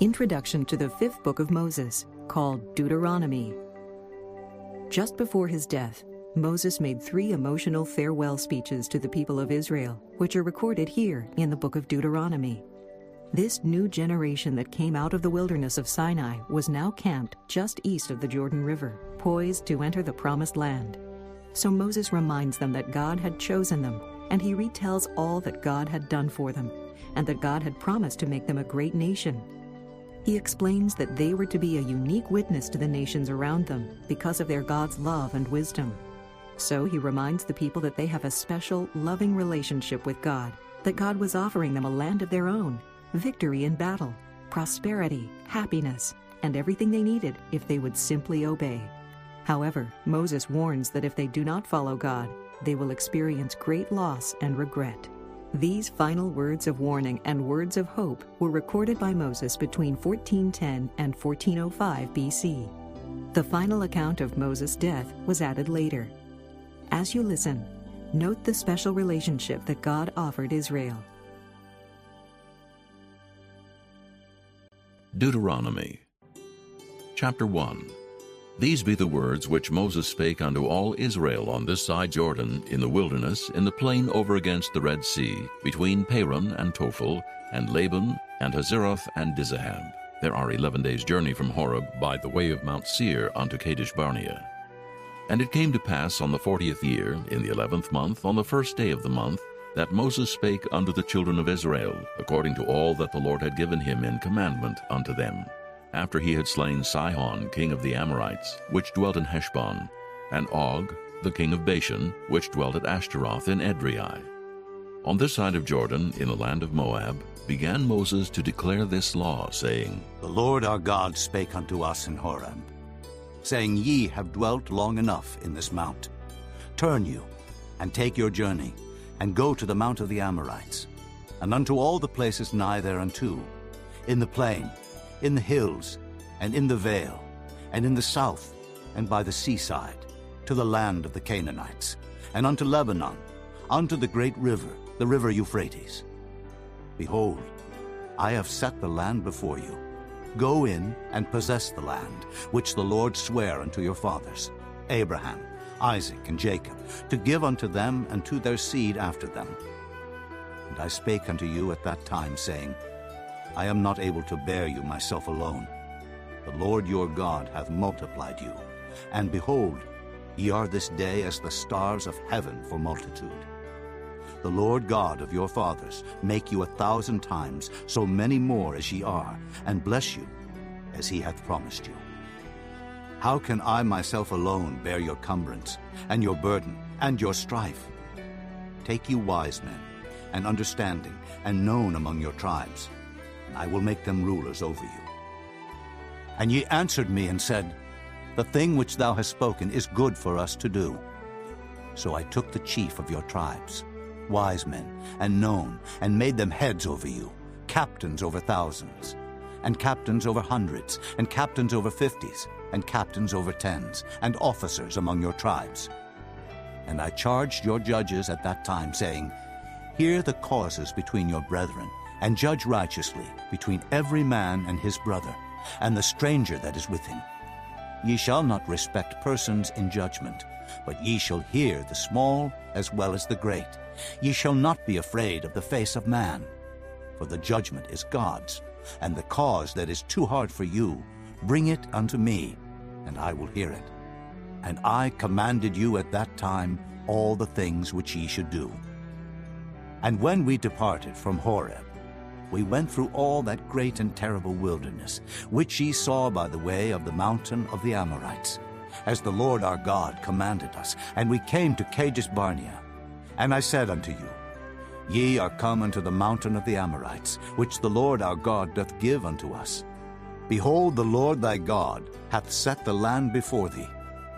Introduction to the fifth book of Moses, called Deuteronomy. Just before his death, Moses made 3 emotional farewell speeches to the people of Israel, which are recorded here in the book of Deuteronomy. This new generation that came out of the wilderness of Sinai was now camped just east of the Jordan River, poised to enter the promised land. So Moses reminds them that God had chosen them, and he retells all that God had done for them, and that God had promised to make them a great nation. He explains that they were to be a unique witness to the nations around them because of their God's love and wisdom. So he reminds the people that they have a special, loving relationship with God, that God was offering them a land of their own, victory in battle, prosperity, happiness, and everything they needed if they would simply obey. However, Moses warns that if they do not follow God, they will experience great loss and regret. These final words of warning and words of hope were recorded by Moses between 1410 and 1405 BC. The final account of Moses' death was added later. As you listen, note the special relationship that God offered Israel. Deuteronomy, Chapter 1. These be the words which Moses spake unto all Israel on this side Jordan, in the wilderness, in the plain over against the Red Sea, between Paran and Tophel, and Laban, and Hazeroth, and Dizahab. There are 11 days' journey from Horeb by the way of Mount Seir unto Kadesh Barnea. And it came to pass on the 40th year, in the 11th month, on the first day of the month, that Moses spake unto the children of Israel, according to all that the Lord had given him in commandment unto them, after he had slain Sihon, king of the Amorites, which dwelt in Heshbon, and Og, the king of Bashan, which dwelt at Ashtaroth in Edrei. On this side of Jordan, in the land of Moab, began Moses to declare this law, saying, The Lord our God spake unto us in Horeb, saying, Ye have dwelt long enough in this mount. Turn you, and take your journey, and go to the mount of the Amorites, and unto all the places nigh thereunto, in the plain, in the hills, and in the vale, and in the south, and by the seaside, to the land of the Canaanites, and unto Lebanon, unto the great river, the river Euphrates. Behold, I have set the land before you. Go in and possess the land, which the Lord sware unto your fathers, Abraham, Isaac, and Jacob, to give unto them and to their seed after them. And I spake unto you at that time, saying, I am not able to bear you myself alone. The Lord your God hath multiplied you, and behold, ye are this day as the stars of heaven for multitude. The Lord God of your fathers make you 1,000 times so many more as ye are, and bless you as he hath promised you. How can I myself alone bear your cumbrance, and your burden, and your strife? Take you wise men, and understanding, and known among your tribes, and I will make them rulers over you. And ye answered me and said, The thing which thou hast spoken is good for us to do. So I took the chief of your tribes, wise men, and known, and made them heads over you, captains over thousands, and captains over hundreds, and captains over 50s, and captains over 10s, and officers among your tribes. And I charged your judges at that time, saying, Hear the causes between your brethren, and judge righteously between every man and his brother, and the stranger that is with him. Ye shall not respect persons in judgment, but ye shall hear the small as well as the great. Ye shall not be afraid of the face of man, for the judgment is God's, and the cause that is too hard for you, bring it unto me, and I will hear it. And I commanded you at that time all the things which ye should do. And when we departed from Horeb, we went through all that great and terrible wilderness, which ye saw by the way of the mountain of the Amorites, as the Lord our God commanded us. And we came to Kadesh Barnea. And I said unto you, Ye are come unto the mountain of the Amorites, which the Lord our God doth give unto us. Behold, the Lord thy God hath set the land before thee.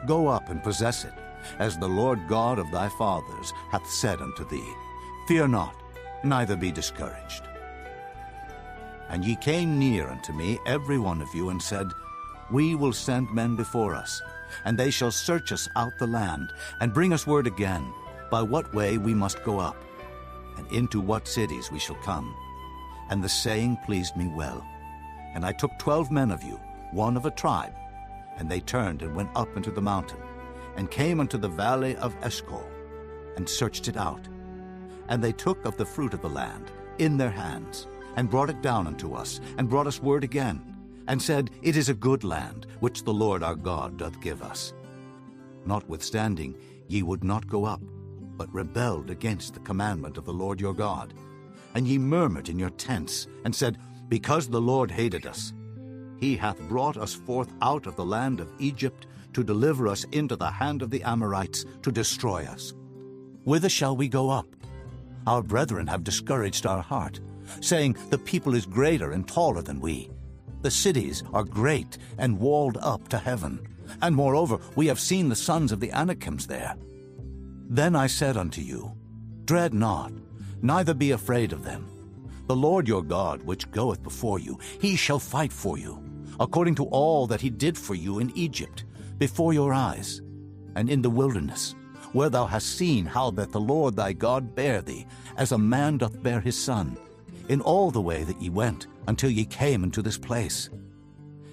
Go up and possess it, as the Lord God of thy fathers hath said unto thee. Fear not, neither be discouraged. And ye came near unto me, every one of you, and said, We will send men before us, and they shall search us out the land, and bring us word again, by what way we must go up, and into what cities we shall come. And the saying pleased me well. And I took 12 men of you, one of a tribe, and they turned and went up into the mountain, and came unto the valley of Eshcol, and searched it out. And they took of the fruit of the land in their hands, and brought it down unto us, and brought us word again, and said, It is a good land, which the Lord our God doth give us. Notwithstanding, ye would not go up, but rebelled against the commandment of the Lord your God. And ye murmured in your tents, and said, Because the Lord hated us, he hath brought us forth out of the land of Egypt, to deliver us into the hand of the Amorites, to destroy us. Whither shall we go up? Our brethren have discouraged our heart, saying, The people is greater and taller than we. The cities are great and walled up to heaven. And moreover, we have seen the sons of the Anakims there. Then I said unto you, Dread not, neither be afraid of them. The Lord your God, which goeth before you, he shall fight for you, according to all that he did for you in Egypt, before your eyes, and in the wilderness, where thou hast seen how that the Lord thy God bare thee, as a man doth bear his son, in all the way that ye went, until ye came into this place.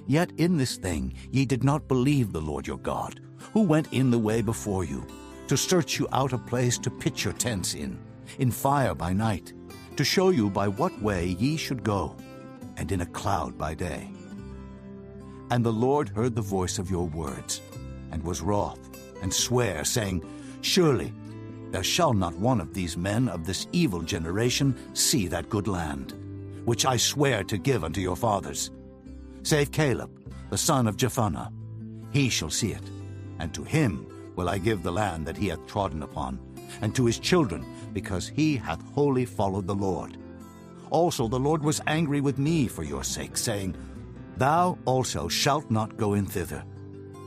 Yet in this thing ye did not believe the Lord your God, who went in the way before you, to search you out a place to pitch your tents in fire by night, to show you by what way ye should go, and in a cloud by day. And the Lord heard the voice of your words, and was wroth, and sware, saying, Surely there shall not one of these men of this evil generation see that good land, which I swear to give unto your fathers, save Caleb, the son of Jephunneh. He shall see it, and to him will I give the land that he hath trodden upon, and to his children, because he hath wholly followed the Lord. Also the Lord was angry with me for your sake, saying, Thou also shalt not go in thither.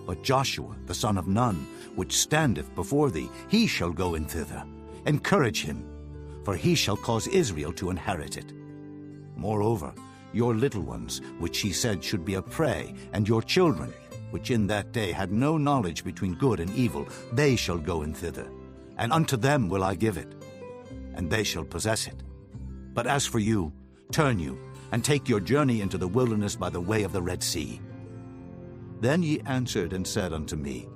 But Joshua the son of Nun, which standeth before thee, he shall go in thither. Encourage him, for he shall cause Israel to inherit it. Moreover, your little ones, which he said should be a prey, and your children, which in that day had no knowledge between good and evil, they shall go in thither, and unto them will I give it, and they shall possess it. But as for you, turn you, and take your journey into the wilderness by the way of the Red Sea. Then ye answered and said unto me,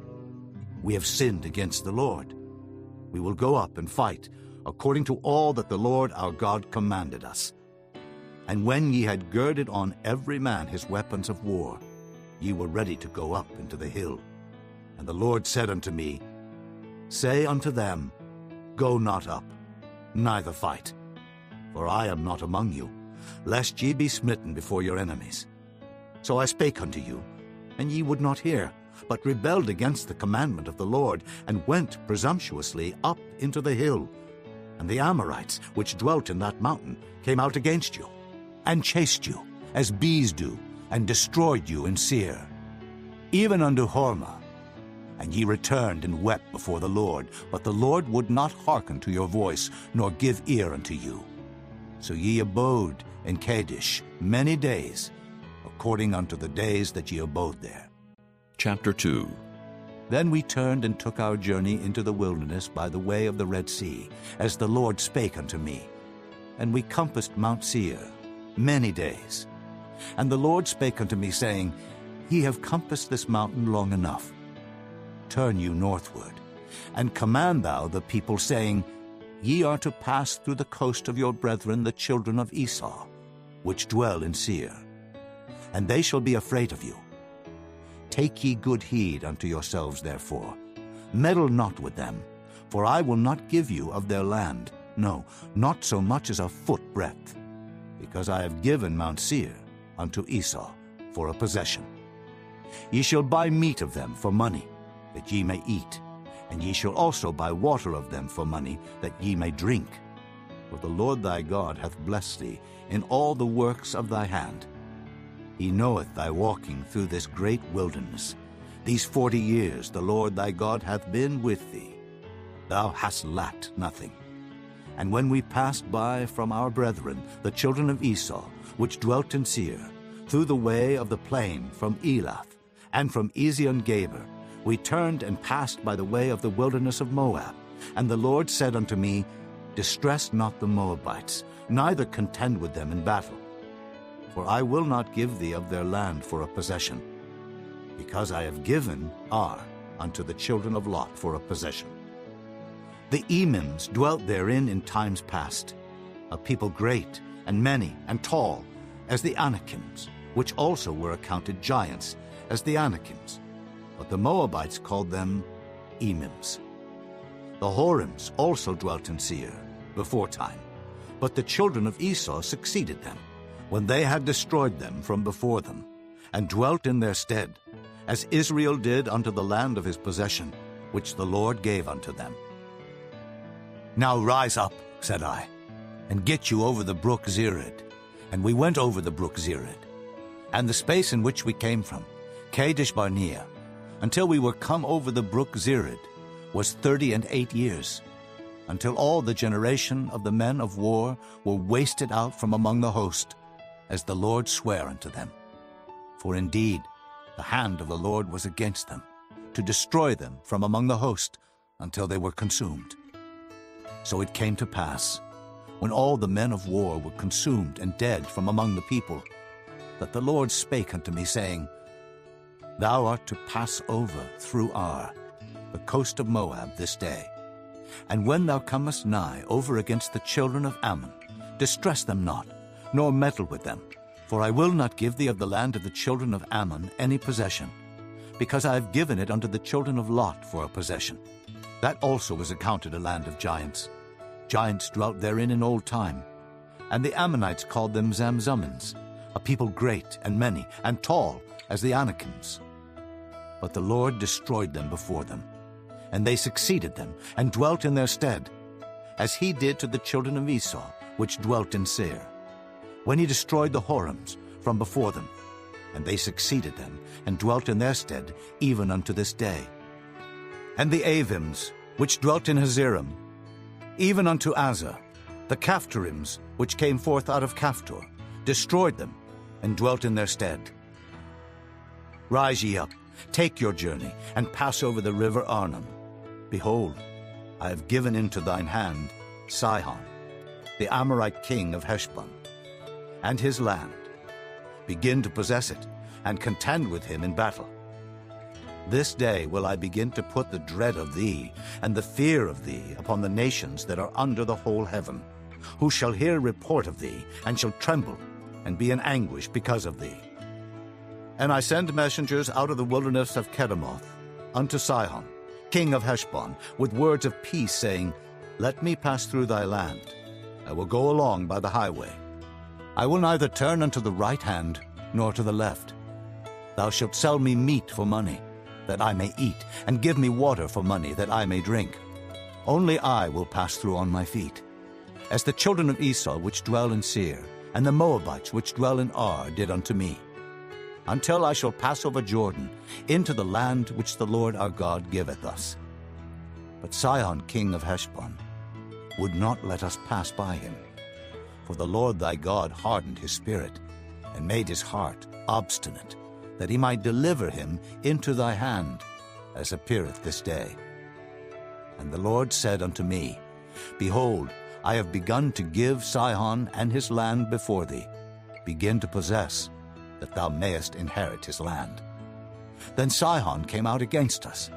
We have sinned against the Lord. We will go up and fight, according to all that the Lord our God commanded us. And when ye had girded on every man his weapons of war, ye were ready to go up into the hill. And the Lord said unto me, Say unto them, Go not up, neither fight. For I am not among you, lest ye be smitten before your enemies. So I spake unto you, and ye would not hear, but rebelled against the commandment of the Lord, and went presumptuously up into the hill. And the Amorites, which dwelt in that mountain, came out against you, and chased you, as bees do, and destroyed you in Seir, even unto Hormah. And ye returned and wept before the Lord, but the Lord would not hearken to your voice, nor give ear unto you. So ye abode in Kadesh many days, according unto the days that ye abode there. Chapter 2. Then we turned and took our journey into the wilderness by the way of the Red Sea, as the Lord spake unto me. And we compassed Mount Seir many days. And the Lord spake unto me, saying, Ye have compassed this mountain long enough. Turn you northward, and command thou the people, saying, Ye are to pass through the coast of your brethren the children of Esau, which dwell in Seir, and they shall be afraid of you. Take ye good heed unto yourselves, therefore. Meddle not with them, for I will not give you of their land, no, not so much as a foot breadth, because I have given Mount Seir unto Esau for a possession. Ye shall buy meat of them for money, that ye may eat, and ye shall also buy water of them for money, that ye may drink. For the Lord thy God hath blessed thee in all the works of thy hand. He knoweth thy walking through this great wilderness. These 40 years the Lord thy God hath been with thee. Thou hast lacked nothing. And when we passed by from our brethren, the children of Esau, which dwelt in Seir, through the way of the plain from Elath, and from Ezion-Geber, we turned and passed by the way of the wilderness of Moab. And the Lord said unto me, Distress not the Moabites, neither contend with them in battle. for I will not give thee of their land for a possession, because I have given Ar unto the children of Lot for a possession. The Emims dwelt therein in times past, a people great and many and tall, as the Anakims, which also were accounted giants, as the Anakims. But the Moabites called them Emims. The Horims also dwelt in Seir before time, but the children of Esau succeeded them, when they had destroyed them from before them, and dwelt in their stead, as Israel did unto the land of his possession, which the Lord gave unto them. Now rise up, said I, and get you over the brook Zered. And we went over the brook Zered, and the space in which we came from, Kadesh Barnea, until we were come over the brook Zered, was 38 years, until all the generation of the men of war were wasted out from among the host, as the Lord sware unto them. For indeed the hand of the Lord was against them, to destroy them from among the host, until they were consumed. So it came to pass, when all the men of war were consumed and dead from among the people, that the Lord spake unto me, saying, Thou art to pass over through Ar, the coast of Moab, this day. And when thou comest nigh over against the children of Ammon, distress them not, nor meddle with them, for I will not give thee of the land of the children of Ammon any possession, because I have given it unto the children of Lot for a possession. That also was accounted a land of giants. Giants dwelt therein in old time, and the Ammonites called them Zamzummins, a people great and many and tall as the Anakims. But the Lord destroyed them before them, and they succeeded them and dwelt in their stead, as he did to the children of Esau, which dwelt in Seir, when he destroyed the Horims from before them, and they succeeded them and dwelt in their stead even unto this day. And the Avims, which dwelt in Hazerim, even unto Azza, the Caphtorims, which came forth out of Caphtor, destroyed them, and dwelt in their stead. Rise ye up, take your journey, and pass over the river Arnon. Behold, I have given into thine hand Sihon, the Amorite king of Heshbon, and his land. Begin to possess it, and contend with him in battle. This day will I begin to put the dread of thee and the fear of thee upon the nations that are under the whole heaven, who shall hear report of thee, and shall tremble, and be in anguish because of thee. And I send messengers out of the wilderness of Kedemoth unto Sihon, king of Heshbon, with words of peace, saying, Let me pass through thy land. I will go along by the highway. I will neither turn unto the right hand, nor to the left. Thou shalt sell me meat for money, that I may eat, and give me water for money, that I may drink. Only I will pass through on my feet, as the children of Esau which dwell in Seir, and the Moabites which dwell in Ar did unto me, until I shall pass over Jordan into the land which the Lord our God giveth us. But Sihon king of Heshbon would not let us pass by him, for the Lord thy God hardened his spirit, and made his heart obstinate, that he might deliver him into thy hand, as appeareth this day. And the Lord said unto me, Behold, I have begun to give Sihon and his land before thee. Begin to possess, that thou mayest inherit his land. Then Sihon came out against us,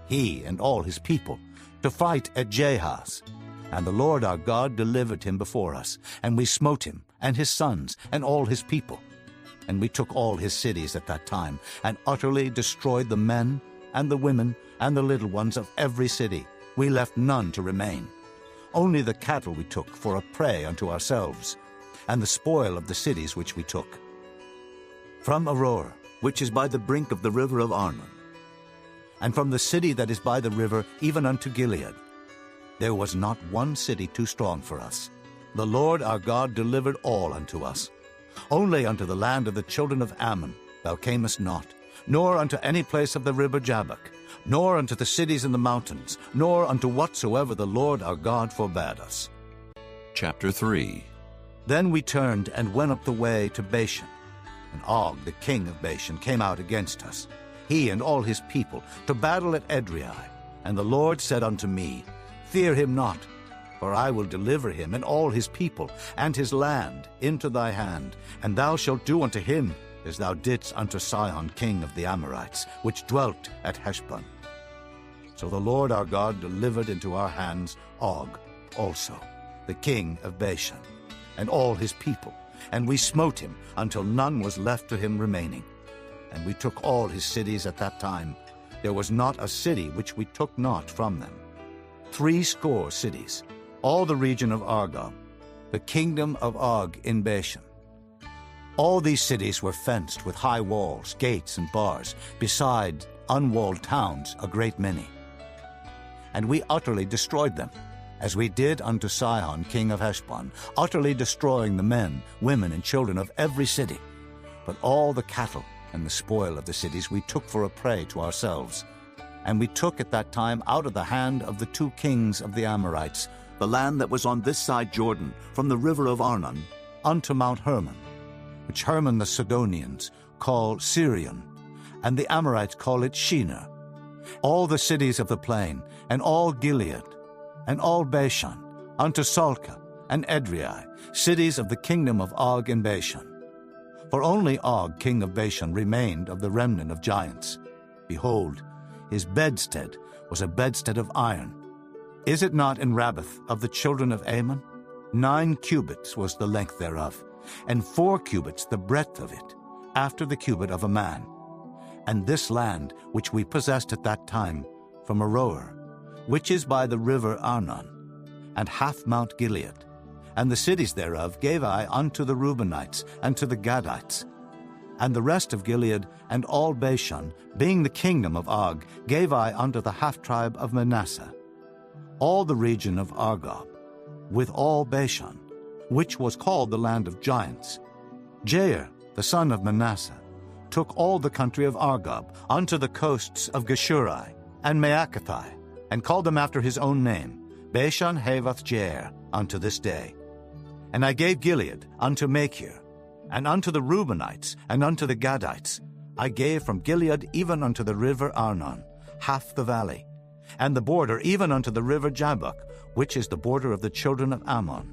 he and all his people, to fight at Jahaz. And the Lord our God delivered him before us, and we smote him, and his sons, and all his people. And we took all his cities at that time, and utterly destroyed the men, and the women, and the little ones of every city. We left none to remain. Only the cattle we took for a prey unto ourselves, and the spoil of the cities which we took. From Aurora, which is by the brink of the river of Arnon, and from the city that is by the river even unto Gilead, there was not one city too strong for us. The Lord our God delivered all unto us. Only unto the land of the children of Ammon thou camest not, nor unto any place of the river Jabbok, nor unto the cities in the mountains, nor unto whatsoever the Lord our God forbade us. Chapter 3. Then we turned and went up the way to Bashan. And Og, the king of Bashan, came out against us, he and all his people, to battle at Edrei. And the Lord said unto me, Fear him not, For I will deliver him and all his people and his land into thy hand, and thou shalt do unto him as thou didst unto Sihon king of the Amorites, which dwelt at Heshbon. So the Lord our God delivered into our hands Og also, the king of Bashan, and all his people, and we smote him until none was left to him remaining. And we took all his cities at that time. There was not a city which we took not from them. 70 cities, all the region of Argob, the kingdom of Og in Bashan. All these cities were fenced with high walls, gates, and bars, beside unwalled towns a great many. And we utterly destroyed them, as we did unto Sihon king of Heshbon, utterly destroying the men, women, and children of every city. But all the cattle and the spoil of the cities we took for a prey to ourselves. And we took at that time out of the hand of the 2 kings of the Amorites the land that was on this side Jordan, from the river of Arnon unto Mount Hermon, which Hermon the Sidonians call Sirion, and the Amorites call it Shinar, all the cities of the plain, and all Gilead, and all Bashan, unto Salcah and Edrei, cities of the kingdom of Og in Bashan. For only Og king of Bashan remained of the remnant of giants. Behold, his bedstead was a bedstead of iron. Is it not in Rabbath of the children of Ammon? 9 cubits was the length thereof, and 4 cubits the breadth of it, after the cubit of a man. And this land which we possessed at that time from Aroer, which is by the river Arnon, and half Mount Gilead, and the cities thereof gave I unto the Reubenites and to the Gadites. And the rest of Gilead and all Bashan, being the kingdom of Og, gave I unto the half-tribe of Manasseh. All the region of Argob, with all Bashan, which was called the land of giants. Jair, the son of Manasseh, took all the country of Argob unto the coasts of Geshuri and Maacathai, and called them after his own name, Bashan Havoth Jair, unto this day. And I gave Gilead unto Machir, and unto the Reubenites, and unto the Gadites. I gave from Gilead even unto the river Arnon, half the valley, and the border even unto the river Jabbok, which is the border of the children of Ammon.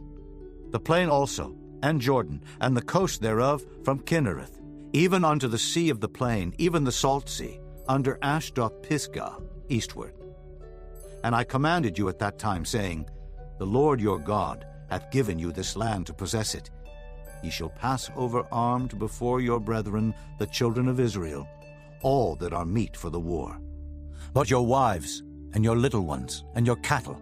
The plain also, and Jordan, and the coast thereof from Kinnereth, even unto the sea of the plain, even the salt sea, under Ashdod Pisgah, eastward. And I commanded you at that time, saying, The Lord your God hath given you this land to possess it. Ye shall pass over armed before your brethren, the children of Israel, all that are meet for the war. But your wives, and your little ones, and your cattle,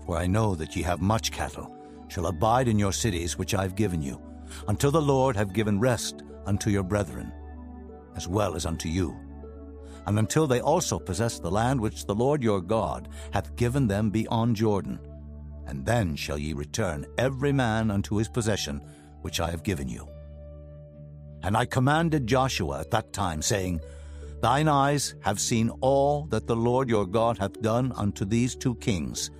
for I know that ye have much cattle, shall abide in your cities which I have given you, until the Lord have given rest unto your brethren, as well as unto you, and until they also possess the land which the Lord your God hath given them beyond Jordan. And then shall ye return every man unto his possession, which I have given you. And I commanded Joshua at that time, saying, Thine eyes have seen all that the Lord your God hath done unto these 2 kings.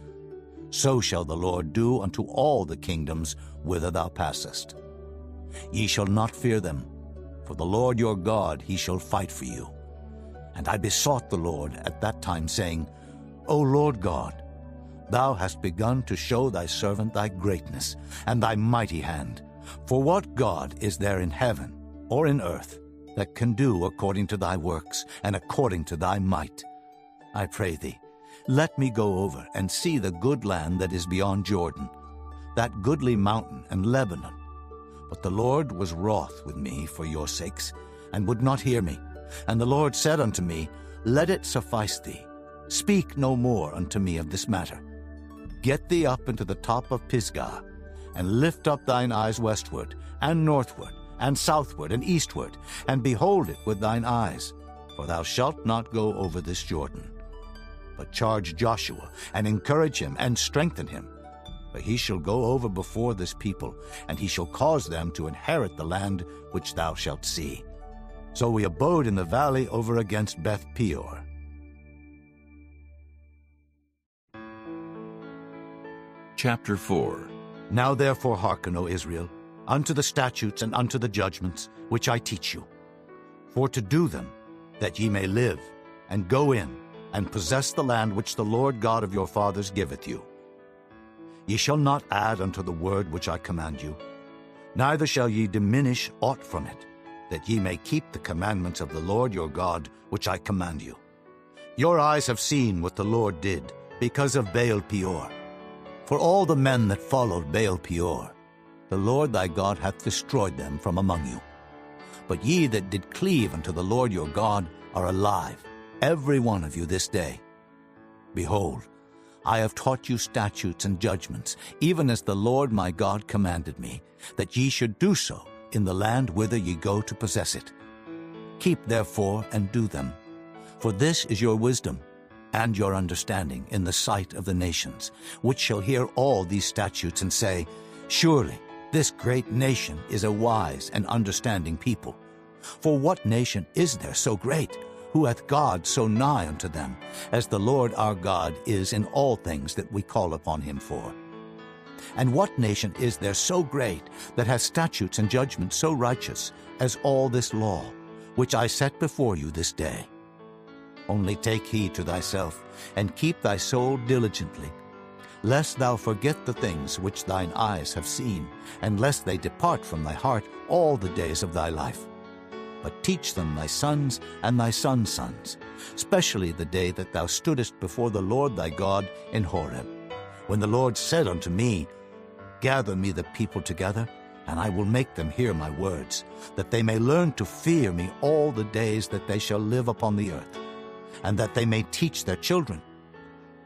So shall the Lord do unto all the kingdoms whither thou passest. Ye shall not fear them, for the Lord your God he shall fight for you. And I besought the Lord at that time, saying, O Lord God, thou hast begun to show thy servant thy greatness, and thy mighty hand. For what God is there in heaven or in earth that can do according to thy works and according to thy might? I pray thee, let me go over and see the good land that is beyond Jordan, that goodly mountain and Lebanon. But the Lord was wroth with me for your sakes, and would not hear me. And the Lord said unto me, Let it suffice thee. Speak no more unto me of this matter. Get thee up into the top of Pisgah, and lift up thine eyes westward, and northward, and southward, and eastward, and behold it with thine eyes, for thou shalt not go over this Jordan. But charge Joshua, and encourage him, and strengthen him. For he shall go over before this people, and he shall cause them to inherit the land which thou shalt see. So we abode in the valley over against Beth Peor. Chapter 4. Now therefore hearken, O Israel, unto the statutes and unto the judgments which I teach you, for to do them, that ye may live, and go in, and possess the land which the Lord God of your fathers giveth you. Ye shall not add unto the word which I command you, neither shall ye diminish aught from it, that ye may keep the commandments of the Lord your God, which I command you. Your eyes have seen what the Lord did, because of Baal Peor. For all the men that followed Baal Peor, the Lord thy God hath destroyed them from among you. But ye that did cleave unto the Lord your God are alive, every one of you this day. Behold, I have taught you statutes and judgments, even as the Lord my God commanded me, that ye should do so in the land whither ye go to possess it. Keep therefore and do them, for this is your wisdom and your understanding in the sight of the nations, which shall hear all these statutes and say, Surely this great nation is a wise and understanding people. For what nation is there so great, who hath God so nigh unto them, as the Lord our God is in all things that we call upon him for? And what nation is there so great, that hath statutes and judgments so righteous, as all this law, which I set before you this day? Only take heed to thyself, and keep thy soul diligently, lest thou forget the things which thine eyes have seen, and lest they depart from thy heart all the days of thy life. But teach them thy sons and thy sons' sons, especially the day that thou stoodest before the Lord thy God in Horeb, when the Lord said unto me, Gather me the people together, and I will make them hear my words, that they may learn to fear me all the days that they shall live upon the earth, and that they may teach their children.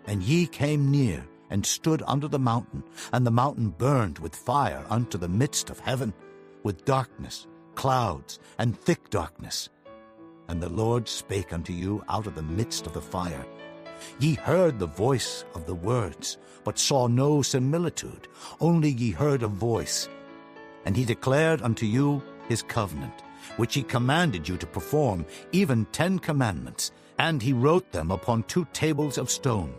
And ye came near, and stood under the mountain, and the mountain burned with fire unto the midst of heaven, with darkness, clouds, and thick darkness. And the Lord spake unto you out of the midst of the fire. Ye heard the voice of the words, but saw no similitude, only ye heard a voice. And he declared unto you his covenant, which he commanded you to perform, even 10 commandments, and he wrote them upon 2 tables of stone.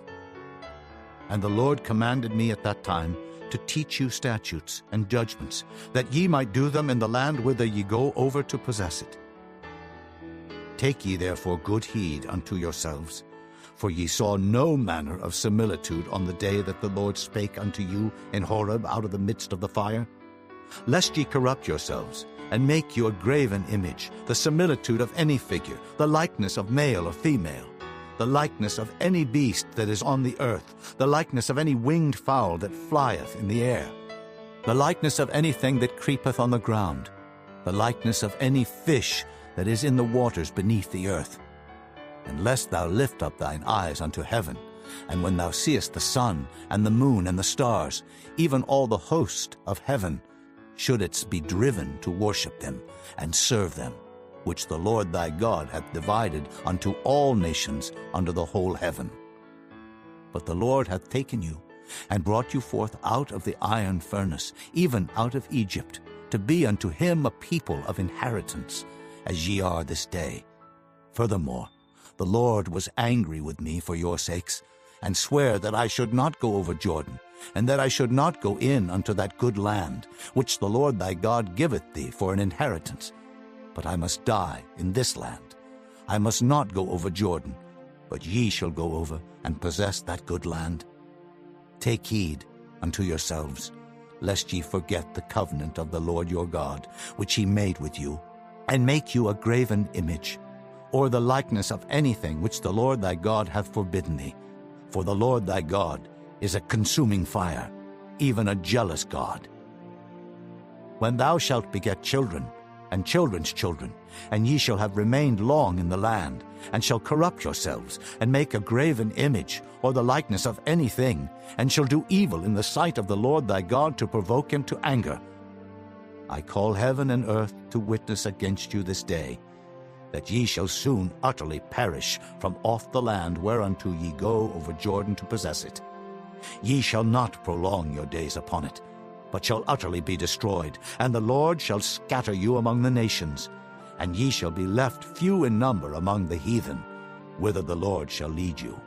And the Lord commanded me at that time to teach you statutes and judgments, that ye might do them in the land whither ye go over to possess it. Take ye therefore good heed unto yourselves, for ye saw no manner of similitude on the day that the Lord spake unto you in Horeb out of the midst of the fire, lest ye corrupt yourselves, and make you a graven image, the similitude of any figure, the likeness of male or female, the likeness of any beast that is on the earth, the likeness of any winged fowl that flieth in the air, the likeness of anything that creepeth on the ground, the likeness of any fish that is in the waters beneath the earth. And lest thou lift up thine eyes unto heaven, and when thou seest the sun and the moon and the stars, even all the host of heaven, shouldest be driven to worship them and serve them, which the Lord thy God hath divided unto all nations under the whole heaven. But the Lord hath taken you, and brought you forth out of the iron furnace, even out of Egypt, to be unto him a people of inheritance, as ye are this day. Furthermore, the Lord was angry with me for your sakes, and sware that I should not go over Jordan, and that I should not go in unto that good land, which the Lord thy God giveth thee for an inheritance. But I must die in this land. I must not go over Jordan, but ye shall go over and possess that good land. Take heed unto yourselves, lest ye forget the covenant of the Lord your God, which he made with you, and make you a graven image, or the likeness of anything which the Lord thy God hath forbidden thee. For the Lord thy God is a consuming fire, even a jealous God. When thou shalt beget children, and children's children, and ye shall have remained long in the land, and shall corrupt yourselves, and make a graven image, or the likeness of anything, and shall do evil in the sight of the Lord thy God to provoke him to anger, I call heaven and earth to witness against you this day, that ye shall soon utterly perish from off the land whereunto ye go over Jordan to possess it. Ye shall not prolong your days upon it, but shall utterly be destroyed, and the Lord shall scatter you among the nations, and ye shall be left few in number among the heathen, whither the Lord shall lead you.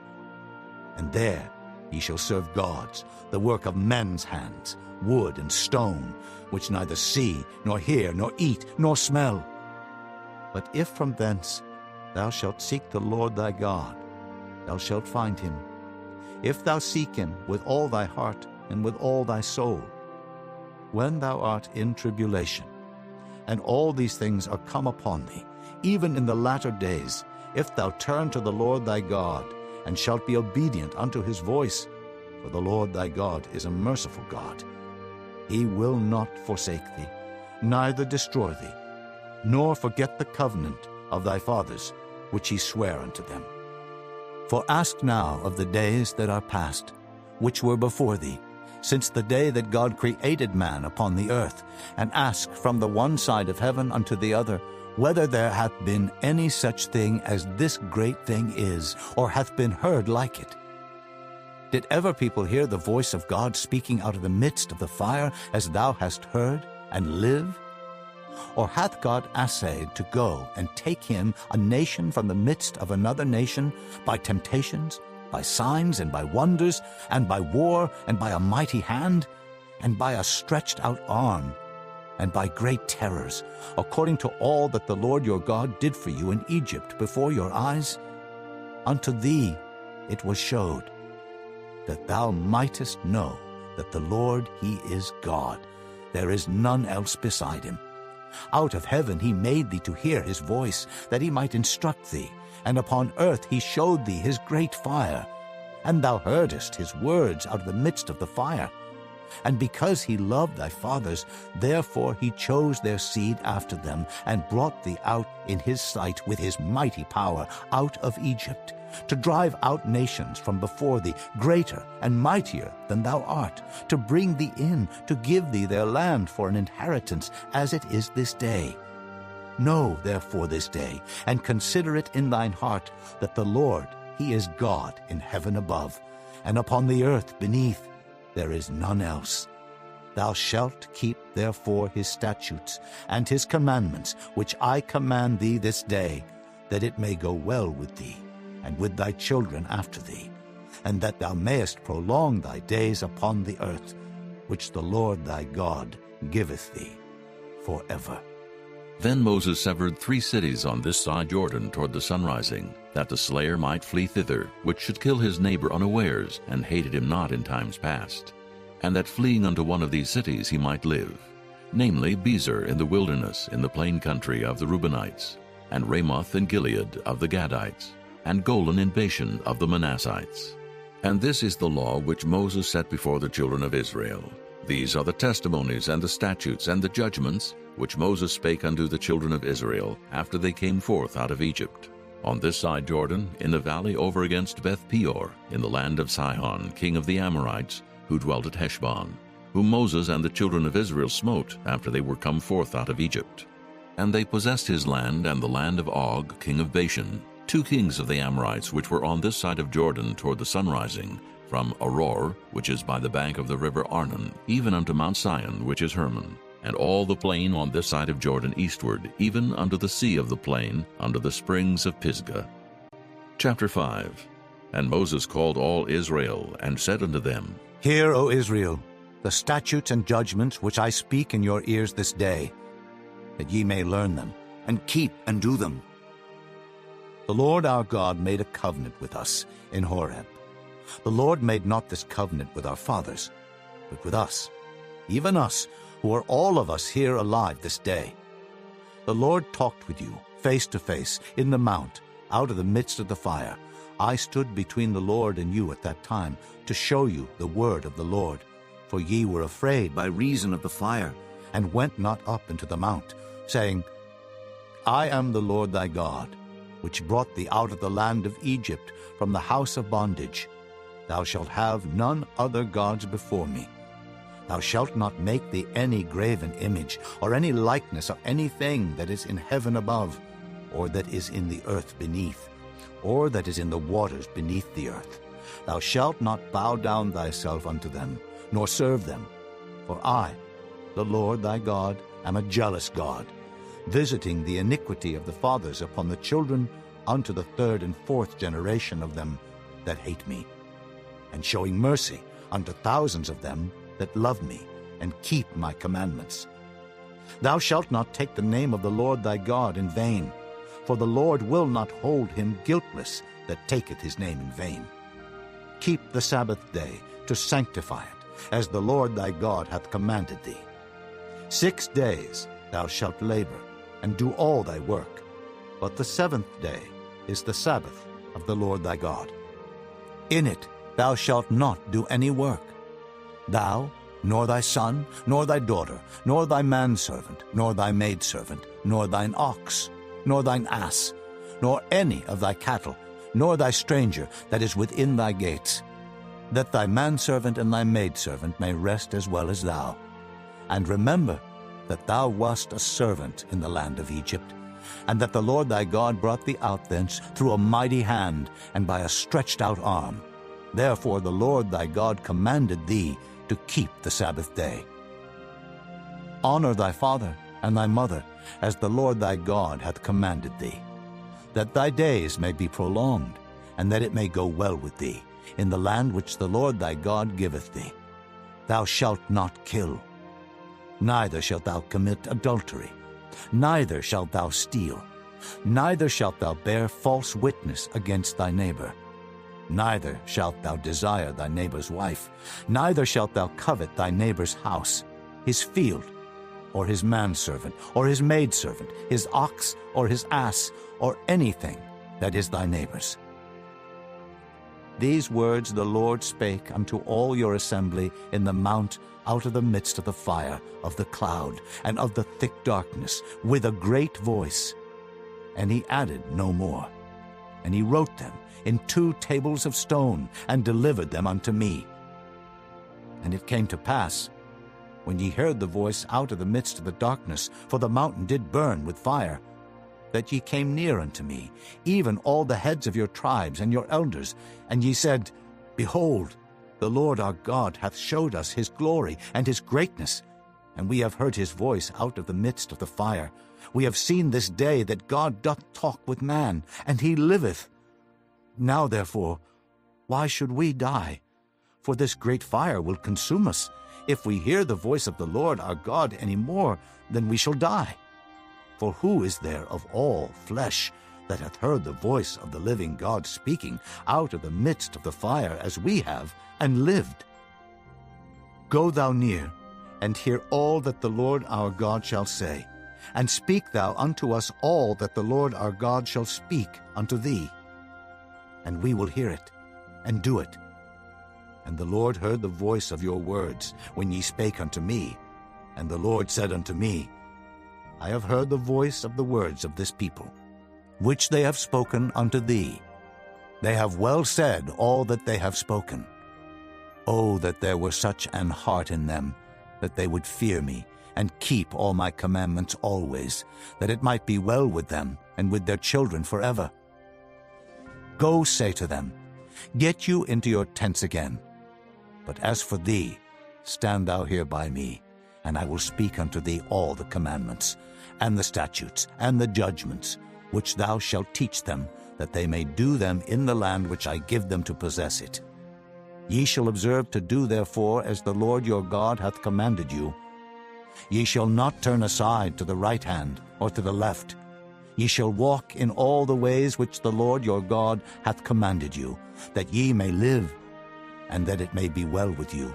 And there ye shall serve gods, the work of men's hands, wood and stone, which neither see, nor hear, nor eat, nor smell. But if from thence thou shalt seek the Lord thy God, thou shalt find him, if thou seek him with all thy heart and with all thy soul. When thou art in tribulation, and all these things are come upon thee, even in the latter days, if thou turn to the Lord thy God, and shalt be obedient unto his voice, for the Lord thy God is a merciful God. He will not forsake thee, neither destroy thee, nor forget the covenant of thy fathers, which he sware unto them. For ask now of the days that are past, which were before thee, since the day that God created man upon the earth, and ask from the one side of heaven unto the other, whether there hath been any such thing as this great thing is, or hath been heard like it. Did ever people hear the voice of God speaking out of the midst of the fire, as thou hast heard, and live? Or hath God essayed to go and take him, a nation from the midst of another nation, by temptations, by signs, and by wonders, and by war, and by a mighty hand, and by a stretched out arm, and by great terrors, according to all that the Lord your God did for you in Egypt before your eyes? Unto thee it was showed, that thou mightest know that the Lord he is God, there is none else beside him. Out of heaven he made thee to hear his voice, that he might instruct thee, and upon earth he showed thee his great fire, and thou heardest his words out of the midst of the fire. And because he loved thy fathers, therefore he chose their seed after them, and brought thee out in his sight with his mighty power out of Egypt, to drive out nations from before thee, greater and mightier than thou art, to bring thee in, to give thee their land for an inheritance, as it is this day. Know therefore this day, and consider it in thine heart, that the Lord, he is God in heaven above, and upon the earth beneath. There is none else. Thou shalt keep therefore his statutes and his commandments, which I command thee this day, that it may go well with thee, and with thy children after thee, and that thou mayest prolong thy days upon the earth, which the Lord thy God giveth thee forever. Then Moses severed 3 cities on this side Jordan toward the sunrising, that the slayer might flee thither, which should kill his neighbor unawares, and hated him not in times past, and that fleeing unto one of these cities he might live, namely Bezer in the wilderness in the plain country of the Reubenites, and Ramoth in Gilead of the Gadites, and Golan in Bashan of the Manassites. And this is the law which Moses set before the children of Israel. These are the testimonies and the statutes and the judgments which Moses spake unto the children of Israel after they came forth out of Egypt, on this side Jordan, in the valley over against Beth Peor, in the land of Sihon, king of the Amorites, who dwelt at Heshbon, whom Moses and the children of Israel smote after they were come forth out of Egypt. And they possessed his land and the land of Og, king of Bashan, 2 kings of the Amorites which were on this side of Jordan toward the sunrising, from Aror, which is by the bank of the river Arnon, even unto Mount Sion, which is Hermon, and all the plain on this side of Jordan eastward, even unto the sea of the plain, unto the springs of Pisgah. Chapter 5. And Moses called all Israel, and said unto them, Hear, O Israel, the statutes and judgments which I speak in your ears this day, that ye may learn them, and keep and do them. The Lord our God made a covenant with us in Horeb. The Lord made not this covenant with our fathers, but with us, even us, who are all of us here alive this day. The Lord talked with you face to face in the mount, out of the midst of the fire. I stood between the Lord and you at that time, to show you the word of the Lord. For ye were afraid by reason of the fire, and went not up into the mount, saying, I am the Lord thy God, which brought thee out of the land of Egypt, from the house of bondage. Thou shalt have none other gods before me. Thou shalt not make thee any graven image, or any likeness of anything that is in heaven above, or that is in the earth beneath, or that is in the waters beneath the earth. Thou shalt not bow down thyself unto them, nor serve them. For I, the Lord thy God, am a jealous God, visiting the iniquity of the fathers upon the children unto the 3rd and 4th generation of them that hate me, and showing mercy unto thousands of them that love me and keep my commandments. Thou shalt not take the name of the Lord thy God in vain, for the Lord will not hold him guiltless that taketh his name in vain. Keep the Sabbath day to sanctify it. as the Lord thy God hath commanded thee. 6 days thou shalt labor, and do all thy work, but the 7th day is the Sabbath of the Lord thy God. In it thou shalt not do any work, thou, nor thy son, nor thy daughter, nor thy manservant, nor thy maidservant, nor thine ox, nor thine ass, nor any of thy cattle, nor thy stranger that is within thy gates, that thy manservant and thy maidservant may rest as well as thou. And remember that thou wast a servant in the land of Egypt, and that the Lord thy God brought thee out thence through a mighty hand and by a stretched out arm. Therefore the Lord thy God commanded thee to keep the Sabbath day. Honor thy father and thy mother, as the Lord thy God hath commanded thee, that thy days may be prolonged, and that it may go well with thee, in the land which the Lord thy God giveth thee. Thou shalt not kill, neither shalt thou commit adultery, neither shalt thou steal, neither shalt thou bear false witness against thy neighbor. Neither shalt thou desire thy neighbor's wife, neither shalt thou covet thy neighbor's house, his field, or his manservant, or his maidservant, his ox, or his ass, or anything that is thy neighbor's. These words the Lord spake unto all your assembly in the mount out of the midst of the fire, of the cloud, and of the thick darkness, with a great voice. And he added no more. And he wrote them in 2 tables of stone, and delivered them unto me. And it came to pass, when ye heard the voice out of the midst of the darkness, for the mountain did burn with fire, that ye came near unto me, even all the heads of your tribes and your elders, and ye said, Behold, the Lord our God hath showed us his glory and his greatness, and we have heard his voice out of the midst of the fire. We have seen this day that God doth talk with man, and he liveth. Now therefore, why should we die? For this great fire will consume us. If we hear the voice of the Lord our God any more, then we shall die. For who is there of all flesh that hath heard the voice of the living God speaking out of the midst of the fire as we have, and lived? Go thou near, and hear all that the Lord our God shall say, and speak thou unto us all that the Lord our God shall speak unto thee. And we will hear it, and do it. And the Lord heard the voice of your words when ye spake unto me. And the Lord said unto me, I have heard the voice of the words of this people, which they have spoken unto thee. They have well said all that they have spoken. Oh, that there were such an heart in them, that they would fear me, and keep all my commandments always, that it might be well with them, and with their children forever. Go say to them, Get you into your tents again. But as for thee, stand thou here by me, and I will speak unto thee all the commandments, and the statutes, and the judgments, which thou shalt teach them, that they may do them in the land which I give them to possess it. Ye shall observe to do therefore as the Lord your God hath commanded you. Ye shall not turn aside to the right hand or to the left. Ye shall walk in all the ways which the Lord your God hath commanded you, that ye may live, and that it may be well with you,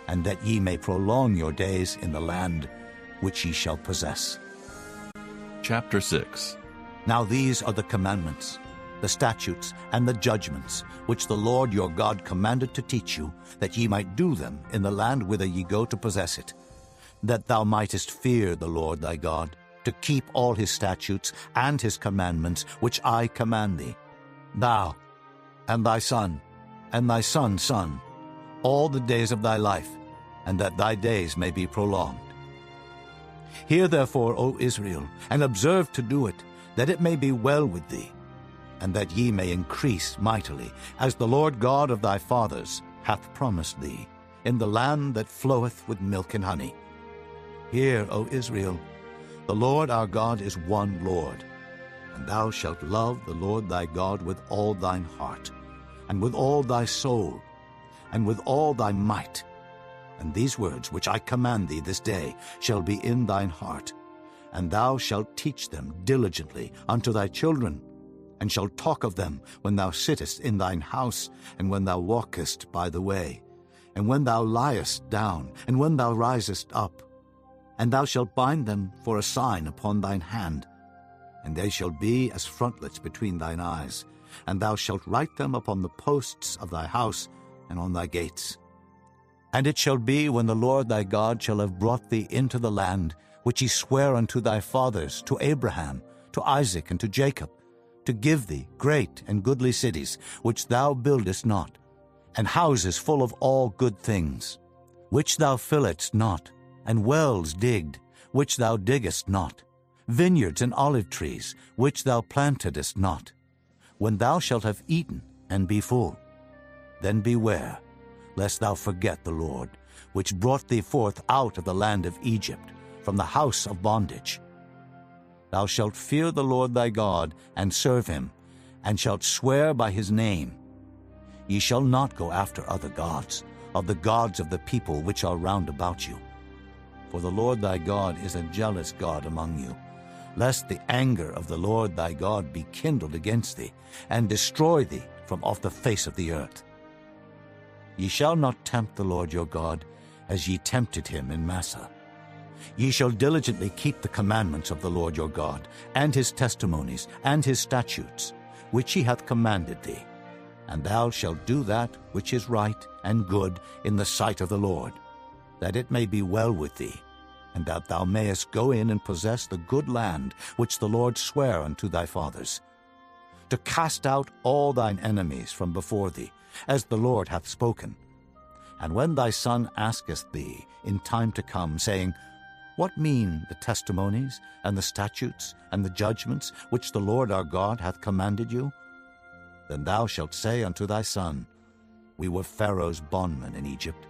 and that ye may prolong your days in the land which ye shall possess. Chapter 6. Now these are the commandments, the statutes, and the judgments, which the Lord your God commanded to teach you, that ye might do them in the land whither ye go to possess it, that thou mightest fear the Lord thy God, to keep all his statutes and his commandments, which I command thee, thou, and thy son, and thy son's son, all the days of thy life, and that thy days may be prolonged. Hear therefore, O Israel, and observe to do it, that it may be well with thee, and that ye may increase mightily, as the Lord God of thy fathers hath promised thee, in the land that floweth with milk and honey. Hear, O Israel, the Lord our God is one Lord, and thou shalt love the Lord thy God with all thine heart, and with all thy soul, and with all thy might. And these words which I command thee this day shall be in thine heart, and thou shalt teach them diligently unto thy children, and shalt talk of them when thou sittest in thine house, and when thou walkest by the way, and when thou liest down, and when thou risest up. And thou shalt bind them for a sign upon thine hand, and they shall be as frontlets between thine eyes, and thou shalt write them upon the posts of thy house and on thy gates. And it shall be, when the Lord thy God shall have brought thee into the land, which he sware unto thy fathers, to Abraham, to Isaac, and to Jacob, to give thee great and goodly cities, which thou buildest not, and houses full of all good things, which thou filledst not, and wells digged, which thou diggest not, vineyards and olive trees, which thou plantedest not. When thou shalt have eaten and be full, then beware, lest thou forget the Lord, which brought thee forth out of the land of Egypt, from the house of bondage. Thou shalt fear the Lord thy God, and serve him, and shalt swear by his name. Ye shall not go after other gods, of the gods of the people which are round about you. For the Lord thy God is a jealous God among you, lest the anger of the Lord thy God be kindled against thee, and destroy thee from off the face of the earth. Ye shall not tempt the Lord your God, as ye tempted him in Massah. Ye shall diligently keep the commandments of the Lord your God, and his testimonies, and his statutes, which he hath commanded thee. And thou shalt do that which is right and good in the sight of the Lord, that it may be well with thee, and that thou mayest go in and possess the good land which the Lord sware unto thy fathers, to cast out all thine enemies from before thee, as the Lord hath spoken. And when thy son asketh thee in time to come, saying, What mean the testimonies, and the statutes, and the judgments, which the Lord our God hath commanded you? Then thou shalt say unto thy son, We were Pharaoh's bondmen in Egypt,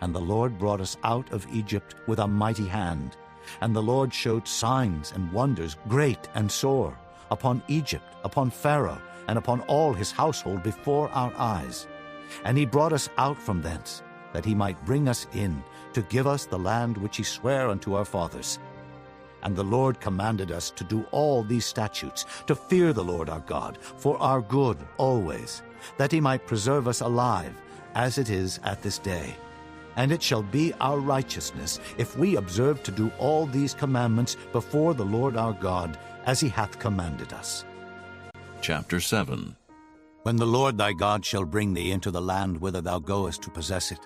and the Lord brought us out of Egypt with a mighty hand. And the Lord showed signs and wonders great and sore upon Egypt, upon Pharaoh, and upon all his household before our eyes. And he brought us out from thence, that he might bring us in, to give us the land which he sware unto our fathers. And the Lord commanded us to do all these statutes, to fear the Lord our God, for our good always, that he might preserve us alive, as it is at this day. And it shall be our righteousness, if we observe to do all these commandments before the Lord our God, as he hath commanded us. Chapter 7. When the Lord thy God shall bring thee into the land whither thou goest to possess it,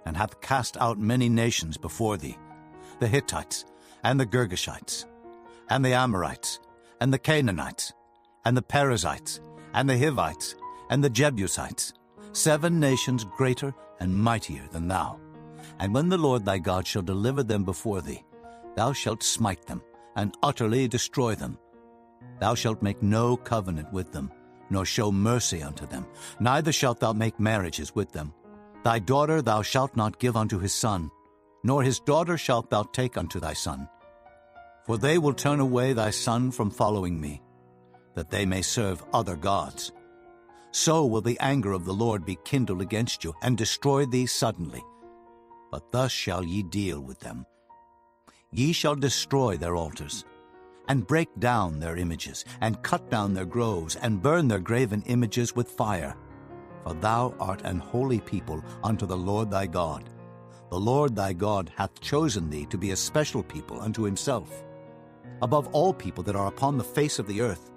and hath cast out many nations before thee, the Hittites, and the Girgashites, and the Amorites, and the Canaanites, and the Perizzites, and the Hivites, and the Jebusites, 7 nations greater and mightier than thou. And when the Lord thy God shall deliver them before thee, thou shalt smite them, and utterly destroy them. Thou shalt make no covenant with them, nor show mercy unto them, neither shalt thou make marriages with them. Thy daughter thou shalt not give unto his son, nor his daughter shalt thou take unto thy son. For they will turn away thy son from following me, that they may serve other gods. So will the anger of the Lord be kindled against you, and destroy thee suddenly. But thus shall ye deal with them. Ye shall destroy their altars, and break down their images, and cut down their groves, and burn their graven images with fire. For thou art an holy people unto the Lord thy God. The Lord thy God hath chosen thee to be a special people unto himself. Above all people that are upon the face of the earth,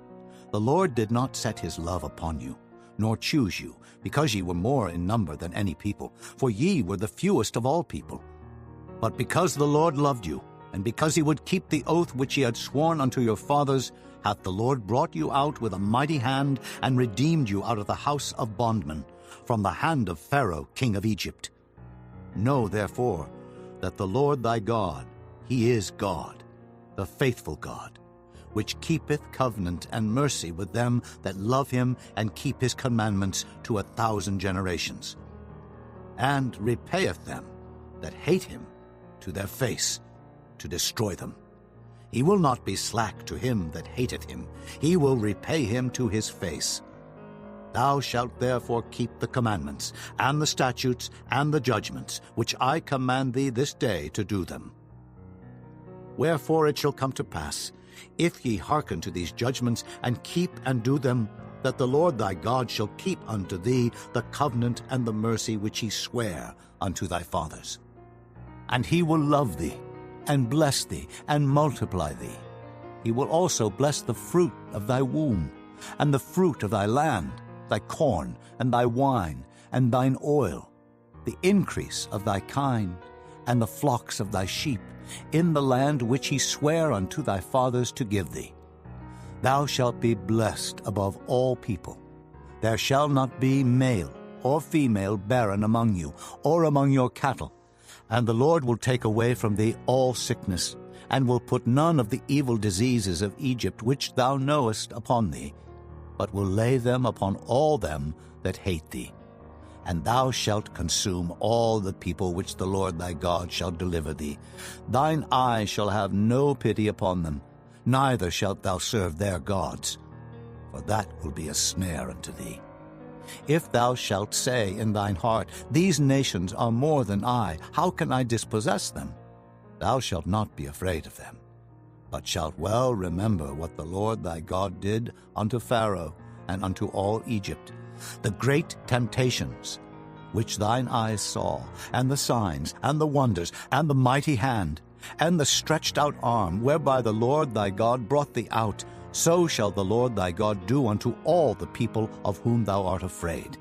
the Lord did not set his love upon you, nor choose you, because ye were more in number than any people, for ye were the fewest of all people. But because the Lord loved you, and because he would keep the oath which he had sworn unto your fathers, hath the Lord brought you out with a mighty hand, and redeemed you out of the house of bondmen, from the hand of Pharaoh king of Egypt. Know therefore that the Lord thy God, he is God, the faithful God, which keepeth covenant and mercy with them that love him and keep his commandments to 1,000 generations, and repayeth them that hate him to their face, to destroy them. He will not be slack to him that hateth him. He will repay him to his face. Thou shalt therefore keep the commandments, and the statutes, and the judgments, which I command thee this day to do them. Wherefore it shall come to pass, if ye hearken to these judgments, and keep and do them, that the Lord thy God shall keep unto thee the covenant and the mercy which he sware unto thy fathers. And he will love thee, and bless thee, and multiply thee. He will also bless the fruit of thy womb, and the fruit of thy land, thy corn, and thy wine, and thine oil, the increase of thy kine, and the flocks of thy sheep, in the land which he sware unto thy fathers to give thee. Thou shalt be blessed above all people. There shall not be male or female barren among you, or among your cattle. And the Lord will take away from thee all sickness, and will put none of the evil diseases of Egypt which thou knowest upon thee, but will lay them upon all them that hate thee. And thou shalt consume all the people which the Lord thy God shall deliver thee. Thine eye shall have no pity upon them, neither shalt thou serve their gods, for that will be a snare unto thee. If thou shalt say in thine heart, These nations are more than I, how can I dispossess them? Thou shalt not be afraid of them, but shalt well remember what the Lord thy God did unto Pharaoh and unto all Egypt, the great temptations which thine eyes saw, and the signs, and the wonders, and the mighty hand, and the stretched out arm, whereby the Lord thy God brought thee out. So shall the Lord thy God do unto all the people of whom thou art afraid.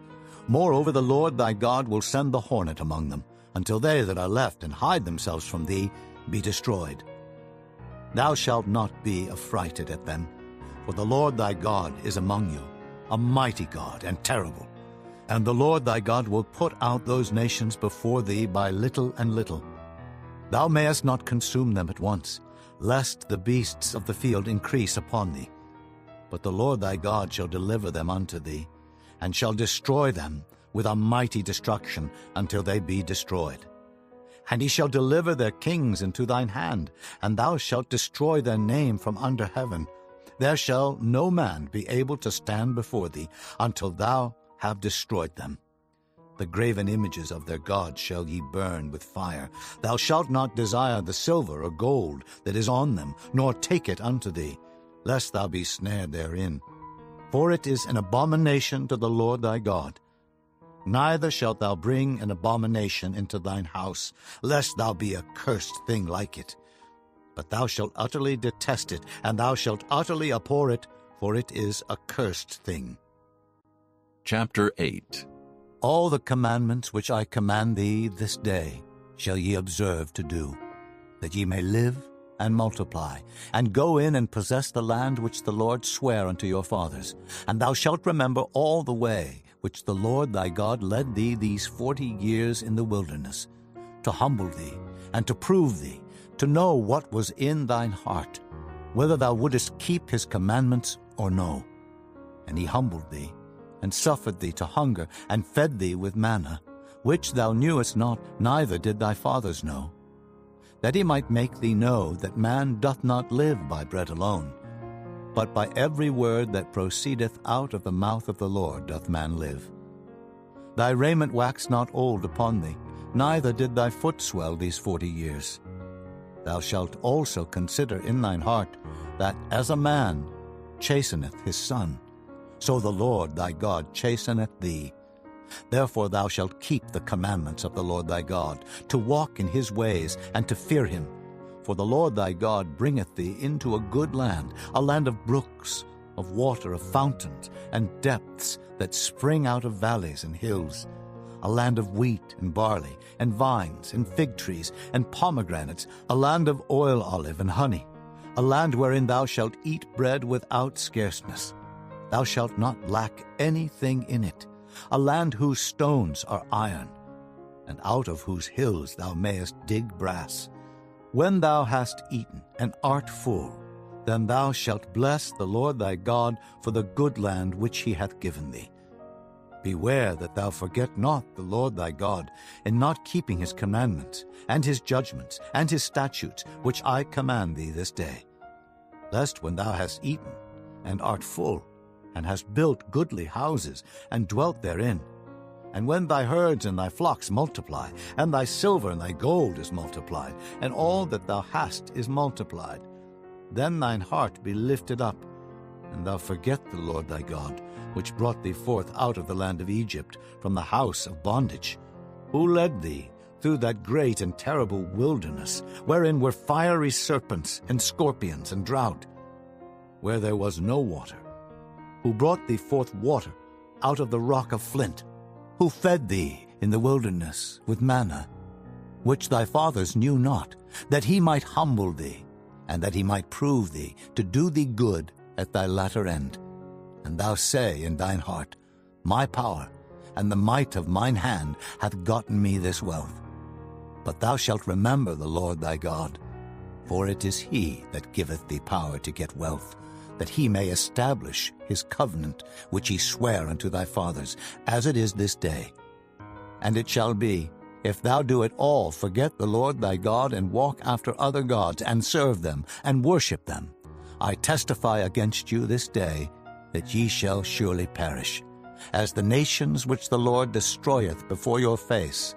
Moreover, the Lord thy God will send the hornet among them, until they that are left and hide themselves from thee be destroyed. Thou shalt not be affrighted at them, for the Lord thy God is among you, a mighty God and terrible. And the Lord thy God will put out those nations before thee by little and little. Thou mayest not consume them at once, lest the beasts of the field increase upon thee. But the Lord thy God shall deliver them unto thee, and shall destroy them with a mighty destruction until they be destroyed. And he shall deliver their kings into thine hand, and thou shalt destroy their name from under heaven. There shall no man be able to stand before thee until thou have destroyed them. The graven images of their gods shall ye burn with fire. Thou shalt not desire the silver or gold that is on them, nor take it unto thee, lest thou be snared therein. For it is an abomination to the Lord thy God. Neither shalt thou bring an abomination into thine house, lest thou be a cursed thing like it. But thou shalt utterly detest it, and thou shalt utterly abhor it, for it is a cursed thing. Chapter 8. All the commandments which I command thee this day shall ye observe to do, that ye may live and multiply, and go in and possess the land which the Lord sware unto your fathers. And thou shalt remember all the way which the Lord thy God led thee these 40 years in the wilderness, to humble thee, and to prove thee, to know what was in thine heart, whether thou wouldest keep his commandments or no. And he humbled thee, and suffered thee to hunger, and fed thee with manna, which thou knewest not, neither did thy fathers know, that he might make thee know that man doth not live by bread alone, but by every word that proceedeth out of the mouth of the Lord doth man live. Thy raiment waxed not old upon thee, neither did thy foot swell these 40 years. Thou shalt also consider in thine heart that as a man chasteneth his son, so the Lord thy God chasteneth thee. Therefore thou shalt keep the commandments of the Lord thy God, to walk in his ways, and to fear him. For the Lord thy God bringeth thee into a good land, a land of brooks, of water, of fountains, and depths that spring out of valleys and hills, a land of wheat and barley, and vines, and fig trees, and pomegranates, a land of oil olive and honey, a land wherein thou shalt eat bread without scarceness. Thou shalt not lack anything in it, a land whose stones are iron, and out of whose hills thou mayest dig brass. When thou hast eaten and art full, then thou shalt bless the Lord thy God for the good land which he hath given thee. Beware that thou forget not the Lord thy God in not keeping his commandments, and his judgments, and his statutes, which I command thee this day. Lest when thou hast eaten and art full, and hast built goodly houses, and dwelt therein, and when thy herds and thy flocks multiply, and thy silver and thy gold is multiplied, and all that thou hast is multiplied, then thine heart be lifted up, and thou forget the Lord thy God, which brought thee forth out of the land of Egypt, from the house of bondage, who led thee through that great and terrible wilderness, wherein were fiery serpents and scorpions and drought, where there was no water, who brought thee forth water out of the rock of flint, who fed thee in the wilderness with manna, which thy fathers knew not, that he might humble thee, and that he might prove thee to do thee good at thy latter end. And thou say in thine heart, My power and the might of mine hand hath gotten me this wealth. But thou shalt remember the Lord thy God, for it is he that giveth thee power to get wealth, that he may establish his covenant which he sware unto thy fathers, as it is this day. And it shall be, if thou do at all forget the Lord thy God, and walk after other gods, and serve them, and worship them, I testify against you this day that ye shall surely perish. As the nations which the Lord destroyeth before your face,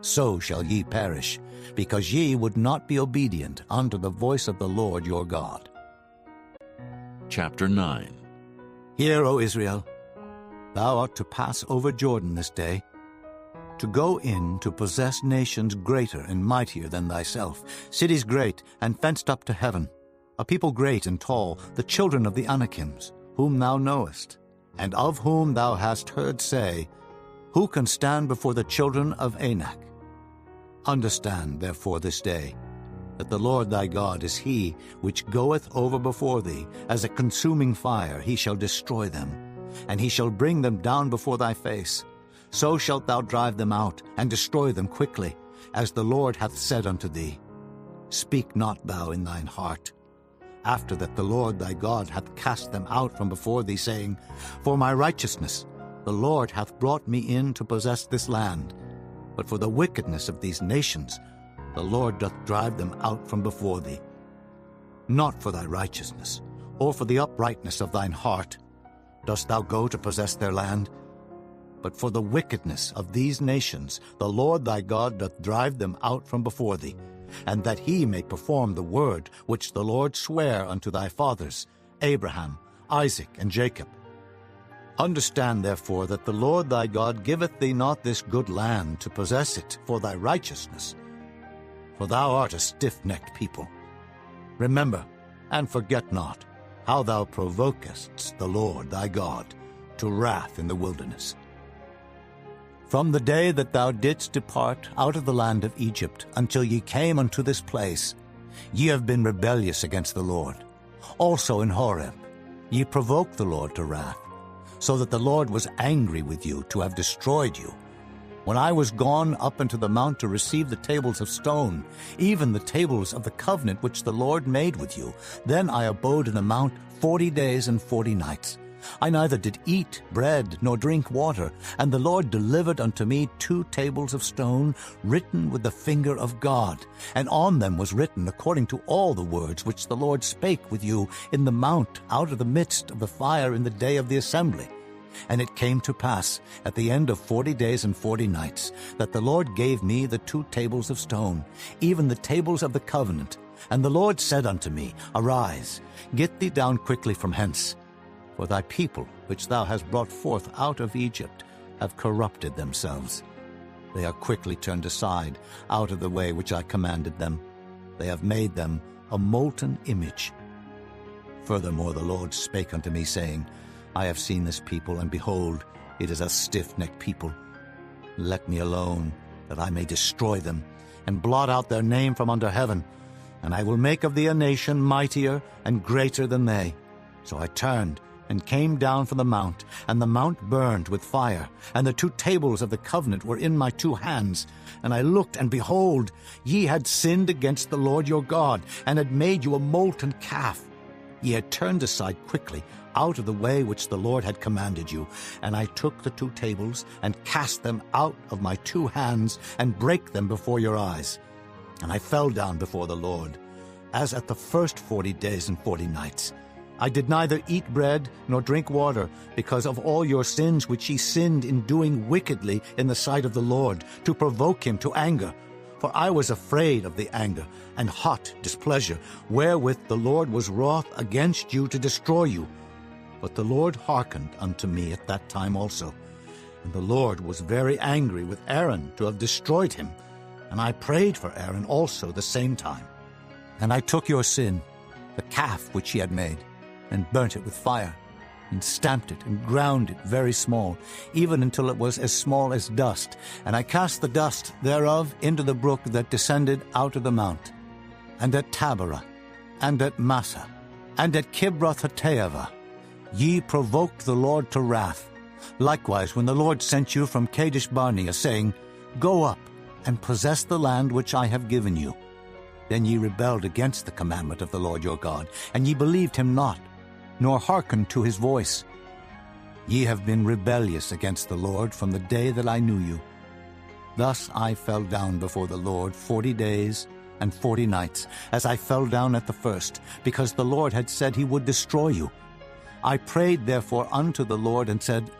so shall ye perish, because ye would not be obedient unto the voice of the Lord your God. Chapter 9. Hear, O Israel, thou art to pass over Jordan this day, to go in to possess nations greater and mightier than thyself, cities great and fenced up to heaven, a people great and tall, the children of the Anakims, whom thou knowest, and of whom thou hast heard say, Who can stand before the children of Anak? Understand, therefore, this day, that the Lord thy God is he which goeth over before thee, as a consuming fire he shall destroy them, and he shall bring them down before thy face. So shalt thou drive them out, and destroy them quickly, as the Lord hath said unto thee. Speak not thou in thine heart, after that the Lord thy God hath cast them out from before thee, saying, For my righteousness the Lord hath brought me in to possess this land. But for the wickedness of these nations the Lord doth drive them out from before thee. Not for thy righteousness, or for the uprightness of thine heart, dost thou go to possess their land, but for the wickedness of these nations the Lord thy God doth drive them out from before thee, and that he may perform the word which the Lord sware unto thy fathers, Abraham, Isaac, and Jacob. Understand therefore that the Lord thy God giveth thee not this good land to possess it for thy righteousness, for thou art a stiff-necked people. Remember, and forget not, how thou provokest the Lord thy God to wrath in the wilderness. From the day that thou didst depart out of the land of Egypt until ye came unto this place, ye have been rebellious against the Lord. Also in Horeb ye provoked the Lord to wrath, so that the Lord was angry with you to have destroyed you. When I was gone up into the mount to receive the tables of stone, even the tables of the covenant which the Lord made with you, then I abode in the mount 40 days and 40 nights. I neither did eat bread nor drink water, and the Lord delivered unto me 2 tables of stone, written with the finger of God, and on them was written according to all the words which the Lord spake with you in the mount out of the midst of the fire in the day of the assembly. And it came to pass, at the end of 40 days and 40 nights, that the Lord gave me the 2 tables of stone, even the tables of the covenant. And the Lord said unto me, Arise, get thee down quickly from hence. For thy people, which thou hast brought forth out of Egypt, have corrupted themselves. They are quickly turned aside out of the way which I commanded them. They have made them a molten image. Furthermore the Lord spake unto me, saying, I have seen this people, and behold, it is a stiff-necked people. Let me alone, that I may destroy them, and blot out their name from under heaven. And I will make of thee a nation mightier and greater than they. So I turned, and came down from the mount, and the mount burned with fire, and the 2 tables of the covenant were in my 2 hands. And I looked, and behold, ye had sinned against the Lord your God, and had made you a molten calf. Ye had turned aside quickly out of the way which the Lord had commanded you. And I took the 2 tables, and cast them out of my 2 hands, and brake them before your eyes. And I fell down before the Lord, as at the first 40 days and 40 nights. I did neither eat bread nor drink water, because of all your sins which ye sinned in doing wickedly in the sight of the Lord, to provoke him to anger. For I was afraid of the anger and hot displeasure, wherewith the Lord was wroth against you to destroy you. But the Lord hearkened unto me at that time also. And the Lord was very angry with Aaron to have destroyed him. And I prayed for Aaron also the same time. And I took your sin, the calf which he had made, and burnt it with fire, and stamped it, and ground it very small, even until it was as small as dust. And I cast the dust thereof into the brook that descended out of the mount. And at Taberah, and at Massah, and at Kibroth-hattaavah, ye provoked the Lord to wrath. Likewise, when the Lord sent you from Kadesh-barnea, saying, Go up, and possess the land which I have given you. Then ye rebelled against the commandment of the Lord your God, and ye believed him not, nor hearkened to his voice. Ye have been rebellious against the Lord from the day that I knew you. Thus I fell down before the Lord 40 days and 40 nights, as I fell down at the first, because the Lord had said he would destroy you. I prayed therefore unto the Lord, and said,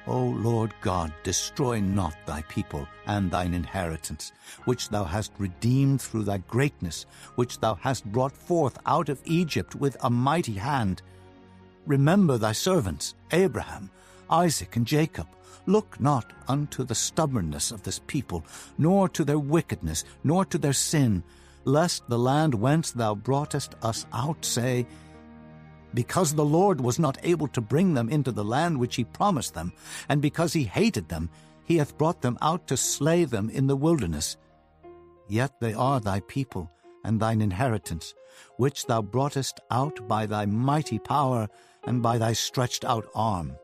O Lord God, destroy not thy people and thine inheritance, which thou hast redeemed through thy greatness, which thou hast brought forth out of Egypt with a mighty hand. Remember thy servants, Abraham, Isaac, and Jacob. Look not unto the stubbornness of this people, nor to their wickedness, nor to their sin, lest the land whence thou broughtest us out say, Because the Lord was not able to bring them into the land which he promised them, and because he hated them, he hath brought them out to slay them in the wilderness. Yet they are thy people, and thine inheritance, which thou broughtest out by thy mighty power, and by thy stretched out arm.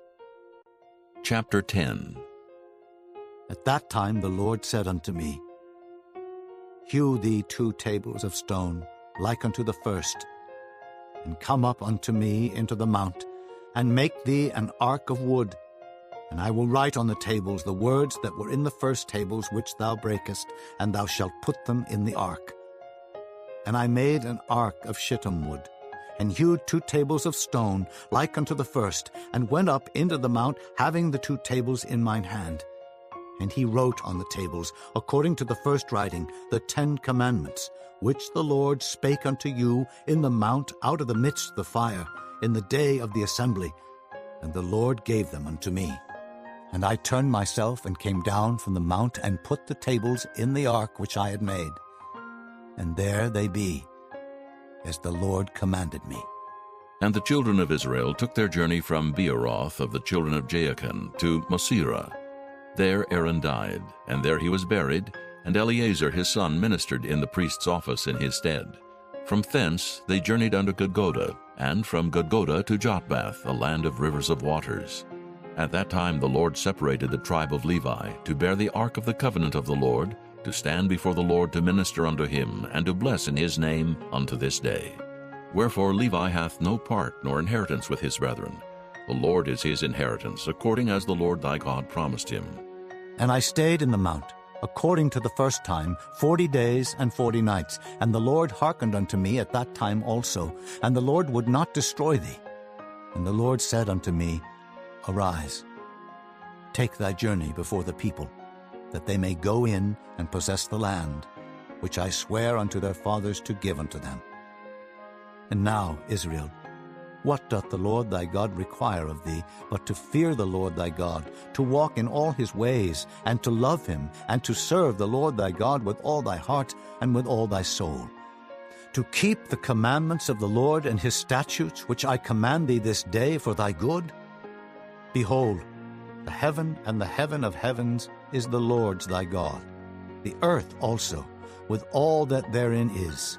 Chapter 10. At that time the Lord said unto me, Hew thee 2 tables of stone, like unto the first, and come up unto me into the mount, and make thee an ark of wood. And I will write on the tables the words that were in the first tables which thou breakest, and thou shalt put them in the ark. And I made an ark of shittim wood, and hewed 2 tables of stone, like unto the first, and went up into the mount, having the 2 tables in mine hand. And he wrote on the tables, according to the first writing, the 10 commandments, which the Lord spake unto you in the mount out of the midst of the fire, in the day of the assembly. And the Lord gave them unto me. And I turned myself and came down from the mount, and put the tables in the ark which I had made. And there they be, as the Lord commanded me. And the children of Israel took their journey from Beeroth of the children of Jaachan to Mosirah. There Aaron died, and there he was buried, and Eleazar his son ministered in the priest's office in his stead. From thence they journeyed unto Gudgodah, and from Gudgodah to Jotbath, a land of rivers of waters. At that time the Lord separated the tribe of Levi, to bear the ark of the covenant of the Lord, to stand before the Lord to minister unto him, and to bless in his name unto this day. Wherefore Levi hath no part nor inheritance with his brethren. The Lord is his inheritance, according as the Lord thy God promised him. And I stayed in the mount, according to the first time, 40 days and 40 nights. And the Lord hearkened unto me at that time also, and the Lord would not destroy thee. And the Lord said unto me, Arise, take thy journey before the people, that they may go in and possess the land, which I swear unto their fathers to give unto them. And now, Israel, what doth the Lord thy God require of thee, but to fear the Lord thy God, to walk in all his ways, and to love him, and to serve the Lord thy God with all thy heart and with all thy soul, to keep the commandments of the Lord and his statutes, which I command thee this day for thy good? Behold, the heaven and the heaven of heavens is the Lord's thy God, the earth also, with all that therein is.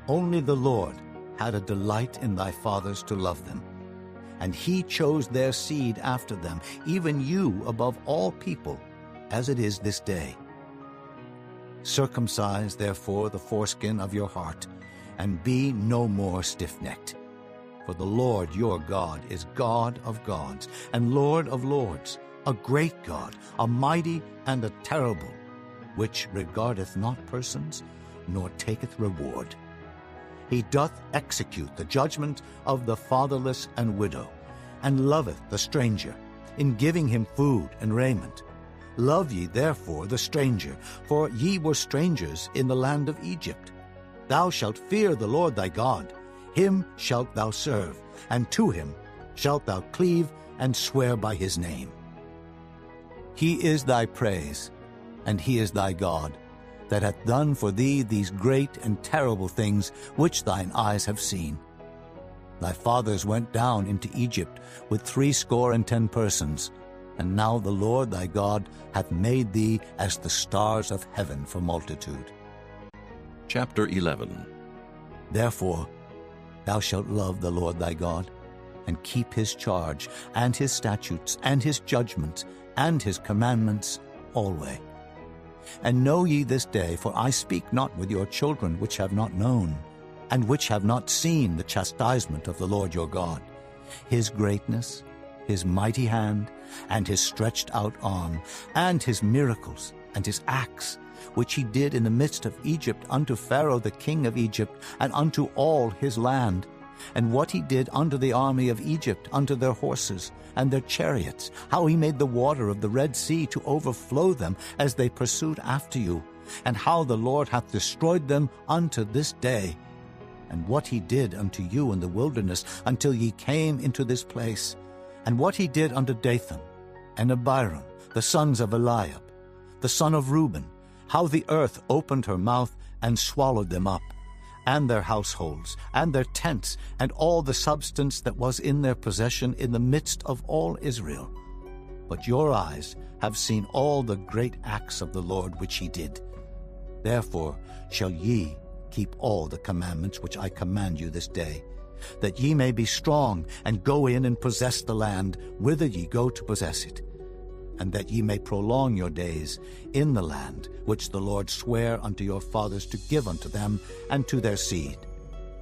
Only the Lord had a delight in thy fathers to love them, and he chose their seed after them, even you above all people, as it is this day. Circumcise therefore the foreskin of your heart, and be no more stiff-necked. For the Lord your God is God of gods, and Lord of lords, a great God, a mighty and a terrible, which regardeth not persons, nor taketh reward. He doth execute the judgment of the fatherless and widow, and loveth the stranger, in giving him food and raiment. Love ye therefore the stranger, for ye were strangers in the land of Egypt. Thou shalt fear the Lord thy God, him shalt thou serve, and to him shalt thou cleave and swear by his name. He is thy praise, and he is thy God, that hath done for thee these great and terrible things which thine eyes have seen. Thy fathers went down into Egypt with 70 persons, and now the Lord thy God hath made thee as the stars of heaven for multitude. Chapter 11. Therefore thou shalt love the Lord thy God, and keep his charge, and his statutes, and his judgments, and his commandments alway. And know ye this day, for I speak not with your children which have not known, and which have not seen the chastisement of the Lord your God, his greatness, his mighty hand, and his stretched out arm, and his miracles, and his acts, which he did in the midst of Egypt unto Pharaoh the king of Egypt, and unto all his land, and what he did unto the army of Egypt, unto their horses and their chariots, how he made the water of the Red Sea to overflow them as they pursued after you, and how the Lord hath destroyed them unto this day, and what he did unto you in the wilderness until ye came into this place, and what he did unto Dathan and Abiram, the sons of Eliab, the son of Reuben, how the earth opened her mouth and swallowed them up, and their households, and their tents, and all the substance that was in their possession in the midst of all Israel. But your eyes have seen all the great acts of the Lord which he did. Therefore shall ye keep all the commandments which I command you this day, that ye may be strong, and go in and possess the land whither ye go to possess it, and that ye may prolong your days in the land which the Lord sware unto your fathers to give unto them and to their seed,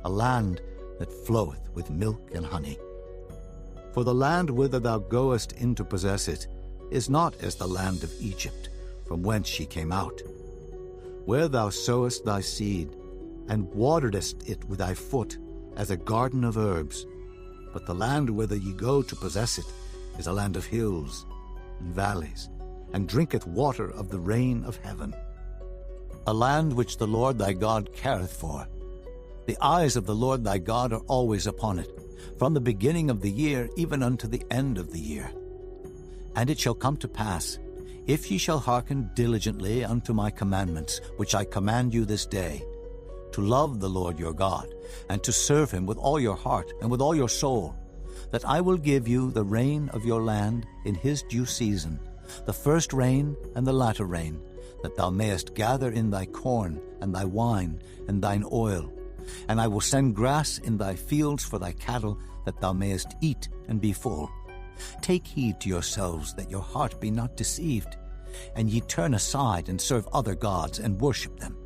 a land that floweth with milk and honey. For the land whither thou goest in to possess it is not as the land of Egypt, from whence ye came out, where thou sowest thy seed, and waterest it with thy foot, as a garden of herbs. But the land whither ye go to possess it is a land of hills and valleys, and drinketh water of the rain of heaven, a land which the Lord thy God careth for. The eyes of the Lord thy God are always upon it, from the beginning of the year even unto the end of the year. And it shall come to pass, if ye shall hearken diligently unto my commandments, which I command you this day, to love the Lord your God, and to serve him with all your heart and with all your soul, that I will give you the rain of your land in his due season, the first rain and the latter rain, that thou mayest gather in thy corn and thy wine and thine oil. And I will send grass in thy fields for thy cattle, that thou mayest eat and be full. Take heed to yourselves that your heart be not deceived, and ye turn aside and serve other gods and worship them.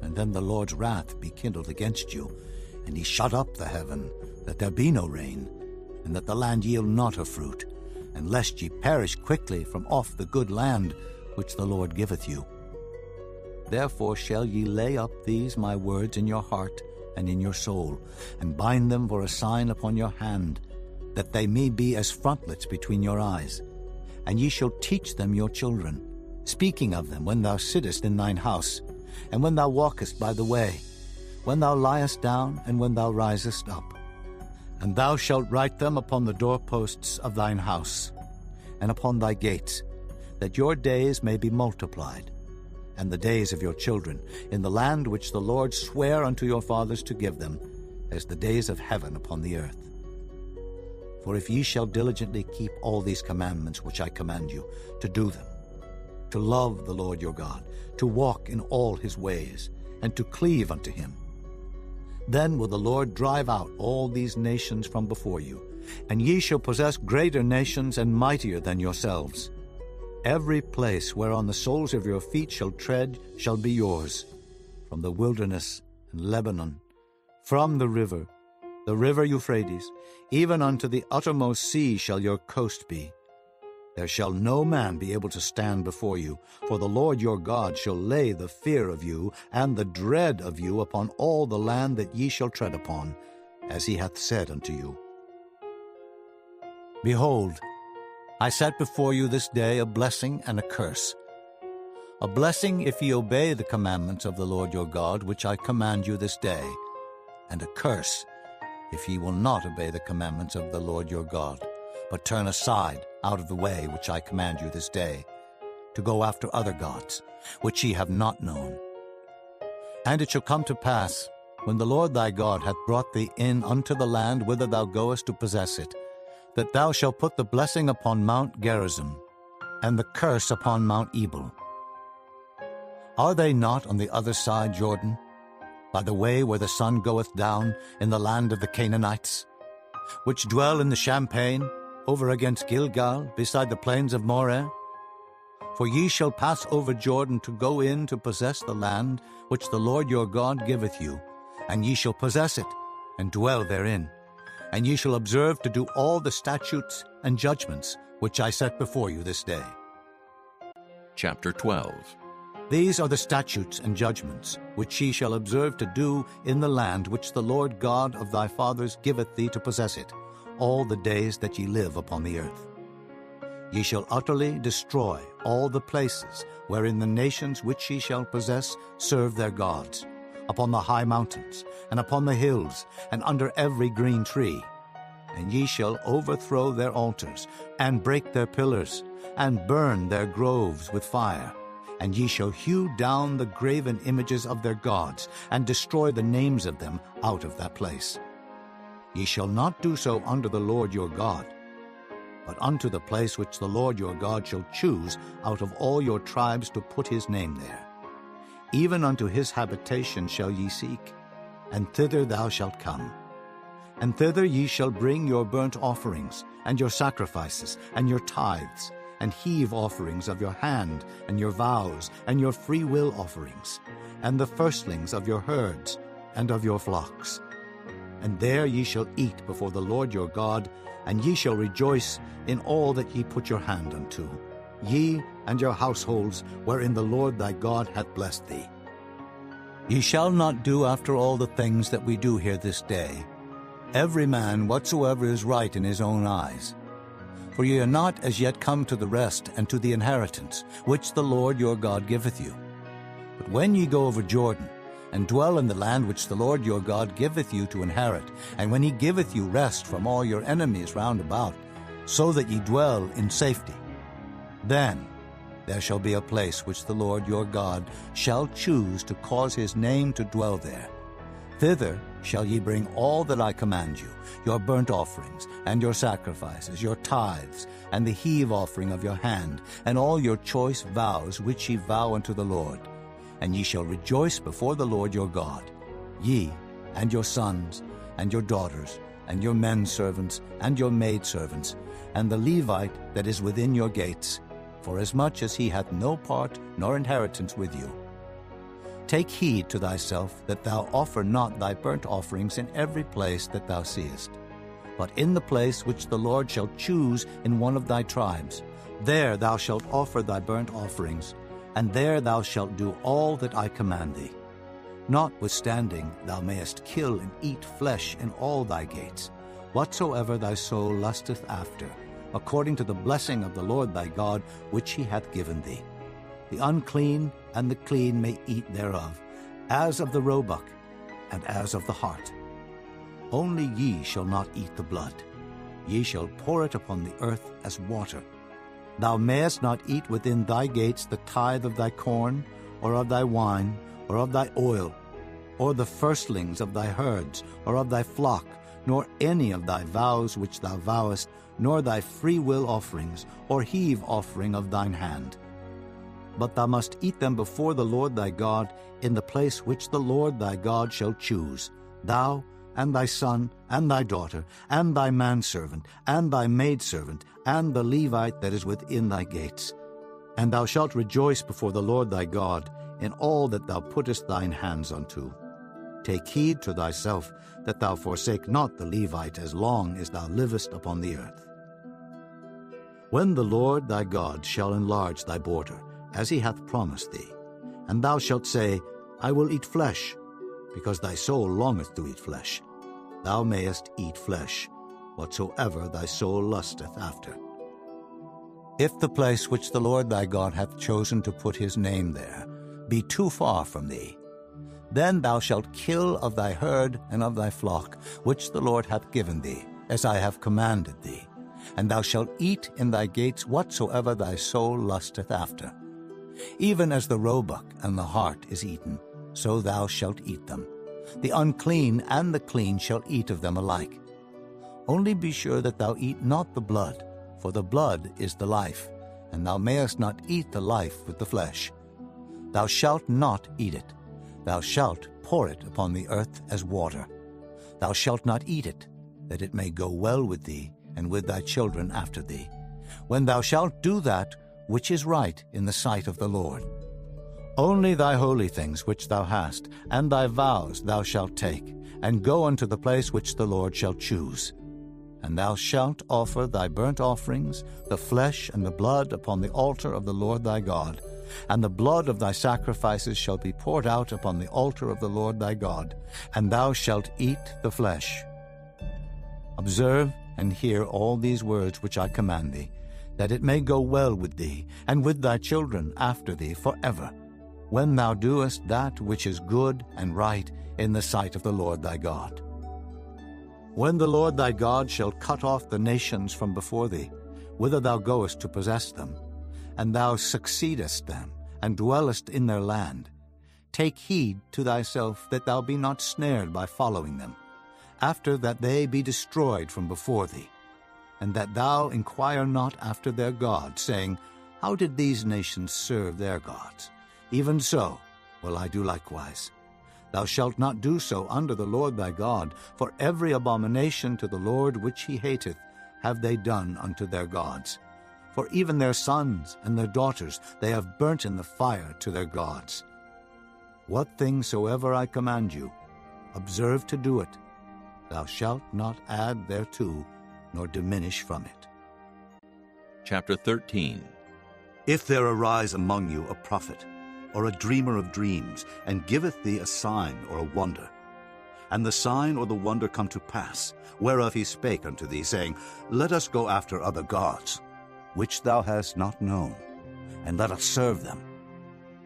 And then the Lord's wrath be kindled against you, and he shut up the heaven, that there be no rain, and that the land yield not her fruit, and lest ye perish quickly from off the good land which the Lord giveth you. Therefore shall ye lay up these my words in your heart and in your soul, and bind them for a sign upon your hand, that they may be as frontlets between your eyes. And ye shall teach them your children, speaking of them when thou sittest in thine house, and when thou walkest by the way, when thou liest down, and when thou risest up. And thou shalt write them upon the doorposts of thine house, and upon thy gates, that your days may be multiplied, and the days of your children, in the land which the Lord sware unto your fathers to give them, as the days of heaven upon the earth. For if ye shall diligently keep all these commandments which I command you, to do them, to love the Lord your God, to walk in all his ways, and to cleave unto him, then will the Lord drive out all these nations from before you, and ye shall possess greater nations and mightier than yourselves. Every place whereon the soles of your feet shall tread shall be yours, from the wilderness and Lebanon, from the river Euphrates, even unto the uttermost sea shall your coast be. There shall no man be able to stand before you, for the Lord your God shall lay the fear of you and the dread of you upon all the land that ye shall tread upon, as he hath said unto you. Behold, I set before you this day a blessing and a curse. A blessing if ye obey the commandments of the Lord your God, which I command you this day, and a curse if ye will not obey the commandments of the Lord your God, but turn aside out of the way which I command you this day, to go after other gods, which ye have not known. And it shall come to pass, when the Lord thy God hath brought thee in unto the land whither thou goest to possess it, that thou shalt put the blessing upon Mount Gerizim, and the curse upon Mount Ebal. Are they not on the other side Jordan, by the way where the sun goeth down, in the land of the Canaanites, which dwell in the champaign, over against Gilgal, beside the plains of Moreh? For ye shall pass over Jordan to go in to possess the land which the Lord your God giveth you, and ye shall possess it, and dwell therein. And ye shall observe to do all the statutes and judgments which I set before you this day. Chapter 12. These are the statutes and judgments which ye shall observe to do in the land which the Lord God of thy fathers giveth thee to possess it, all the days that ye live upon the earth. Ye shall utterly destroy all the places wherein the nations which ye shall possess serve their gods, upon the high mountains, and upon the hills, and under every green tree. And ye shall overthrow their altars, and break their pillars, and burn their groves with fire. And ye shall hew down the graven images of their gods, and destroy the names of them out of that place. Ye shall not do so unto the Lord your God, but unto the place which the Lord your God shall choose out of all your tribes to put his name there. Even unto his habitation shall ye seek, and thither thou shalt come. And thither ye shall bring your burnt offerings, and your sacrifices, and your tithes, and heave offerings of your hand, and your vows, and your freewill offerings, and the firstlings of your herds, and of your flocks. And there ye shall eat before the Lord your God, and ye shall rejoice in all that ye put your hand unto, ye and your households, wherein the Lord thy God hath blessed thee. Ye shall not do after all the things that we do here this day, every man whatsoever is right in his own eyes. For ye are not as yet come to the rest and to the inheritance, which the Lord your God giveth you. But when ye go over Jordan, and dwell in the land which the Lord your God giveth you to inherit, and when he giveth you rest from all your enemies round about, so that ye dwell in safety, then there shall be a place which the Lord your God shall choose to cause his name to dwell there. Thither shall ye bring all that I command you, your burnt offerings, and your sacrifices, your tithes, and the heave offering of your hand, and all your choice vows which ye vow unto the Lord. And ye shall rejoice before the Lord your God, ye, and your sons, and your daughters, and your men servants, and your maidservants, and the Levite that is within your gates, forasmuch as he hath no part nor inheritance with you. Take heed to thyself that thou offer not thy burnt offerings in every place that thou seest, but in the place which the Lord shall choose in one of thy tribes, there thou shalt offer thy burnt offerings, and there thou shalt do all that I command thee. Notwithstanding, thou mayest kill and eat flesh in all thy gates, whatsoever thy soul lusteth after, according to the blessing of the Lord thy God, which he hath given thee. The unclean and the clean may eat thereof, as of the roebuck, and as of the hart. Only ye shall not eat the blood. Ye shall pour it upon the earth as water. Thou mayest not eat within thy gates the tithe of thy corn, or of thy wine, or of thy oil, or the firstlings of thy herds, or of thy flock, nor any of thy vows which thou vowest, nor thy freewill offerings, or heave offering of thine hand. But thou must eat them before the Lord thy God in the place which the Lord thy God shall choose, thou, and thy son, and thy daughter, and thy manservant, and thy maidservant, and the Levite that is within thy gates. And thou shalt rejoice before the Lord thy God in all that thou puttest thine hands unto. Take heed to thyself that thou forsake not the Levite as long as thou livest upon the earth. When the Lord thy God shall enlarge thy border, as he hath promised thee, and thou shalt say, I will eat flesh, because thy soul longeth to eat flesh, thou mayest eat flesh, whatsoever thy soul lusteth after. If the place which the Lord thy God hath chosen to put his name there be too far from thee, Then thou shalt kill of thy herd and of thy flock, which the Lord hath given thee, as I have commanded thee. And thou shalt eat in thy gates whatsoever thy soul lusteth after. Even as the roebuck and the hart is eaten, so thou shalt eat them. The unclean and the clean shall eat of them alike. Only be sure that thou eat not the blood, for the blood is the life, and thou mayest not eat the life with the flesh. Thou shalt not eat it. Thou shalt pour it upon the earth as water. Thou shalt not eat it, that it may go well with thee and with thy children after thee, when thou shalt do that which is right in the sight of the Lord. Only thy holy things which thou hast, and thy vows thou shalt take, and go unto the place which the Lord shall choose. And thou shalt offer thy burnt offerings, the flesh and the blood, upon the altar of the Lord thy God, and the blood of thy sacrifices shall be poured out upon the altar of the Lord thy God, and thou shalt eat the flesh. Observe and hear all these words which I command thee, that it may go well with thee, and with thy children after thee forever, when thou doest that which is good and right in the sight of the Lord thy God. When the Lord thy God shall cut off the nations from before thee, whither thou goest to possess them, and thou succeedest them, and dwellest in their land, take heed to thyself that thou be not snared by following them, after that they be destroyed from before thee, and that thou inquire not after their gods, saying, How did these nations serve their gods? Even so will I do likewise. Thou shalt not do so unto the Lord thy God, for every abomination to the Lord which he hateth have they done unto their gods. For even their sons and their daughters they have burnt in the fire to their gods. What thing soever I command you, observe to do it. Thou shalt not add thereto, nor diminish from it. Chapter 13. If there arise among you a prophet, or a dreamer of dreams, and giveth thee a sign or a wonder, and the sign or the wonder come to pass, whereof he spake unto thee, saying, Let us go after other gods, which thou hast not known, and let us serve them.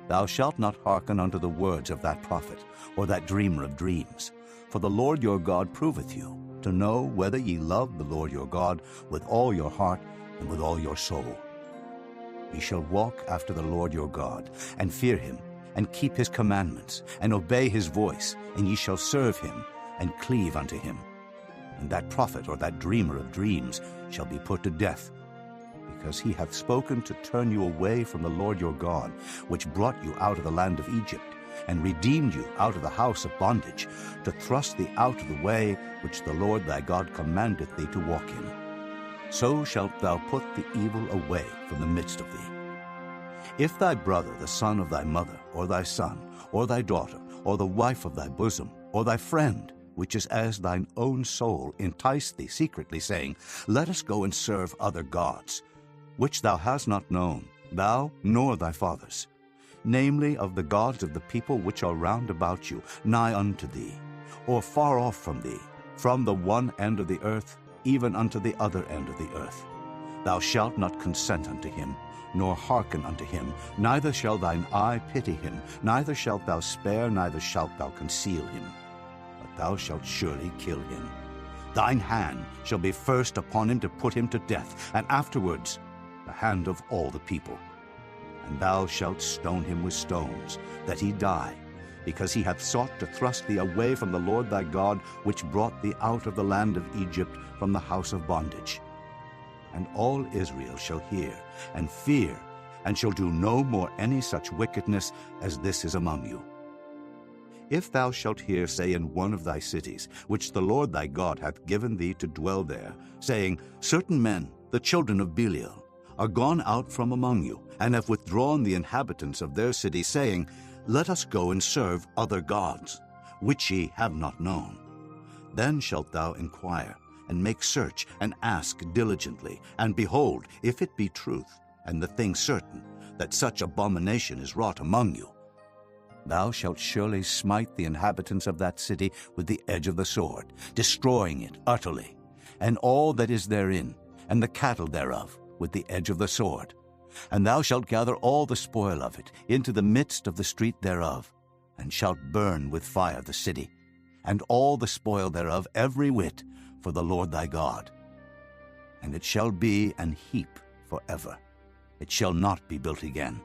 Thou shalt not hearken unto the words of that prophet, or that dreamer of dreams. For the Lord your God proveth you, to know whether ye love the Lord your God with all your heart and with all your soul. Ye shall walk after the Lord your God, and fear him, and keep his commandments, and obey his voice, and ye shall serve him, and cleave unto him. And that prophet or that dreamer of dreams shall be put to death, because he hath spoken to turn you away from the Lord your God, which brought you out of the land of Egypt, and redeemed you out of the house of bondage, to thrust thee out of the way which the Lord thy God commandeth thee to walk in. So shalt thou put the evil away from the midst of thee. If thy brother, the son of thy mother, or thy son, or thy daughter, or the wife of thy bosom, or thy friend, which is as thine own soul, entice thee secretly, saying, Let us go and serve other gods, which thou hast not known, thou nor thy fathers, namely of the gods of the people which are round about you, nigh unto thee, or far off from thee, from the one end of the earth even unto the other end of the earth. Thou shalt not consent unto him, nor hearken unto him, neither shall thine eye pity him, neither shalt thou spare, neither shalt thou conceal him. But thou shalt surely kill him. Thine hand shall be first upon him to put him to death, and afterwards the hand of all the people. And thou shalt stone him with stones, that he die, because he hath sought to thrust thee away from the Lord thy God, which brought thee out of the land of Egypt, from the house of bondage. And all Israel shall hear and fear, and shall do no more any such wickedness as this is among you. If thou shalt hear say in one of thy cities, which the Lord thy God hath given thee to dwell there, saying, Certain men, the children of Belial, are gone out from among you, and have withdrawn the inhabitants of their city, saying, Let us go and serve other gods, which ye have not known. Then shalt thou inquire, and make search, and ask diligently, and behold, if it be truth, and the thing certain, that such abomination is wrought among you, thou shalt surely smite the inhabitants of that city with the edge of the sword, destroying it utterly, and all that is therein, and the cattle thereof, with the edge of the sword. And thou shalt gather all the spoil of it into the midst of the street thereof, and shalt burn with fire the city, and all the spoil thereof every whit, for the Lord thy God. And it shall be an heap forever. It shall not be built again.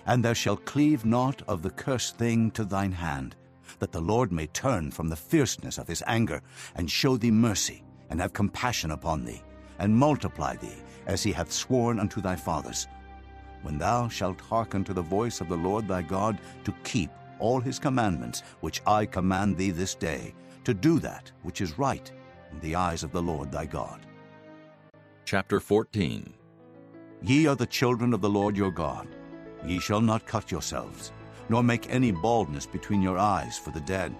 And thou shalt cleave not of the cursed thing to thine hand, that the Lord may turn from the fierceness of his anger, and show thee mercy, and have compassion upon thee, and multiply thee, as he hath sworn unto thy fathers. When thou shalt hearken to the voice of the Lord thy God, to keep all his commandments, which I command thee this day, to do that which is right in the eyes of the Lord thy God. Chapter 14. Ye are the children of the Lord your God. Ye shall not cut yourselves, nor make any baldness between your eyes for the dead.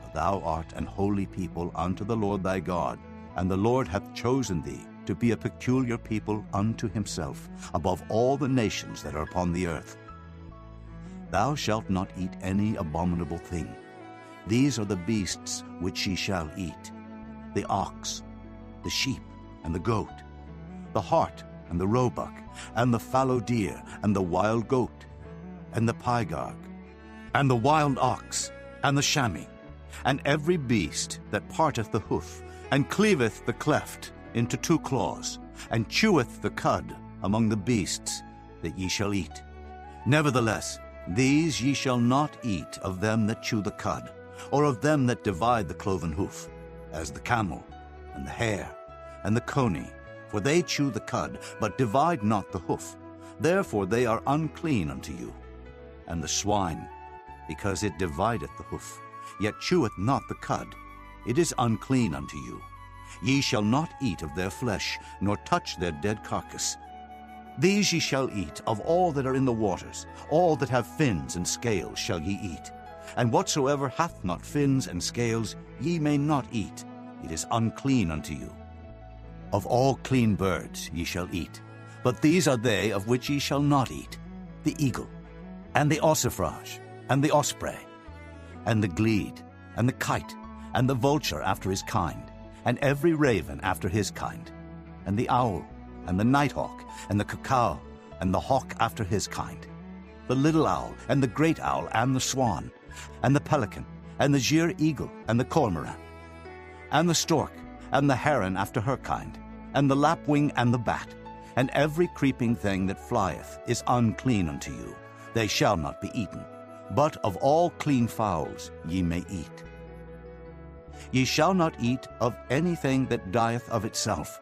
For thou art an holy people unto the Lord thy God, and the Lord hath chosen thee to be a peculiar people unto himself, above all the nations that are upon the earth. Thou shalt not eat any abominable thing. These are the beasts which ye shall eat: the ox, the sheep, and the goat, the hart, and the roebuck, and the fallow deer, and the wild goat, and the pygarg, and the wild ox, and the chamois, and every beast that parteth the hoof, and cleaveth the cleft into two claws, and cheweth the cud among the beasts that ye shall eat. Nevertheless, these ye shall not eat of them that chew the cud, or of them that divide the cloven hoof, as the camel, and the hare, and the coney, for they chew the cud, but divide not the hoof. Therefore they are unclean unto you. And the swine, because it divideth the hoof, yet cheweth not the cud, it is unclean unto you. Ye shall not eat of their flesh, nor touch their dead carcass. These ye shall eat of all that are in the waters, all that have fins and scales shall ye eat. And whatsoever hath not fins and scales ye may not eat, it is unclean unto you. Of all clean birds ye shall eat, but these are they of which ye shall not eat: the eagle, and the ossifrage, and the osprey, and the glede, and the kite, and the vulture after his kind, and every raven after his kind, and the owl, and the nighthawk, and the cuckoo, and the hawk after his kind, the little owl, and the great owl, and the swan, and the pelican, and the gier eagle, and the cormorant, and the stork, and the heron after her kind, and the lapwing, and the bat, and every creeping thing that flieth is unclean unto you. They shall not be eaten. But of all clean fowls ye may eat. Ye shall not eat of anything that dieth of itself.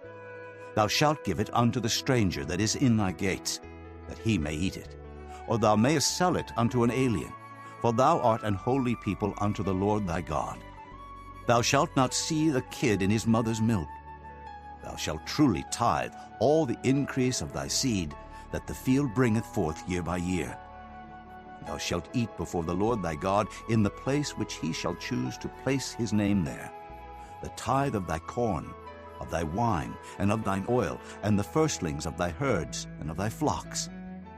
Thou shalt give it unto the stranger that is in thy gates, that he may eat it. Or thou mayest sell it unto an alien, for thou art an holy people unto the Lord thy God. Thou shalt not see the kid in his mother's milk. Thou shalt truly tithe all the increase of thy seed, that the field bringeth forth year by year. Thou shalt eat before the Lord thy God in the place which he shall choose to place his name there. The tithe of thy corn, of thy wine, and of thine oil, and the firstlings of thy herds and of thy flocks,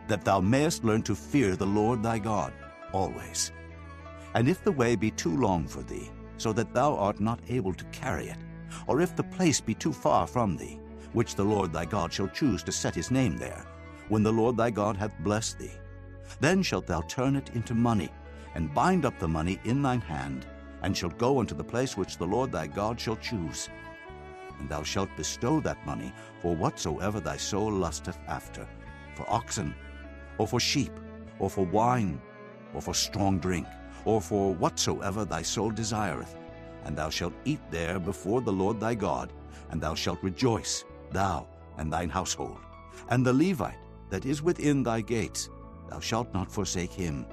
that thou mayest learn to fear the Lord thy God always. And if the way be too long for thee, so that thou art not able to carry it, or if the place be too far from thee, which the Lord thy God shall choose to set his name there, when the Lord thy God hath blessed thee, then shalt thou turn it into money, and bind up the money in thine hand, and shalt go unto the place which the Lord thy God shall choose. And thou shalt bestow that money for whatsoever thy soul lusteth after, for oxen, or for sheep, or for wine, or for strong drink, or for whatsoever thy soul desireth. And thou shalt eat there before the Lord thy God, and thou shalt rejoice, thou and thine household. And the Levite that is within thy gates, thou shalt not forsake him,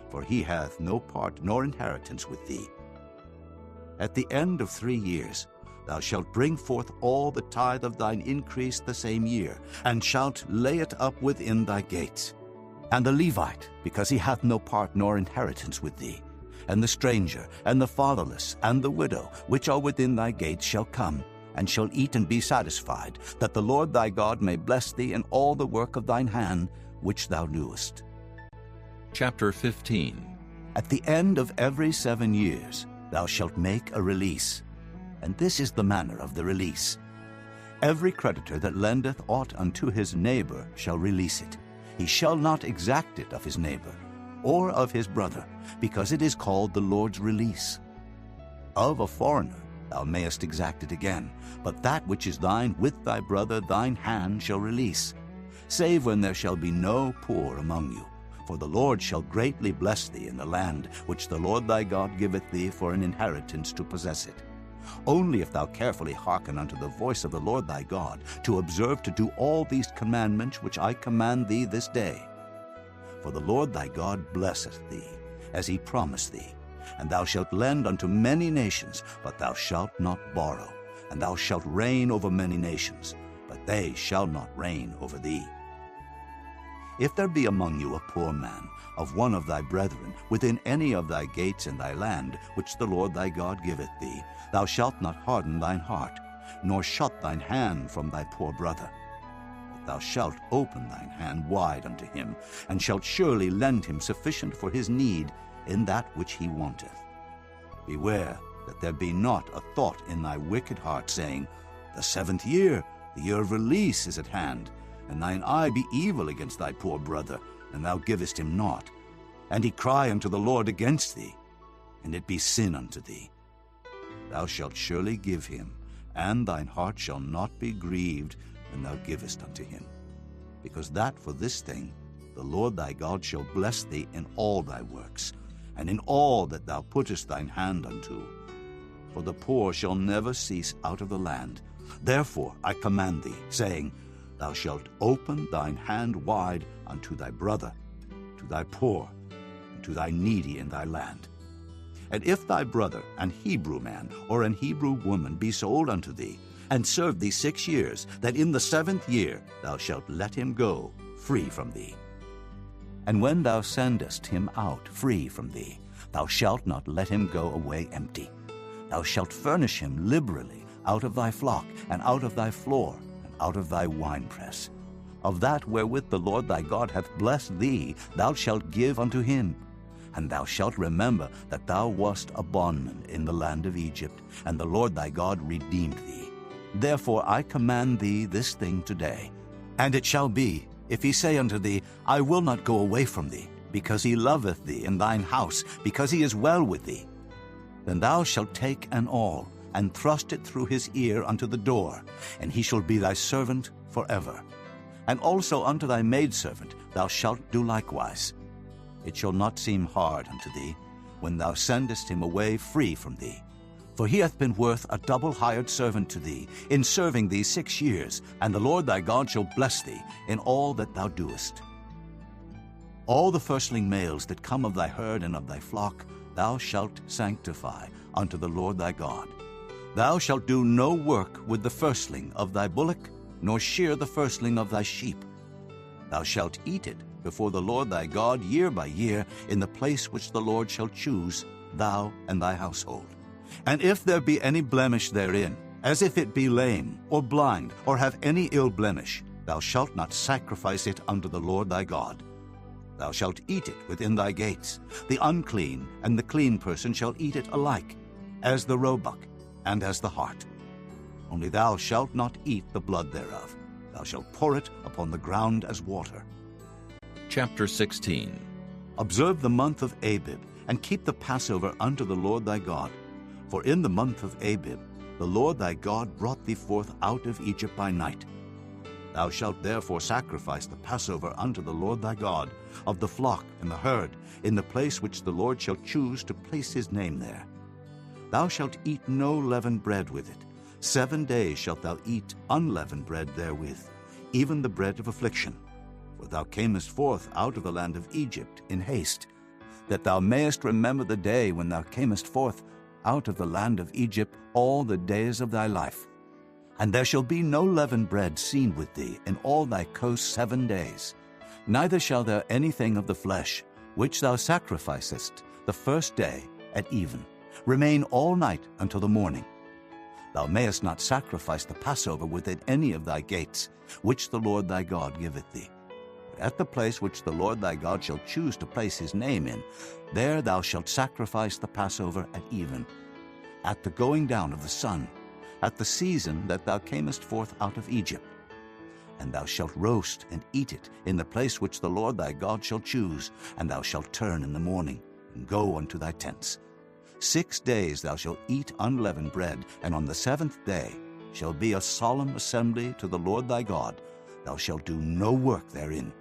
for he hath no part nor inheritance with thee. At the end of 3 years thou shalt bring forth all the tithe of thine increase the same year, and shalt lay it up within thy gates. And the Levite, because he hath no part nor inheritance with thee, and the stranger, and the fatherless, and the widow, which are within thy gates, shall come, and shall eat and be satisfied, that the Lord thy God may bless thee in all the work of thine hand, which thou doest. Chapter 15. At the end of every 7 years thou shalt make a release, and this is the manner of the release. Every creditor that lendeth aught unto his neighbor shall release it. He shall not exact it of his neighbor, or of his brother, because it is called the Lord's release. Of a foreigner thou mayest exact it again, but that which is thine with thy brother thine hand shall release, save when there shall be no poor among you. For the Lord shall greatly bless thee in the land which the Lord thy God giveth thee for an inheritance to possess it. Only if thou carefully hearken unto the voice of the Lord thy God, to observe to do all these commandments which I command thee this day. For the Lord thy God blesseth thee, as he promised thee. And thou shalt lend unto many nations, but thou shalt not borrow. And thou shalt reign over many nations, but they shall not reign over thee. If there be among you a poor man, of one of thy brethren, within any of thy gates in thy land, which the Lord thy God giveth thee, thou shalt not harden thine heart, nor shut thine hand from thy poor brother. But thou shalt open thine hand wide unto him, and shalt surely lend him sufficient for his need in that which he wanteth. Beware that there be not a thought in thy wicked heart, saying, The 7th year, the year of release, is at hand, and thine eye be evil against thy poor brother, and thou givest him naught. And he cry unto the Lord against thee, and it be sin unto thee. Thou shalt surely give him, and thine heart shall not be grieved when thou givest unto him. Because that for this thing the Lord thy God shall bless thee in all thy works, and in all that thou puttest thine hand unto. For the poor shall never cease out of the land. Therefore I command thee, saying, Thou shalt open thine hand wide unto thy brother, to thy poor, and to thy needy in thy land. And if thy brother, an Hebrew man or an Hebrew woman, be sold unto thee, and serve thee 6 years, that in the 7th year thou shalt let him go free from thee. And when thou sendest him out free from thee, thou shalt not let him go away empty. Thou shalt furnish him liberally out of thy flock, and out of thy floor, and out of thy winepress. Of that wherewith the Lord thy God hath blessed thee, thou shalt give unto him. And thou shalt remember that thou wast a bondman in the land of Egypt, and the Lord thy God redeemed thee. Therefore I command thee this thing today. And it shall be, if he say unto thee, I will not go away from thee, because he loveth thee in thine house, because he is well with thee, then thou shalt take an awl, and thrust it through his ear unto the door, and he shall be thy servant forever. And also unto thy maidservant thou shalt do likewise. It shall not seem hard unto thee, when thou sendest him away free from thee. For he hath been worth a double hired servant to thee, in serving thee 6 years, and the Lord thy God shall bless thee in all that thou doest. All the firstling males that come of thy herd and of thy flock thou shalt sanctify unto the Lord thy God. Thou shalt do no work with the firstling of thy bullock, nor shear the firstling of thy sheep. Thou shalt eat it before the Lord thy God year by year, in the place which the Lord shall choose, thou and thy household. And if there be any blemish therein, as if it be lame, or blind, or have any ill blemish, thou shalt not sacrifice it unto the Lord thy God. Thou shalt eat it within thy gates. The unclean and the clean person shall eat it alike, as the roebuck and as the hart. Only thou shalt not eat the blood thereof. Thou shalt pour it upon the ground as water. Chapter 16. Observe the month of Abib, and keep the Passover unto the Lord thy God. For in the month of Abib the Lord thy God brought thee forth out of Egypt by night. Thou shalt therefore sacrifice the Passover unto the Lord thy God, of the flock and the herd, in the place which the Lord shall choose to place his name there. Thou shalt eat no leavened bread with it. 7 days shalt thou eat unleavened bread therewith, even the bread of affliction. For thou camest forth out of the land of Egypt in haste, that thou mayest remember the day when thou camest forth out of the land of Egypt all the days of thy life. And there shall be no leavened bread seen with thee in all thy coast 7 days. Neither shall there anything of the flesh, which thou sacrificest the first day at even, remain all night until the morning. Thou mayest not sacrifice the Passover within any of thy gates, which the Lord thy God giveth thee. But at the place which the Lord thy God shall choose to place his name in, there thou shalt sacrifice the Passover at even, at the going down of the sun, at the season that thou camest forth out of Egypt. And thou shalt roast and eat it in the place which the Lord thy God shall choose, and thou shalt turn in the morning, and go unto thy tents. 6 days thou shalt eat unleavened bread, and on the 7th day shall be a solemn assembly to the Lord thy God. Thou shalt do no work therein.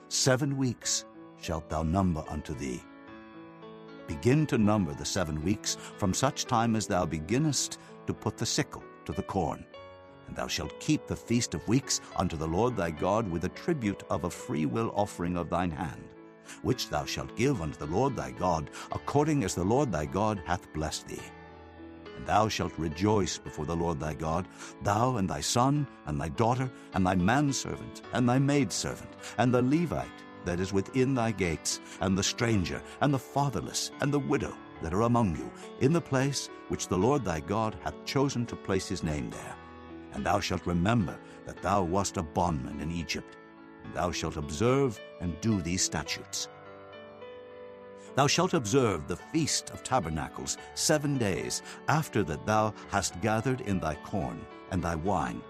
7 weeks shalt thou number unto thee. Begin to number the 7 weeks from such time as thou beginnest to put the sickle to the corn. And thou shalt keep the feast of weeks unto the Lord thy God with a tribute of a freewill offering of thine hand, which thou shalt give unto the Lord thy God, according as the Lord thy God hath blessed thee. And thou shalt rejoice before the Lord thy God, thou and thy son, and thy daughter, and thy manservant, and thy maidservant, and the Levite that is within thy gates, and the stranger, and the fatherless, and the widow that are among you, in the place which the Lord thy God hath chosen to place his name there. And thou shalt remember that thou wast a bondman in Egypt, and thou shalt observe and do these statutes. Thou shalt observe the Feast of Tabernacles 7 days after that thou hast gathered in thy corn and thy wine.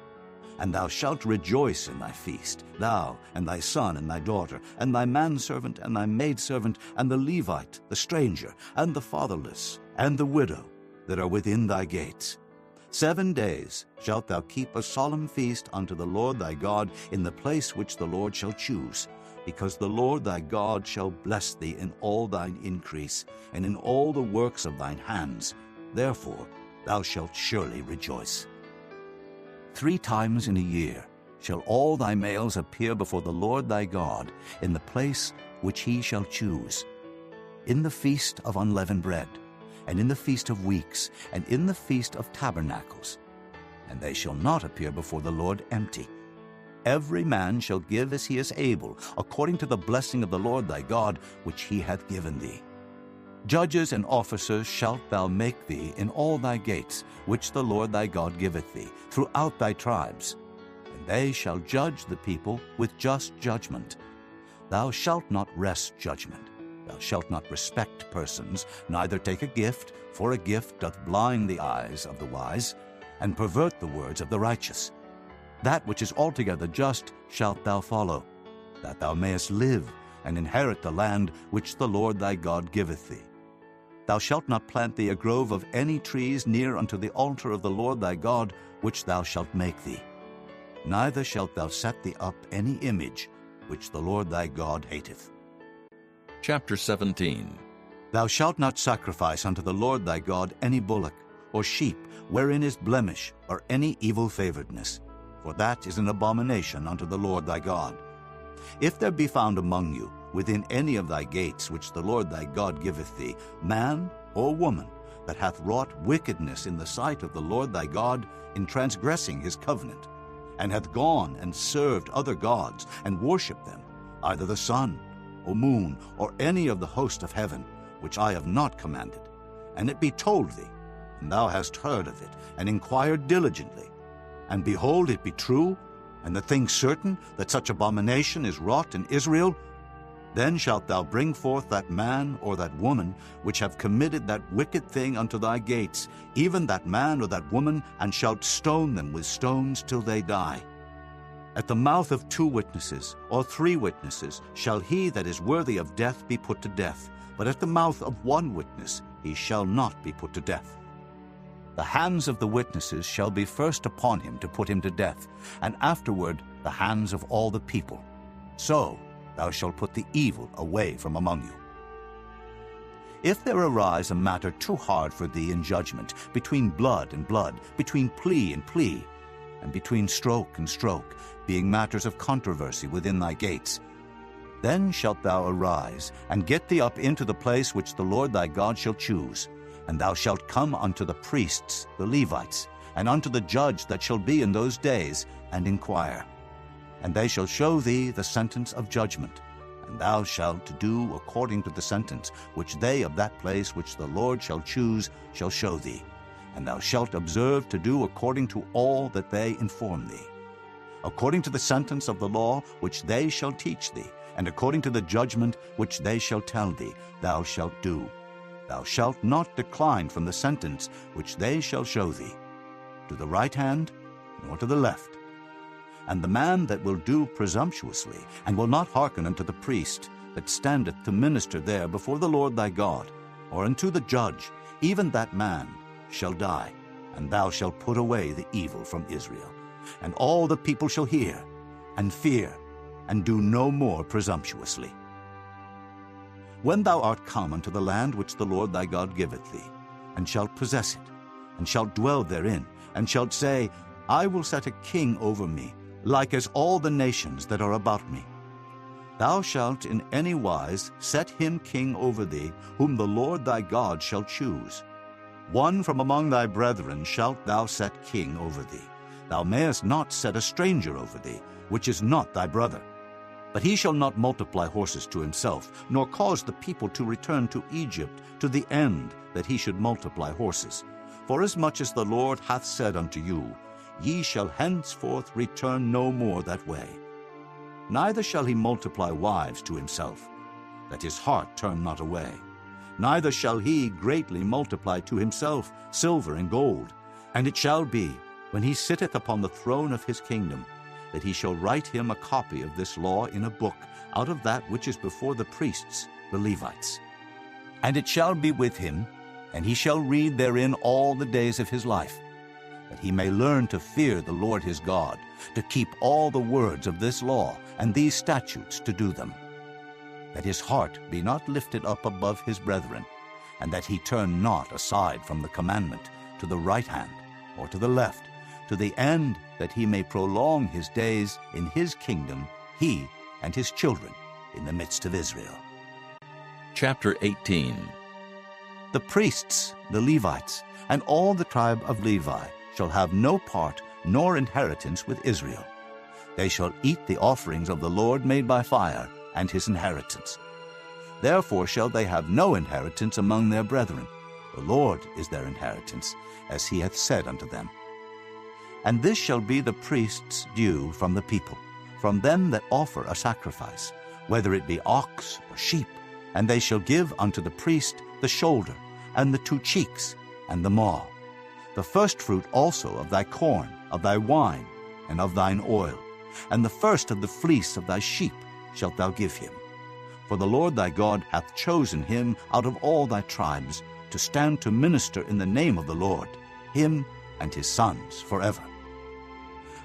And thou shalt rejoice in thy feast, thou and thy son and thy daughter, and thy manservant and thy maidservant, and the Levite, the stranger, and the fatherless, and the widow that are within thy gates. 7 days shalt thou keep a solemn feast unto the Lord thy God in the place which the Lord shall choose, because the Lord thy God shall bless thee in all thine increase, and in all the works of thine hands. Therefore thou shalt surely rejoice. 3 times in a year shall all thy males appear before the Lord thy God in the place which he shall choose, in the feast of unleavened bread, and in the feast of weeks, and in the feast of tabernacles. And they shall not appear before the Lord empty. Every man shall give as he is able, according to the blessing of the Lord thy God, which he hath given thee. Judges and officers shalt thou make thee in all thy gates, which the Lord thy God giveth thee, throughout thy tribes. And they shall judge the people with just judgment. Thou shalt not wrest judgment. Thou shalt not respect persons, neither take a gift, for a gift doth blind the eyes of the wise, and pervert the words of the righteous. That which is altogether just shalt thou follow, that thou mayest live, and inherit the land which the Lord thy God giveth thee. Thou shalt not plant thee a grove of any trees near unto the altar of the Lord thy God, which thou shalt make thee. Neither shalt thou set thee up any image, which the Lord thy God hateth. Chapter 17. Thou shalt not sacrifice unto the Lord thy God any bullock, or sheep, wherein is blemish, or any evil favoredness, for that is an abomination unto the Lord thy God. If there be found among you, within any of thy gates which the Lord thy God giveth thee, man or woman, that hath wrought wickedness in the sight of the Lord thy God, in transgressing his covenant, and hath gone and served other gods, and worshipped them, either the sun, or moon, or any of the host of heaven, which I have not commanded, and it be told thee, and thou hast heard of it, and inquired diligently, and behold, it be true, and the thing certain that such abomination is wrought in Israel, then shalt thou bring forth that man or that woman which have committed that wicked thing unto thy gates, even that man or that woman, and shalt stone them with stones till they die. At the mouth of 2 witnesses or 3 witnesses shall he that is worthy of death be put to death, but at the mouth of 1 witness he shall not be put to death. The hands of the witnesses shall be first upon him to put him to death, and afterward the hands of all the people. So thou shalt put the evil away from among you. If there arise a matter too hard for thee in judgment, between blood and blood, between plea and plea, and between stroke and stroke, being matters of controversy within thy gates, then shalt thou arise, and get thee up into the place which the Lord thy God shall choose, and thou shalt come unto the priests, the Levites, and unto the judge that shall be in those days, and inquire. And they shall show thee the sentence of judgment, and thou shalt do according to the sentence which they of that place which the Lord shall choose shall show thee. And thou shalt observe to do according to all that they inform thee. According to the sentence of the law which they shall teach thee, and according to the judgment which they shall tell thee, thou shalt do. Thou shalt not decline from the sentence which they shall show thee, to the right hand nor to the left. And the man that will do presumptuously, and will not hearken unto the priest that standeth to minister there before the Lord thy God, or unto the judge, even that man shall die, and thou shalt put away the evil from Israel. And all the people shall hear, and fear, and do no more presumptuously. When thou art come unto the land which the Lord thy God giveth thee, and shalt possess it, and shalt dwell therein, and shalt say, I will set a king over me, like as all the nations that are about me. Thou shalt in any wise set him king over thee, whom the Lord thy God shall choose. One from among thy brethren shalt thou set king over thee. Thou mayest not set a stranger over thee, which is not thy brother. But he shall not multiply horses to himself, nor cause the people to return to Egypt, to the end that he should multiply horses. Forasmuch as the Lord hath said unto you, Ye shall henceforth return no more that way. Neither shall he multiply wives to himself, that his heart turn not away. Neither shall he greatly multiply to himself silver and gold. And it shall be, when he sitteth upon the throne of his kingdom, that he shall write him a copy of this law in a book, out of that which is before the priests, the Levites. And it shall be with him, and he shall read therein all the days of his life, that he may learn to fear the Lord his God, to keep all the words of this law and these statutes to do them, that his heart be not lifted up above his brethren, and that he turn not aside from the commandment to the right hand or to the left, to the end that he may prolong his days in his kingdom, he and his children in the midst of Israel. Chapter 18. The priests, the Levites, and all the tribe of Levi shall have no part nor inheritance with Israel. They shall eat the offerings of the Lord made by fire, and his inheritance. Therefore shall they have no inheritance among their brethren. The Lord is their inheritance, as he hath said unto them. And this shall be the priest's due from the people, from them that offer a sacrifice, whether it be ox or sheep. And they shall give unto the priest the shoulder, and the 2 cheeks, and the maw. The firstfruit also of thy corn, of thy wine, and of thine oil, and the first of the fleece of thy sheep shalt thou give him. For the Lord thy God hath chosen him out of all thy tribes, to stand to minister in the name of the Lord, him and his sons forever.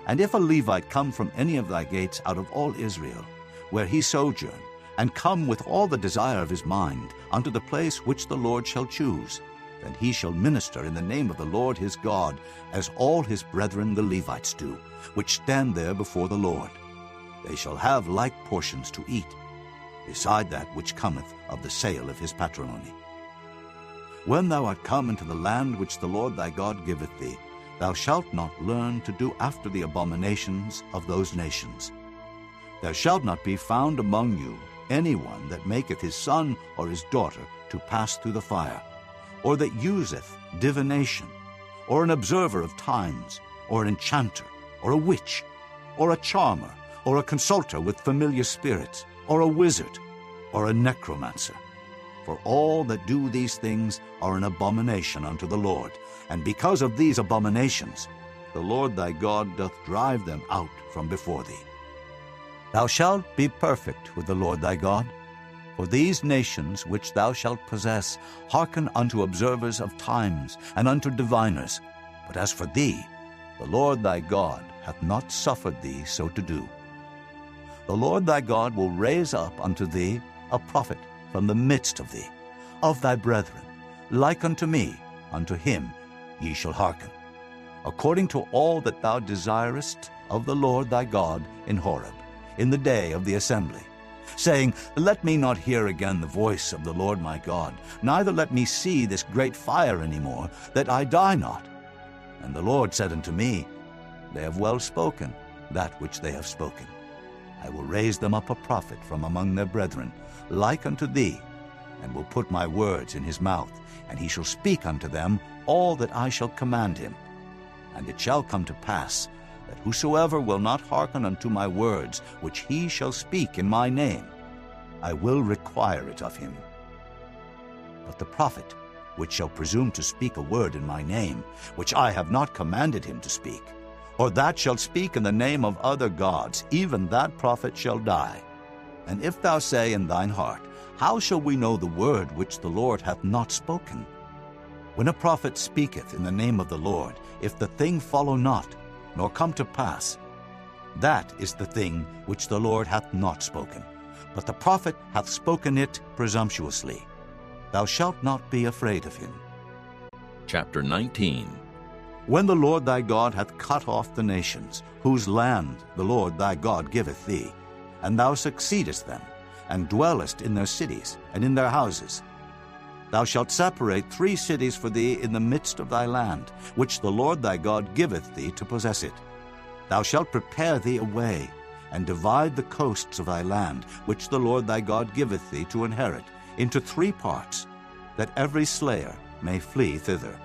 And if a Levite come from any of thy gates out of all Israel, where he sojourn, and come with all the desire of his mind unto the place which the Lord shall choose, then he shall minister in the name of the Lord his God, as all his brethren the Levites do, which stand there before the Lord. They shall have like portions to eat, beside that which cometh of the sale of his patrimony. When thou art come into the land which the Lord thy God giveth thee, thou shalt not learn to do after the abominations of those nations. There shall not be found among you any one that maketh his son or his daughter to pass through the fire, or that useth divination, or an observer of times, or an enchanter, or a witch, or a charmer, or a consulter with familiar spirits, or a wizard, or a necromancer. For all that do these things are an abomination unto the Lord, and because of these abominations the Lord thy God doth drive them out from before thee. Thou shalt be perfect with the Lord thy God, for these nations which thou shalt possess hearken unto observers of times, and unto diviners. But as for thee, the Lord thy God hath not suffered thee so to do. The Lord thy God will raise up unto thee a prophet from the midst of thee, of thy brethren, like unto me, unto him ye shall hearken, according to all that thou desirest of the Lord thy God in Horeb, in the day of the assembly, saying, Let me not hear again the voice of the Lord my God, neither let me see this great fire any more, that I die not. And the Lord said unto me, They have well spoken that which they have spoken. I will raise them up a prophet from among their brethren, like unto thee, and will put my words in his mouth, and he shall speak unto them all that I shall command him. And it shall come to pass, that whosoever will not hearken unto my words, which he shall speak in my name, I will require it of him. But the prophet, which shall presume to speak a word in my name, which I have not commanded him to speak, or that shall speak in the name of other gods, even that prophet shall die. And if thou say in thine heart, How shall we know the word which the Lord hath not spoken? When a prophet speaketh in the name of the Lord, if the thing follow not, nor come to pass, that is the thing which the Lord hath not spoken. But the prophet hath spoken it presumptuously. Thou shalt not be afraid of him. Chapter 19. When the Lord thy God hath cut off the nations, whose land the Lord thy God giveth thee, and thou succeedest them, and dwellest in their cities and in their houses, thou shalt separate 3 cities for thee in the midst of thy land, which the Lord thy God giveth thee to possess it. Thou shalt prepare thee a way, and divide the coasts of thy land, which the Lord thy God giveth thee to inherit, into 3 parts, that every slayer may flee thither.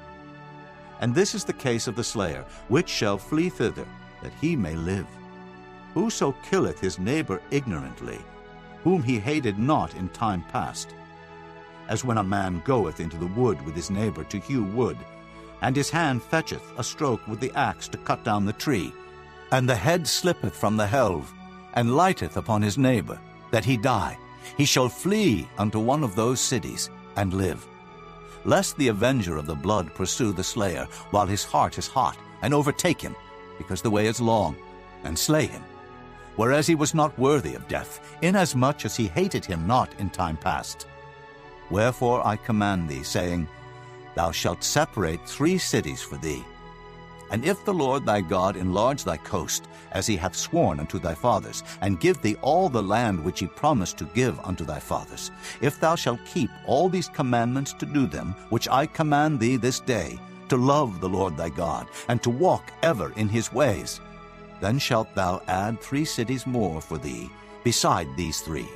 And this is the case of the slayer, which shall flee thither, that he may live. Whoso killeth his neighbor ignorantly, whom he hated not in time past, as when a man goeth into the wood with his neighbor to hew wood, and his hand fetcheth a stroke with the axe to cut down the tree, and the head slippeth from the helve, and lighteth upon his neighbor, that he die, he shall flee unto one of those cities, and live. Lest the avenger of the blood pursue the slayer while his heart is hot, and overtake him, because the way is long, and slay him, whereas he was not worthy of death, inasmuch as he hated him not in time past. Wherefore I command thee, saying, Thou shalt separate 3 cities for thee. And if the Lord thy God enlarge thy coast, as he hath sworn unto thy fathers, and give thee all the land which he promised to give unto thy fathers, if thou shalt keep all these commandments to do them, which I command thee this day, to love the Lord thy God, and to walk ever in his ways, then shalt thou add 3 cities more for thee, beside these 3,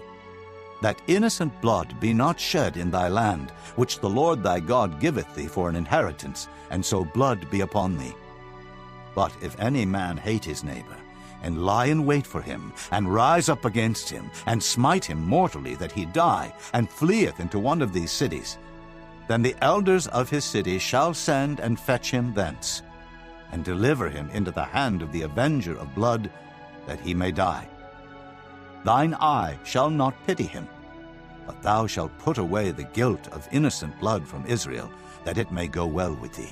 that innocent blood be not shed in thy land, which the Lord thy God giveth thee for an inheritance, and so blood be upon thee. But if any man hate his neighbor, and lie in wait for him, and rise up against him, and smite him mortally that he die, and fleeth into one of these cities, then the elders of his city shall send and fetch him thence, and deliver him into the hand of the avenger of blood, that he may die. Thine eye shall not pity him, but thou shalt put away the guilt of innocent blood from Israel, that it may go well with thee.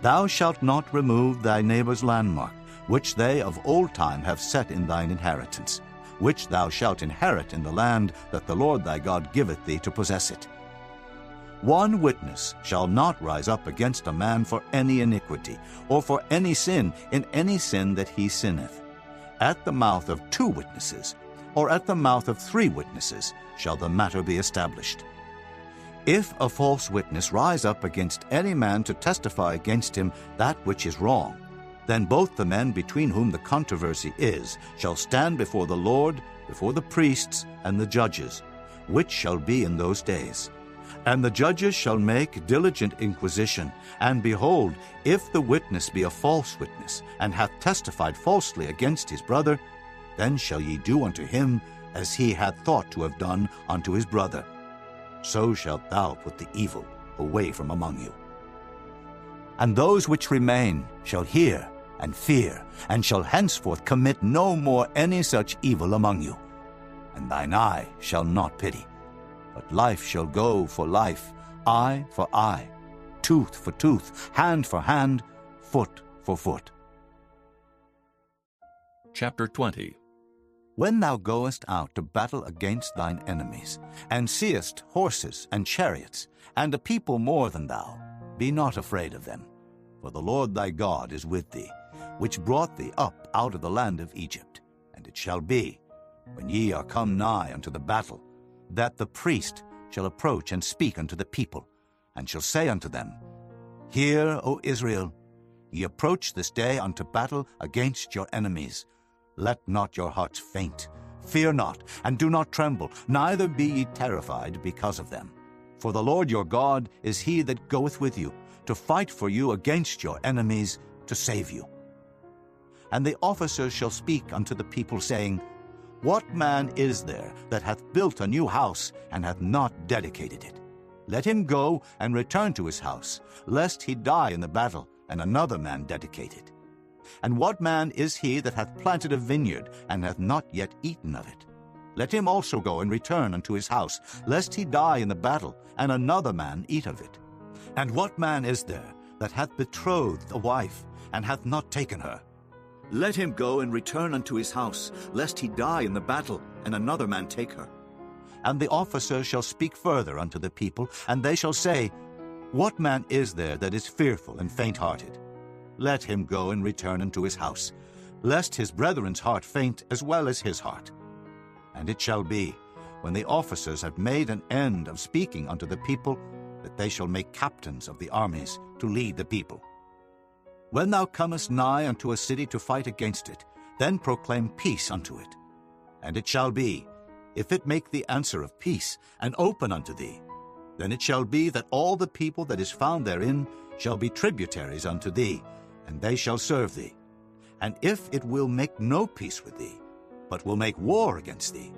Thou shalt not remove thy neighbor's landmark, which they of old time have set in thine inheritance, which thou shalt inherit in the land that the Lord thy God giveth thee to possess it. 1 witness shall not rise up against a man for any iniquity, or for any sin in any sin that he sinneth. At the mouth of 2 witnesses, or at the mouth of 3 witnesses, shall the matter be established. If a false witness rise up against any man to testify against him that which is wrong, then both the men between whom the controversy is shall stand before the Lord, before the priests and the judges, which shall be in those days. And the judges shall make diligent inquisition, and behold, if the witness be a false witness, and hath testified falsely against his brother, then shall ye do unto him as he had thought to have done unto his brother. So shalt thou put the evil away from among you. And those which remain shall hear and fear, and shall henceforth commit no more any such evil among you. And thine eye shall not pity, but life shall go for life, eye for eye, tooth for tooth, hand for hand, foot for foot. Chapter 20. When thou goest out to battle against thine enemies, and seest horses and chariots, and a people more than thou, be not afraid of them. For the Lord thy God is with thee, which brought thee up out of the land of Egypt. And it shall be, when ye are come nigh unto the battle, that the priest shall approach and speak unto the people, and shall say unto them, Hear, O Israel, ye approach this day unto battle against your enemies. Let not your hearts faint. Fear not, and do not tremble, neither be ye terrified because of them. For the Lord your God is he that goeth with you, to fight for you against your enemies, to save you. And the officers shall speak unto the people, saying, What man is there that hath built a new house, and hath not dedicated it? Let him go and return to his house, lest he die in the battle, and another man dedicate it. And what man is he that hath planted a vineyard, and hath not yet eaten of it? Let him also go and return unto his house, lest he die in the battle, and another man eat of it. And what man is there that hath betrothed a wife, and hath not taken her? Let him go and return unto his house, lest he die in the battle, and another man take her. And the officers shall speak further unto the people, and they shall say, What man is there that is fearful and faint-hearted? Let him go and return unto his house, lest his brethren's heart faint as well as his heart. And it shall be, when the officers have made an end of speaking unto the people, that they shall make captains of the armies to lead the people. When thou comest nigh unto a city to fight against it, then proclaim peace unto it. And it shall be, if it make the answer of peace, and open unto thee, then it shall be that all the people that is found therein shall be tributaries unto thee, and they shall serve thee. And if it will make no peace with thee, but will make war against thee,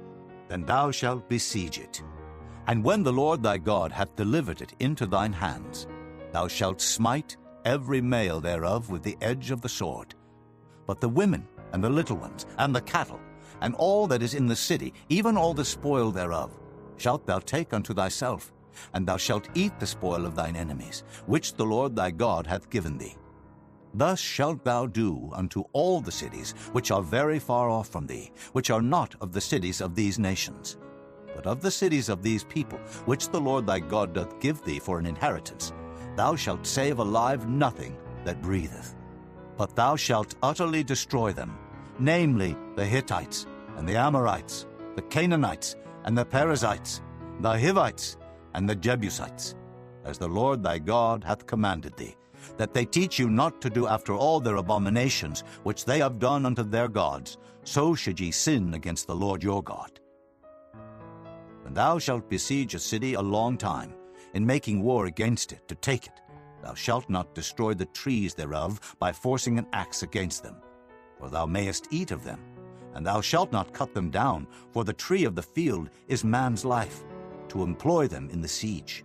then thou shalt besiege it. And when the Lord thy God hath delivered it into thine hands, thou shalt smite every male thereof with the edge of the sword. But the women, and the little ones, and the cattle, and all that is in the city, even all the spoil thereof, shalt thou take unto thyself, and thou shalt eat the spoil of thine enemies, which the Lord thy God hath given thee. Thus shalt thou do unto all the cities which are very far off from thee, which are not of the cities of these nations. But of the cities of these people, which the Lord thy God doth give thee for an inheritance, thou shalt save alive nothing that breatheth. But thou shalt utterly destroy them, namely the Hittites, and the Amorites, the Canaanites, and the Perizzites, the Hivites, and the Jebusites, as the Lord thy God hath commanded thee, that they teach you not to do after all their abominations which they have done unto their gods, so should ye sin against the Lord your God. When thou shalt besiege a city a long time, in making war against it to take it, thou shalt not destroy the trees thereof by forcing an axe against them, for thou mayest eat of them. And thou shalt not cut them down, for the tree of the field is man's life, to employ them in the siege.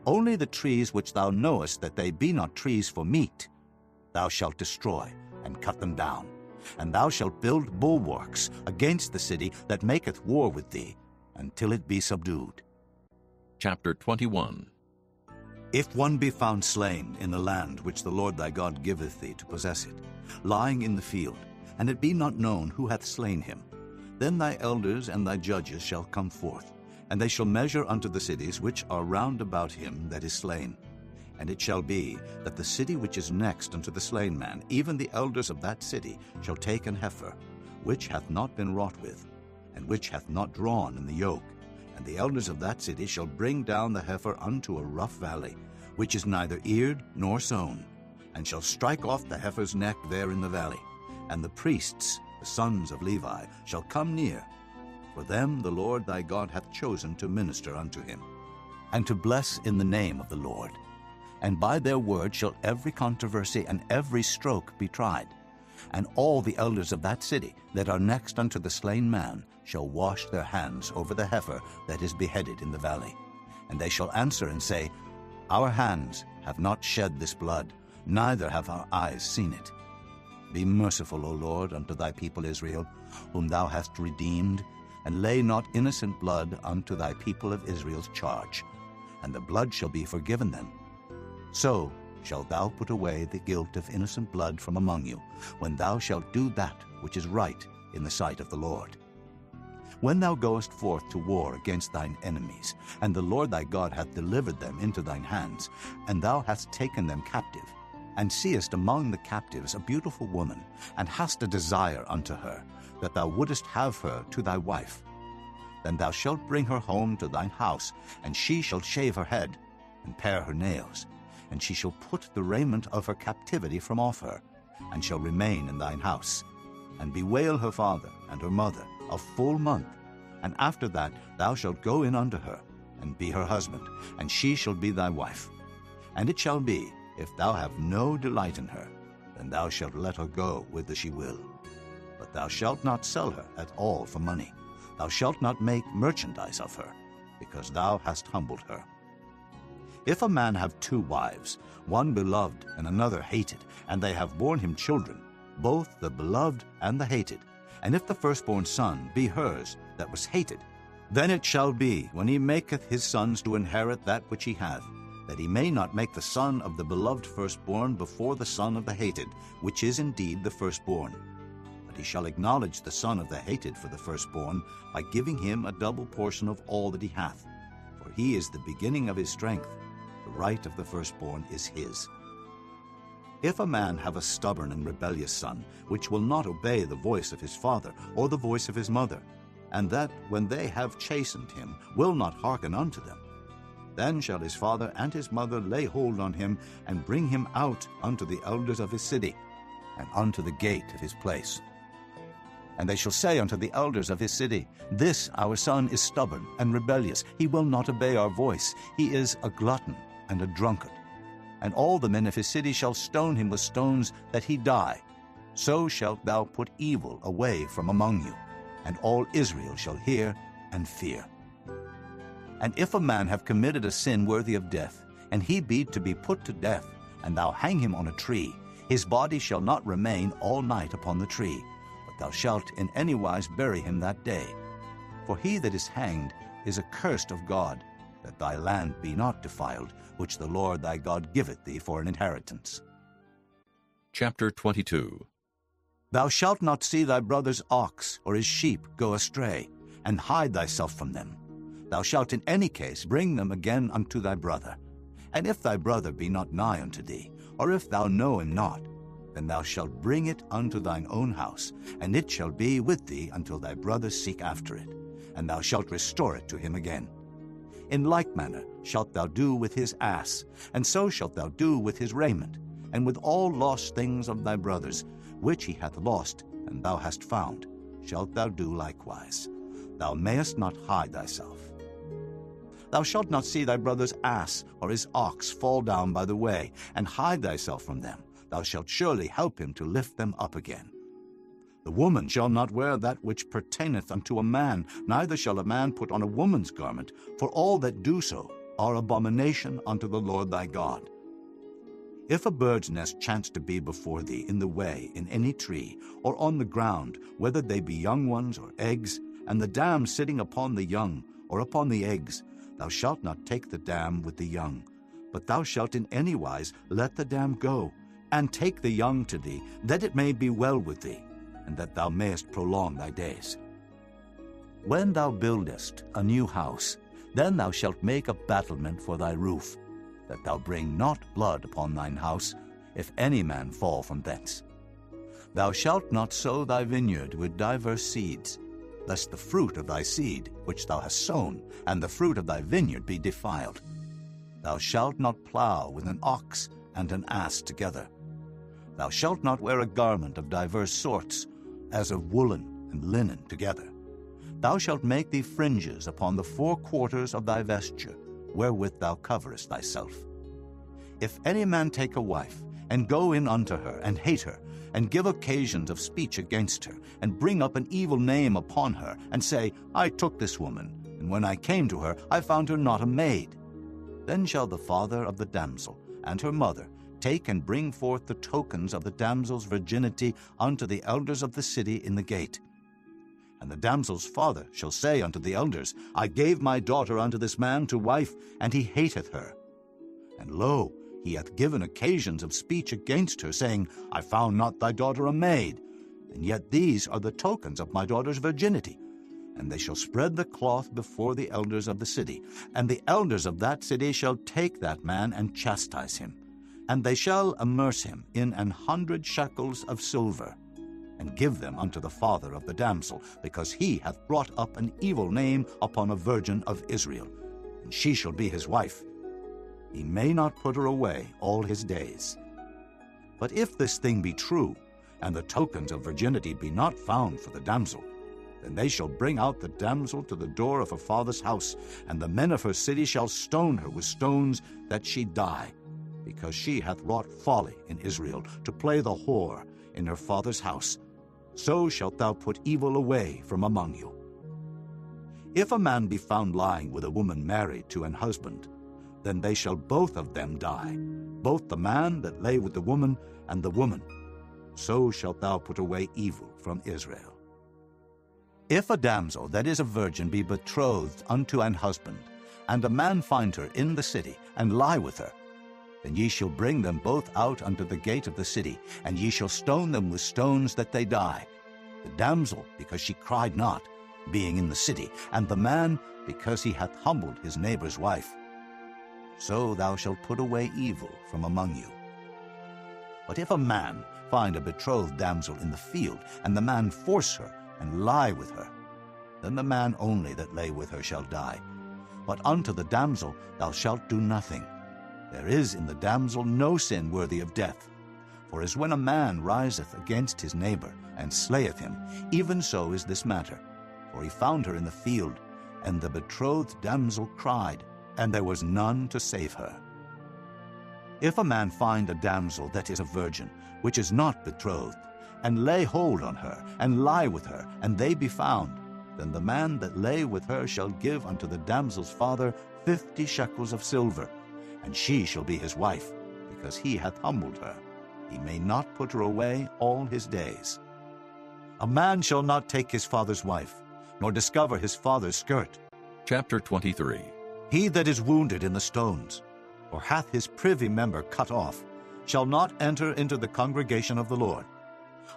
Only the trees which thou knowest that they be not trees for meat, thou shalt destroy and cut them down. And thou shalt build bulwarks against the city that maketh war with thee, until it be subdued. Chapter 21. If one be found slain in the land which the Lord thy God giveth thee to possess it, lying in the field, and it be not known who hath slain him, then thy elders and thy judges shall come forth, and they shall measure unto the cities which are round about him that is slain. And it shall be that the city which is next unto the slain man, even the elders of that city, shall take an heifer, which hath not been wrought with, and which hath not drawn in the yoke. And the elders of that city shall bring down the heifer unto a rough valley, which is neither eared nor sown, and shall strike off the heifer's neck there in the valley. And the priests, the sons of Levi, shall come near. For them the Lord thy God hath chosen to minister unto him, and to bless in the name of the Lord. And by their word shall every controversy and every stroke be tried. And all the elders of that city that are next unto the slain man shall wash their hands over the heifer that is beheaded in the valley. And they shall answer and say, Our hands have not shed this blood, neither have our eyes seen it. Be merciful, O Lord, unto thy people Israel, whom thou hast redeemed, and lay not innocent blood unto thy people of Israel's charge, and the blood shall be forgiven them. So shalt thou put away the guilt of innocent blood from among you, when thou shalt do that which is right in the sight of the Lord. When thou goest forth to war against thine enemies, and the Lord thy God hath delivered them into thine hands, and thou hast taken them captive, and seest among the captives a beautiful woman, and hast a desire unto her, that thou wouldest have her to thy wife, then thou shalt bring her home to thine house, and she shall shave her head, and pare her nails, and she shall put the raiment of her captivity from off her, and shall remain in thine house, and bewail her father and her mother a full month. And after that thou shalt go in unto her, and be her husband, and she shall be thy wife. And it shall be, if thou have no delight in her, then thou shalt let her go whither she will. But thou shalt not sell her at all for money. Thou shalt not make merchandise of her, because thou hast humbled her. If a man have two wives, one beloved and another hated, and they have borne him children, both the beloved and the hated. And if the firstborn son be hers that was hated, then it shall be, when he maketh his sons to inherit that which he hath, that he may not make the son of the beloved firstborn before the son of the hated, which is indeed the firstborn. But he shall acknowledge the son of the hated for the firstborn, by giving him a double portion of all that he hath. For he is the beginning of his strength, the right of the firstborn is his. If a man have a stubborn and rebellious son, which will not obey the voice of his father or the voice of his mother, and that, when they have chastened him, will not hearken unto them, then shall his father and his mother lay hold on him, and bring him out unto the elders of his city, and unto the gate of his place. And they shall say unto the elders of his city, This our son is stubborn and rebellious, he will not obey our voice, he is a glutton and a drunkard. And all the men of his city shall stone him with stones, that he die. So shalt thou put evil away from among you, and all Israel shall hear and fear. And if a man have committed a sin worthy of death, and he be to be put to death, and thou hang him on a tree, his body shall not remain all night upon the tree, but thou shalt in any wise bury him that day. For he that is hanged is accursed of God, that thy land be not defiled, which the Lord thy God giveth thee for an inheritance. Chapter 22. Thou shalt not see thy brother's ox or his sheep go astray, and hide thyself from them. Thou shalt in any case bring them again unto thy brother. And if thy brother be not nigh unto thee, or if thou know him not, then thou shalt bring it unto thine own house, and it shall be with thee until thy brother seek after it, and thou shalt restore it to him again. In like manner shalt thou do with his ass, and so shalt thou do with his raiment, and with all lost things of thy brothers, which he hath lost, and thou hast found, shalt thou do likewise. Thou mayest not hide thyself. Thou shalt not see thy brother's ass or his ox fall down by the way, and hide thyself from them. Thou shalt surely help him to lift them up again. The woman shall not wear that which pertaineth unto a man, neither shall a man put on a woman's garment, for all that do so are abomination unto the Lord thy God. If a bird's nest chance to be before thee in the way, in any tree, or on the ground, whether they be young ones or eggs, and the dam sitting upon the young, or upon the eggs, thou shalt not take the dam with the young, but thou shalt in any wise let the dam go, and take the young to thee, that it may be well with thee, and that thou mayest prolong thy days. When thou buildest a new house, then thou shalt make a battlement for thy roof, that thou bring not blood upon thine house, if any man fall from thence. Thou shalt not sow thy vineyard with diverse seeds, lest the fruit of thy seed which thou hast sown, and the fruit of thy vineyard be defiled. Thou shalt not plow with an ox and an ass together. Thou shalt not wear a garment of diverse sorts, as of woolen and linen together. Thou shalt make thee fringes upon the four quarters of thy vesture, wherewith thou coverest thyself. If any man take a wife, and go in unto her, and hate her, and give occasions of speech against her, and bring up an evil name upon her, and say, I took this woman, and when I came to her, I found her not a maid, then shall the father of the damsel and her mother take and bring forth the tokens of the damsel's virginity unto the elders of the city in the gate. And the damsel's father shall say unto the elders, I gave my daughter unto this man to wife, and he hateth her. And lo, he hath given occasions of speech against her, saying, I found not thy daughter a maid, and yet these are the tokens of my daughter's virginity. And they shall spread the cloth before the elders of the city, and the elders of that city shall take that man and chastise him. And they shall immerse him in 100 shekels of silver, and give them unto the father of the damsel, because he hath brought up an evil name upon a virgin of Israel, and she shall be his wife. He may not put her away all his days. But if this thing be true, and the tokens of virginity be not found for the damsel, then they shall bring out the damsel to the door of her father's house, and the men of her city shall stone her with stones, that she die, because she hath wrought folly in Israel, to play the whore in her father's house. So shalt thou put evil away from among you. If a man be found lying with a woman married to an husband, then they shall both of them die, both the man that lay with the woman, and the woman. so shalt thou put away evil from Israel. If a damsel that is a virgin be betrothed unto an husband, and a man find her in the city, and lie with her, then ye shall bring them both out unto the gate of the city, and ye shall stone them with stones that they die, the damsel because she cried not, being in the city, and the man because he hath humbled his neighbor's wife. So thou shalt put away evil from among you. But if a man find a betrothed damsel in the field, and the man force her, and lie with her, then the man only that lay with her shall die. But unto the damsel thou shalt do nothing. There is in the damsel no sin worthy of death. For as when a man riseth against his neighbor, and slayeth him, even so is this matter. For he found her in the field, and the betrothed damsel cried, and there was none to save her. If a man find a damsel that is a virgin, which is not betrothed, and lay hold on her, and lie with her, and they be found, then the man that lay with her shall give unto the damsel's father 50 shekels of silver, and she shall be his wife, because he hath humbled her. He may not put her away all his days. A man shall not take his father's wife, nor discover his father's skirt. Chapter 23. He that is wounded in the stones, or hath his privy member cut off, shall not enter into the congregation of the Lord.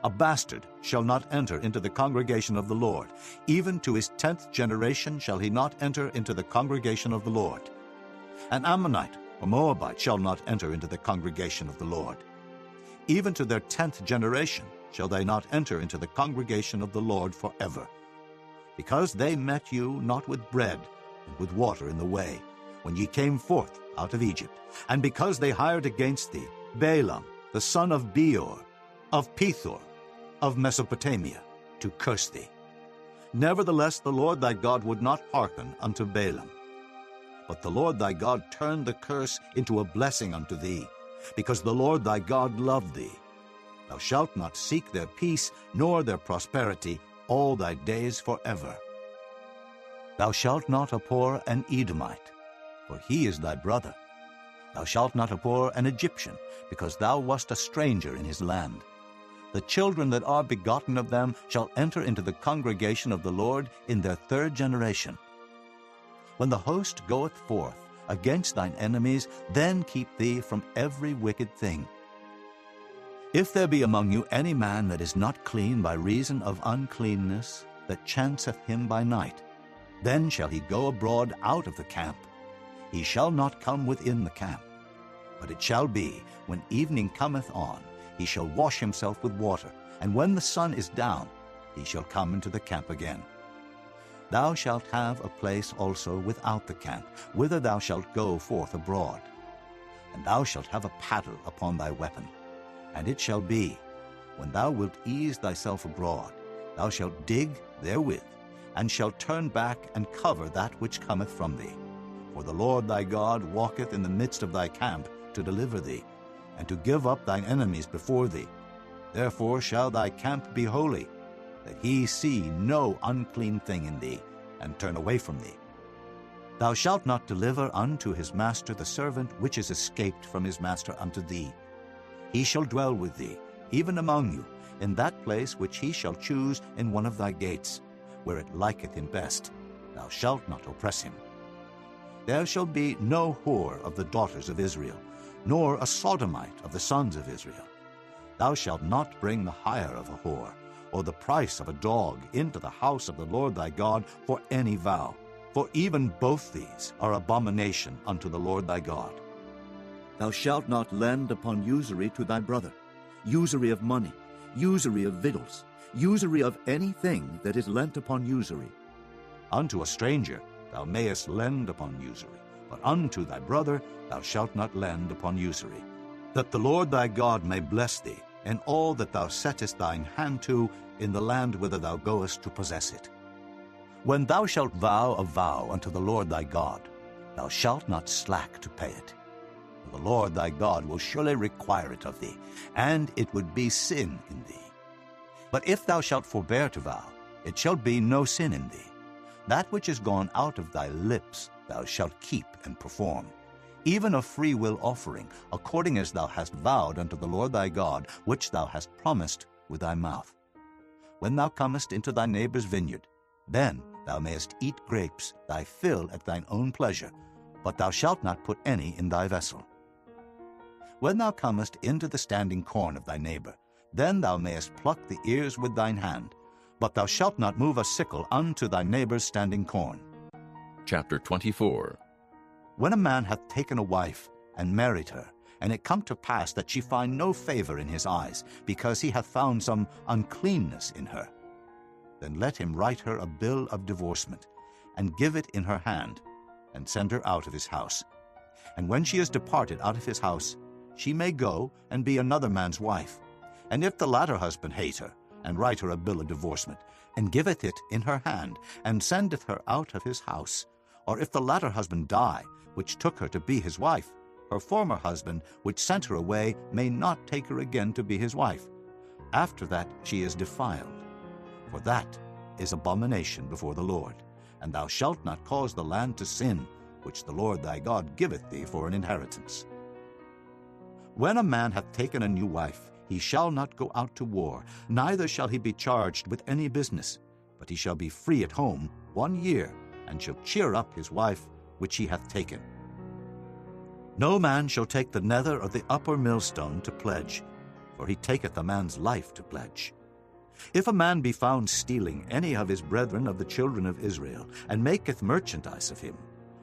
A bastard shall not enter into the congregation of the Lord. Even to his 10th generation shall he not enter into the congregation of the Lord. An Ammonite or Moabite shall not enter into the congregation of the Lord. Even to their 10th generation shall they not enter into the congregation of the Lord forever. Because they met you not with bread and with water in the way, when ye came forth out of Egypt, and because they hired against thee Balaam, the son of Beor, of Pethor, of Mesopotamia, to curse thee. Nevertheless the Lord thy God would not hearken unto Balaam. But the Lord thy God turned the curse into a blessing unto thee, because the Lord thy God loved thee. Thou shalt not seek their peace, nor their prosperity, all thy days forever. Thou shalt not abhor an Edomite, for he is thy brother. Thou shalt not abhor an Egyptian, because thou wast a stranger in his land. The children that are begotten of them shall enter into the congregation of the Lord in their 3rd generation. When the host goeth forth against thine enemies, then keep thee from every wicked thing. If there be among you any man that is not clean by reason of uncleanness, that chanceth him by night, then shall he go abroad out of the camp. He shall not come within the camp. But it shall be, when evening cometh on, he shall wash himself with water, and when the sun is down, he shall come into the camp again. Thou shalt have a place also without the camp, whither thou shalt go forth abroad. And thou shalt have a paddle upon thy weapon. And it shall be, when thou wilt ease thyself abroad, thou shalt dig therewith, and shalt turn back and cover that which cometh from thee. For the Lord thy God walketh in the midst of thy camp to deliver thee, and to give up thine enemies before thee. Therefore shall thy camp be holy, that he see no unclean thing in thee, and turn away from thee. Thou shalt not deliver unto his master the servant which is escaped from his master unto thee. He shall dwell with thee, even among you, in that place which he shall choose in one of thy gates, where it liketh him best. Thou shalt not oppress him. There shall be no whore of the daughters of Israel, nor a sodomite of the sons of Israel. Thou shalt not bring the hire of a whore, or the price of a dog into the house of the Lord thy God for any vow, for even both these are abomination unto the Lord thy God. Thou shalt not lend upon usury to thy brother, usury of money, usury of victuals, usury of anything that is lent upon usury. Unto a stranger thou mayest lend upon usury, but unto thy brother thou shalt not lend upon usury, that the Lord thy God may bless thee in all that thou settest thine hand to in the land whither thou goest to possess it. When thou shalt vow a vow unto the Lord thy God, thou shalt not slack to pay it. For the Lord thy God will surely require it of thee, and it would be sin in thee. But if thou shalt forbear to vow, it shall be no sin in thee. That which is gone out of thy lips thou shalt keep and perform. even a freewill offering, according as thou hast vowed unto the Lord thy God, which thou hast promised with thy mouth. When thou comest into thy neighbor's vineyard, then thou mayest eat grapes, thy fill at thine own pleasure, but thou shalt not put any in thy vessel. When thou comest into the standing corn of thy neighbor, then thou mayest pluck the ears with thine hand, but thou shalt not move a sickle unto thy neighbor's standing corn. Chapter 24. When a man hath taken a wife, and married her, and it come to pass that she find no favor in his eyes, because he hath found some uncleanness in her, then let him write her a bill of divorcement, and give it in her hand, and send her out of his house. And when she is departed out of his house, she may go and be another man's wife. And if the latter husband hate her, and write her a bill of divorcement, and giveth it in her hand, and sendeth her out of his house, or if the latter husband die, which took her to be his wife, her former husband, which sent her away, may not take her again to be his wife. After that she is defiled. For that is abomination before the Lord. And thou shalt not cause the land to sin, which the Lord thy God giveth thee for an inheritance. When a man hath taken a new wife, he shall not go out to war, neither shall he be charged with any business, but he shall be free at home 1 year, and shall cheer up his wife which he hath taken. No man shall take the nether of the upper millstone to pledge, for he taketh a man's life to pledge. If a man be found stealing any of his brethren of the children of Israel, and maketh merchandise of him,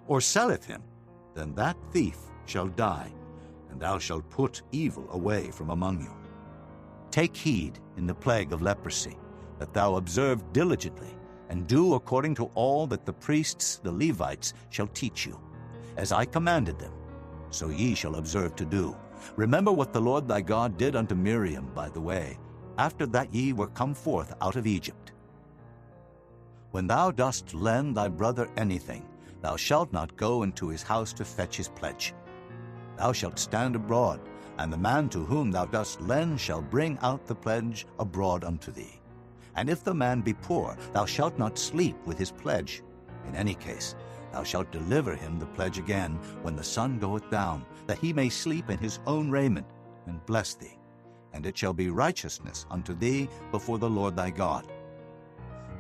or selleth him, then that thief shall die, and thou shalt put evil away from among you. Take heed in the plague of leprosy, that thou observe diligently, and do according to all that the priests, the Levites, shall teach you. As I commanded them, so ye shall observe to do. Remember what the Lord thy God did unto Miriam by the way, after that ye were come forth out of Egypt. When thou dost lend thy brother anything, thou shalt not go into his house to fetch his pledge. Thou shalt stand abroad, and the man to whom thou dost lend shall bring out the pledge abroad unto thee. And if the man be poor, thou shalt not sleep with his pledge. In any case, thou shalt deliver him the pledge again when the sun goeth down, that he may sleep in his own raiment, and bless thee. And it shall be righteousness unto thee before the Lord thy God.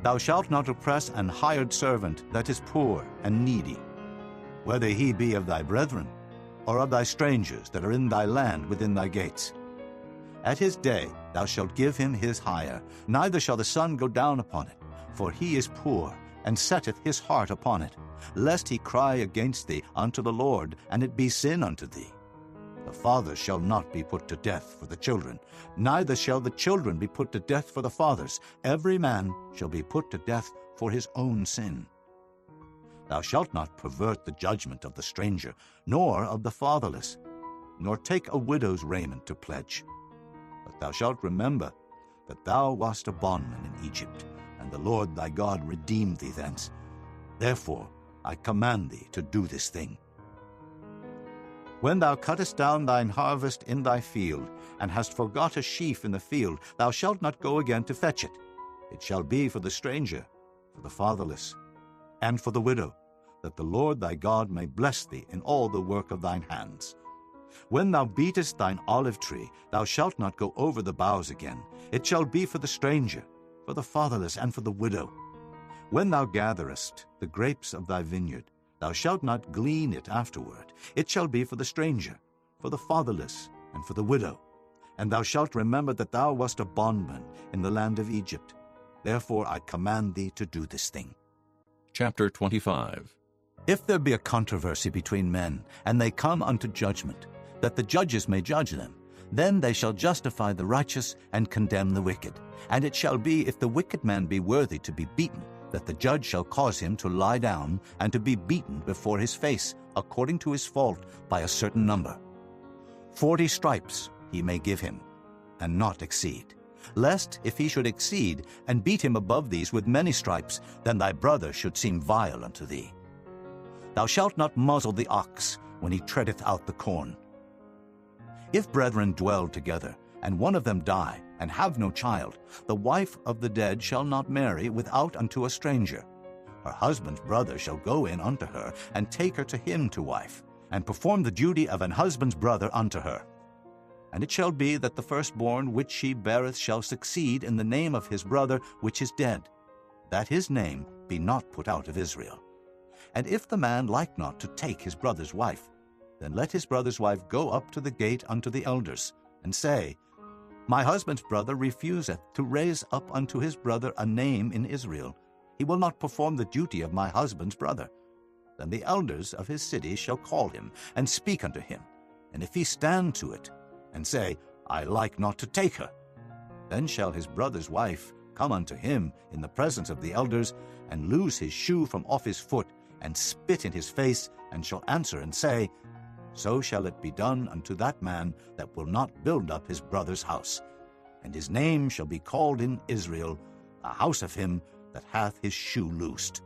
Thou shalt not oppress an hired servant that is poor and needy, whether he be of thy brethren, or of thy strangers that are in thy land within thy gates. At his day thou shalt give him his hire, neither shall the sun go down upon it, for he is poor, and setteth his heart upon it, lest he cry against thee unto the Lord, and it be sin unto thee. The fathers shall not be put to death for the children, neither shall the children be put to death for the fathers. Every man shall be put to death for his own sin. Thou shalt not pervert the judgment of the stranger, nor of the fatherless, nor take a widow's raiment to pledge. But thou shalt remember that thou wast a bondman in Egypt, and the Lord thy God redeemed thee thence. Therefore I command thee to do this thing. When thou cuttest down thine harvest in thy field, and hast forgot a sheaf in the field, thou shalt not go again to fetch it. It shall be for the stranger, for the fatherless, and for the widow, that the Lord thy God may bless thee in all the work of thine hands. When thou beatest thine olive tree, thou shalt not go over the boughs again. It shall be for the stranger, for the fatherless, and for the widow. When thou gatherest the grapes of thy vineyard, thou shalt not glean it afterward. It shall be for the stranger, for the fatherless, and for the widow. And thou shalt remember that thou wast a bondman in the land of Egypt. Therefore I command thee to do this thing. Chapter 25. If there be a controversy between men, and they come unto judgment, that the judges may judge them, then they shall justify the righteous and condemn the wicked. And it shall be, if the wicked man be worthy to be beaten, that the judge shall cause him to lie down and to be beaten before his face, according to his fault, by a certain number. 40 stripes he may give him, and not exceed. Lest, if he should exceed, and beat him above these with many stripes, then thy brother should seem vile unto thee. Thou shalt not muzzle the ox when he treadeth out the corn. If brethren dwell together, and one of them die, and have no child, the wife of the dead shall not marry without unto a stranger. Her husband's brother shall go in unto her, and take her to him to wife, and perform the duty of an husband's brother unto her. And it shall be that the firstborn which she beareth shall succeed in the name of his brother which is dead, that his name be not put out of Israel. And if the man like not to take his brother's wife, then let his brother's wife go up to the gate unto the elders, and say, My husband's brother refuseth to raise up unto his brother a name in Israel. He will not perform the duty of my husband's brother. Then the elders of his city shall call him, and speak unto him. And if he stand to it, and say, I like not to take her, then shall his brother's wife come unto him in the presence of the elders, and loose his shoe from off his foot, and spit in his face, and shall answer and say, So shall it be done unto that man that will not build up his brother's house. And his name shall be called in Israel, the house of him that hath his shoe loosed.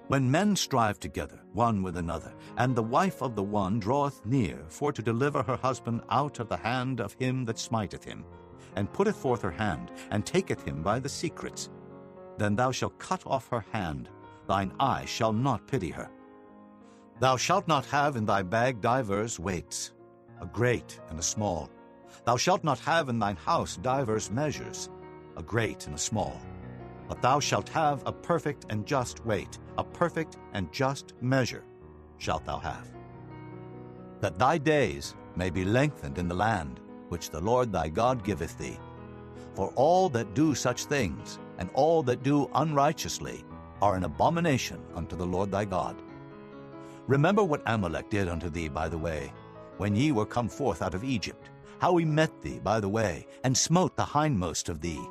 When men strive together one with another, and the wife of the one draweth near for to deliver her husband out of the hand of him that smiteth him, and putteth forth her hand, and taketh him by the secrets, then thou shalt cut off her hand, thine eye shall not pity her. Thou shalt not have in thy bag divers weights, a great and a small. Thou shalt not have in thine house divers measures, a great and a small. But thou shalt have a perfect and just weight, a perfect and just measure shalt thou have. That thy days may be lengthened in the land which the Lord thy God giveth thee. For all that do such things, and all that do unrighteously, are an abomination unto the Lord thy God. Remember what Amalek did unto thee by the way, when ye were come forth out of Egypt, how he met thee by the way, and smote the hindmost of thee,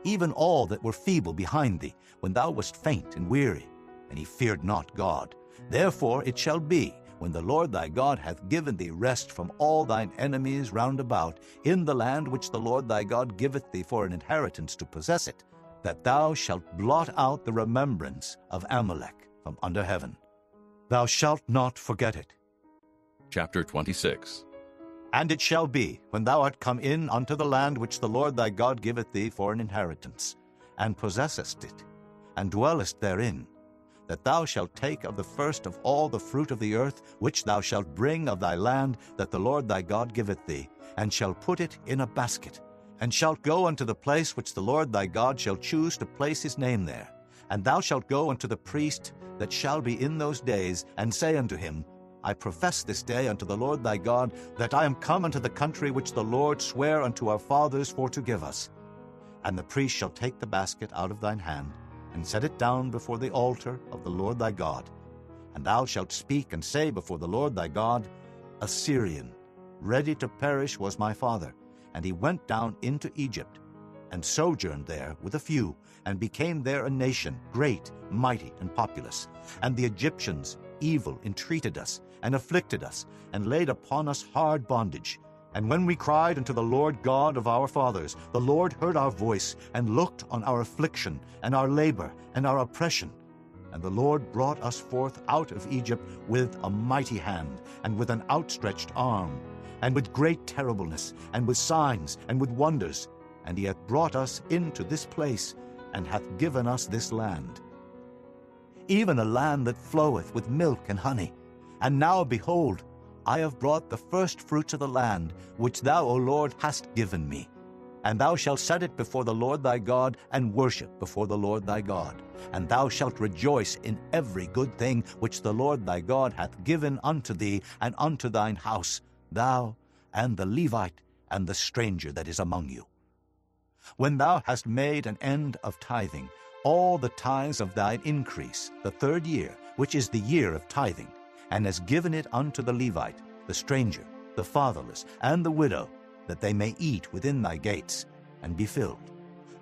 even all that were feeble behind thee, when thou wast faint and weary, and he feared not God. Therefore it shall be, when the Lord thy God hath given thee rest from all thine enemies round about, in the land which the Lord thy God giveth thee for an inheritance to possess it, that thou shalt blot out the remembrance of Amalek from under heaven. Thou shalt not forget it. Chapter 26. And it shall be, when thou art come in unto the land which the Lord thy God giveth thee for an inheritance, and possessest it, and dwellest therein, that thou shalt take of the first of all the fruit of the earth, which thou shalt bring of thy land that the Lord thy God giveth thee, and shalt put it in a basket, and shalt go unto the place which the Lord thy God shall choose to place his name there. And thou shalt go unto the priest that shall be in those days, and say unto him, I profess this day unto the Lord thy God, that I am come unto the country which the Lord sware unto our fathers for to give us. And the priest shall take the basket out of thine hand, and set it down before the altar of the Lord thy God. And thou shalt speak and say before the Lord thy God, A Syrian, ready to perish, was my father, and he went down into Egypt, and sojourned there with a few, and became there a nation, great, mighty, and populous. And the Egyptians evil entreated us, and afflicted us, and laid upon us hard bondage. And when we cried unto the Lord God of our fathers, the Lord heard our voice, and looked on our affliction, and our labor, and our oppression. And the Lord brought us forth out of Egypt with a mighty hand, and with an outstretched arm, and with great terribleness, and with signs, and with wonders. And he hath brought us into this place, and hath given us this land, even a land that floweth with milk and honey. And now, behold, I have brought the first fruits of the land, which thou, O Lord, hast given me. And thou shalt set it before the Lord thy God, and worship before the Lord thy God. And thou shalt rejoice in every good thing which the Lord thy God hath given unto thee and unto thine house, thou and the Levite and the stranger that is among you. When thou hast made an end of tithing, all the tithes of thine increase, the third year, which is the year of tithing, and hast given it unto the Levite, the stranger, the fatherless, and the widow, that they may eat within thy gates, and be filled.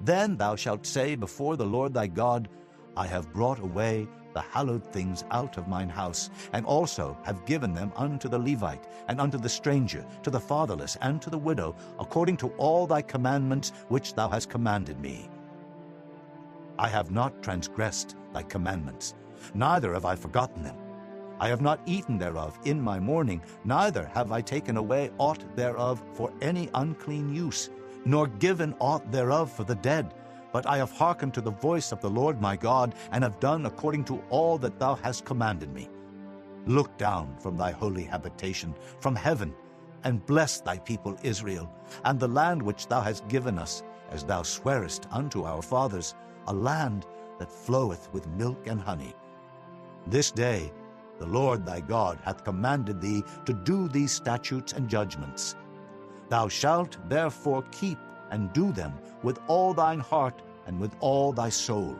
Then thou shalt say before the Lord thy God, I have brought away the hallowed things out of mine house, and also have given them unto the Levite, and unto the stranger, to the fatherless, and to the widow, according to all thy commandments which thou hast commanded me. I have not transgressed thy commandments, neither have I forgotten them. I have not eaten thereof in my mourning, neither have I taken away aught thereof for any unclean use, nor given aught thereof for the dead. But I have hearkened to the voice of the Lord my God, and have done according to all that thou hast commanded me. Look down from thy holy habitation, from heaven, and bless thy people Israel, and the land which thou hast given us, as thou swarest unto our fathers, a land that floweth with milk and honey. This day the Lord thy God hath commanded thee to do these statutes and judgments. Thou shalt therefore keep and do them with all thine heart and with all thy soul.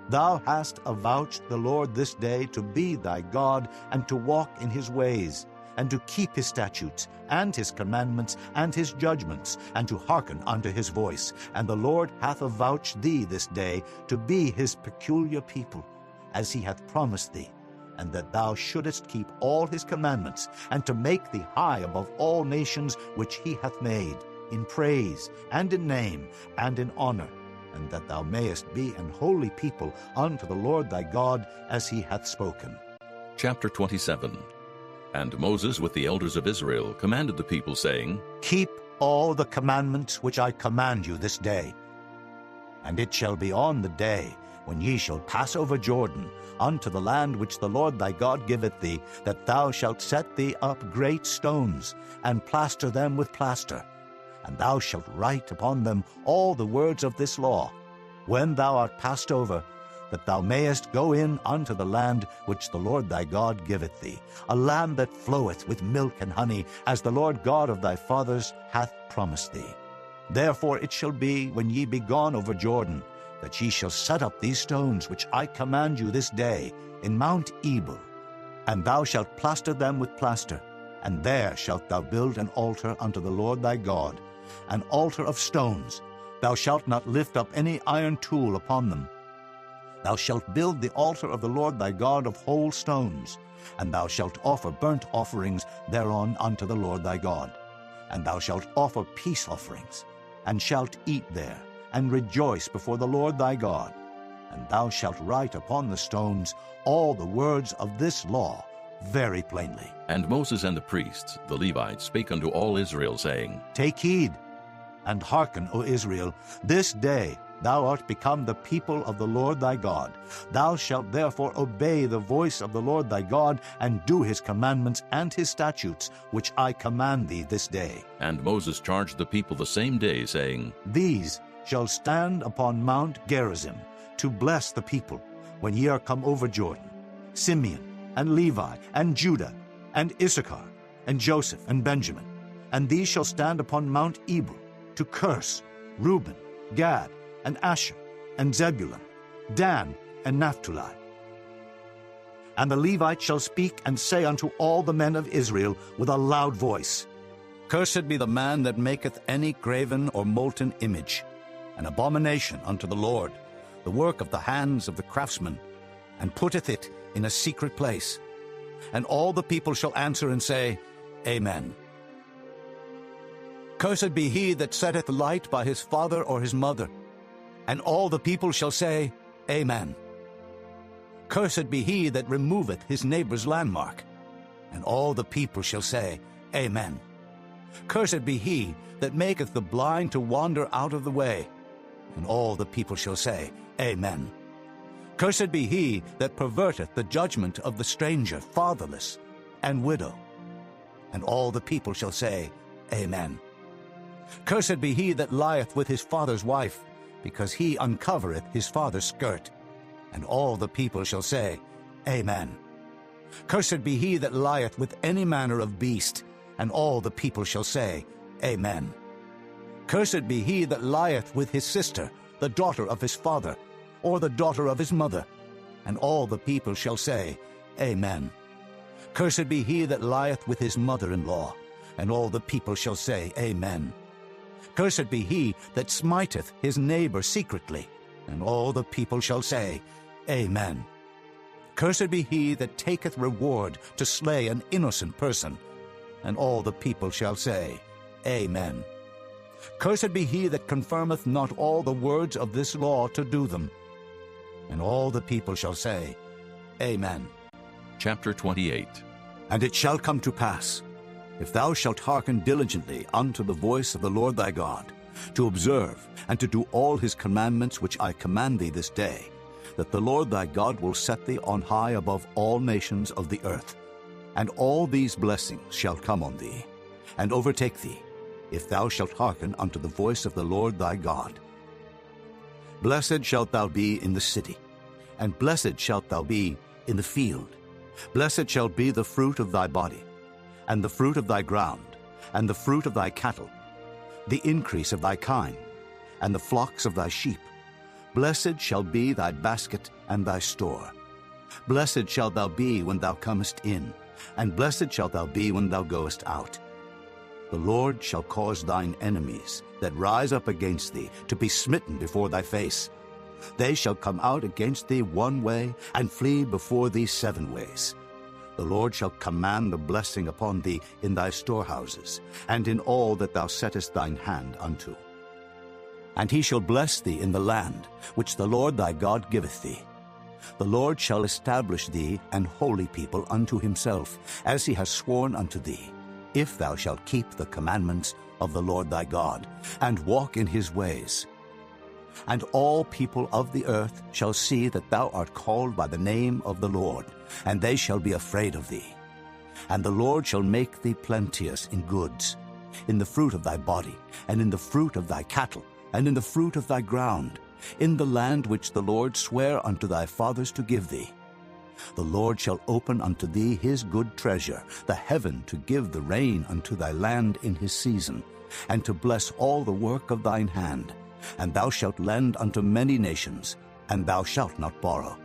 Thou hast avouched the Lord this day to be thy God, and to walk in his ways, and to keep his statutes, and his commandments, and his judgments, and to hearken unto his voice. And the Lord hath avouched thee this day to be his peculiar people, as he hath promised thee, and that thou shouldest keep all his commandments, and to make thee high above all nations which he hath made, in praise, and in name, and in honor, and that thou mayest be an holy people unto the Lord thy God, as he hath spoken. Chapter 27. And Moses with the elders of Israel commanded the people, saying, Keep all the commandments which I command you this day. And it shall be on the day when ye shall pass over Jordan unto the land which the Lord thy God giveth thee, that thou shalt set thee up great stones, and plaster them with plaster. And thou shalt write upon them all the words of this law, when thou art passed over, that thou mayest go in unto the land which the Lord thy God giveth thee, a land that floweth with milk and honey, as the Lord God of thy fathers hath promised thee. Therefore it shall be, when ye be gone over Jordan, that ye shall set up these stones which I command you this day in Mount Ebal, and thou shalt plaster them with plaster, and there shalt thou build an altar unto the Lord thy God, an altar of stones. Thou shalt not lift up any iron tool upon them. Thou shalt build the altar of the Lord thy God of whole stones, and thou shalt offer burnt offerings thereon unto the Lord thy God. And thou shalt offer peace offerings, and shalt eat there, and rejoice before the Lord thy God. And thou shalt write upon the stones all the words of this law very plainly. And Moses and the priests, the Levites, spake unto all Israel, saying, Take heed, and hearken, O Israel, this day thou art become the people of the Lord thy God. Thou shalt therefore obey the voice of the Lord thy God, and do his commandments and his statutes, which I command thee this day. And Moses charged the people the same day, saying, These shall stand upon Mount Gerizim, to bless the people, when ye are come over Jordan, Simeon, and Levi, and Judah, and Issachar, and Joseph, and Benjamin. And these shall stand upon Mount Ebal, to curse Reuben, Gad, and Asher, and Zebulun, Dan, and Naphtali. And the Levites shall speak and say unto all the men of Israel with a loud voice, Cursed be the man that maketh any graven or molten image, an abomination unto the Lord, the work of the hands of the craftsman, and putteth it in a secret place. And all the people shall answer and say, Amen. Cursed be he that setteth light by his father or his mother. And all the people shall say, Amen. Cursed be he that removeth his neighbor's landmark. And all the people shall say, Amen. Cursed be he that maketh the blind to wander out of the way. And all the people shall say, Amen. Cursed be he that perverteth the judgment of the stranger, fatherless, and widow. And all the people shall say, Amen. Cursed be he that lieth with his father's wife, because he uncovereth his father's skirt. And all the people shall say, Amen. Cursed be he that lieth with any manner of beast. And all the people shall say, Amen. Cursed be he that lieth with his sister, the daughter of his father, or the daughter of his mother. And all the people shall say, Amen. Cursed be he that lieth with his mother-in-law. And all the people shall say, Amen. Cursed be he that smiteth his neighbor secretly. And all the people shall say, Amen. Cursed be he that taketh reward to slay an innocent person. And all the people shall say, Amen. Cursed be he that confirmeth not all the words of this law to do them. And all the people shall say, Amen. Chapter 28. And it shall come to pass, if thou shalt hearken diligently unto the voice of the Lord thy God, to observe and to do all his commandments which I command thee this day, that the Lord thy God will set thee on high above all nations of the earth, And all these blessings shall come on thee, and overtake thee, if thou shalt hearken unto the voice of the Lord thy God. Blessed shalt thou be in the city, and blessed shalt thou be in the field. Blessed shall be the fruit of thy body, and the fruit of thy ground, and the fruit of thy cattle, the increase of thy kine, and the flocks of thy sheep. Blessed shall be thy basket and thy store. Blessed shalt thou be when thou comest in, and blessed shalt thou be when thou goest out. The Lord shall cause thine enemies that rise up against thee to be smitten before thy face. They shall come out against thee one way, and flee before thee 7 ways. The Lord shall command the blessing upon thee in thy storehouses, and in all that thou settest thine hand unto. And he shall bless thee in the land which the Lord thy God giveth thee. The Lord shall establish thee an holy people unto himself, as he has sworn unto thee, if thou shalt keep the commandments of the Lord thy God, and walk in his ways. And all people of the earth shall see that thou art called by the name of the Lord, and they shall be afraid of thee. And the Lord shall make thee plenteous in goods, in the fruit of thy body, and in the fruit of thy cattle, and in the fruit of thy ground, in the land which the Lord sware unto thy fathers to give thee. The Lord shall open unto thee his good treasure, the heaven, to give the rain unto thy land in his season, and to bless all the work of thine hand. And thou shalt lend unto many nations, and thou shalt not borrow.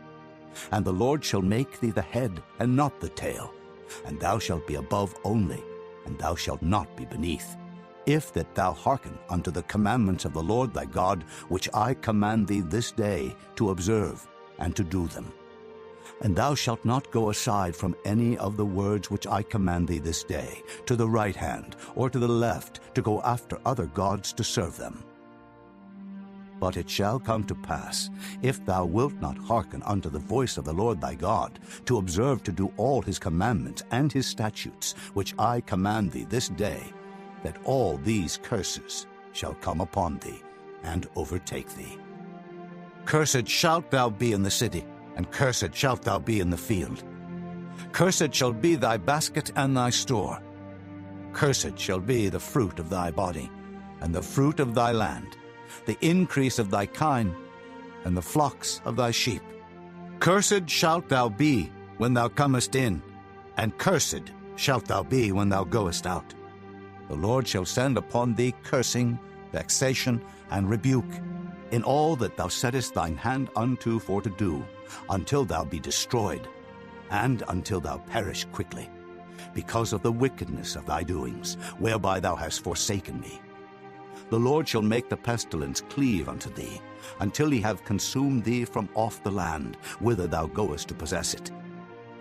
And the Lord shall make thee the head, and not the tail. And thou shalt be above only, and thou shalt not be beneath, if that thou hearken unto the commandments of the Lord thy God, which I command thee this day to observe and to do them. And thou shalt not go aside from any of the words which I command thee this day, to the right hand or to the left, to go after other gods to serve them. But it shall come to pass, if thou wilt not hearken unto the voice of the Lord thy God, to observe to do all his commandments and his statutes, which I command thee this day, that all these curses shall come upon thee and overtake thee. Cursed shalt thou be in the city, and cursed shalt thou be in the field. Cursed shall be thy basket and thy store. Cursed shall be the fruit of thy body, and the fruit of thy land, the increase of thy kine, and the flocks of thy sheep. Cursed shalt thou be when thou comest in, and cursed shalt thou be when thou goest out. The Lord shall send upon thee cursing, vexation, and rebuke, in all that thou settest thine hand unto for to do, until thou be destroyed, and until thou perish quickly, because of the wickedness of thy doings, whereby thou hast forsaken me. The Lord shall make the pestilence cleave unto thee, until he have consumed thee from off the land, whither thou goest to possess it.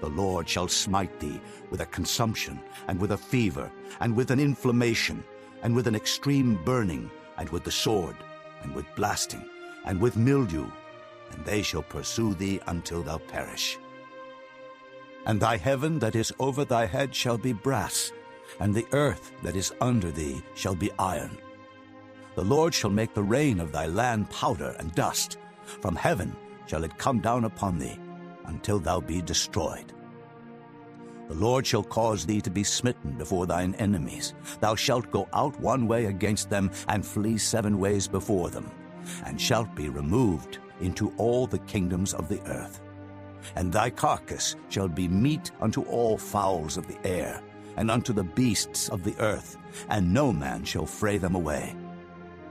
The Lord shall smite thee with a consumption, and with a fever, and with an inflammation, and with an extreme burning, and with the sword, and with blasting, and with mildew, and they shall pursue thee until thou perish. And thy heaven that is over thy head shall be brass, and the earth that is under thee shall be iron. The Lord shall make the rain of thy land powder and dust. From heaven shall it come down upon thee, until thou be destroyed. The Lord shall cause thee to be smitten before thine enemies. Thou shalt go out one way against them, and flee 7 ways before them, and shalt be removed into all the kingdoms of the earth. And thy carcass shall be meat unto all fowls of the air, and unto the beasts of the earth, and no man shall fray them away.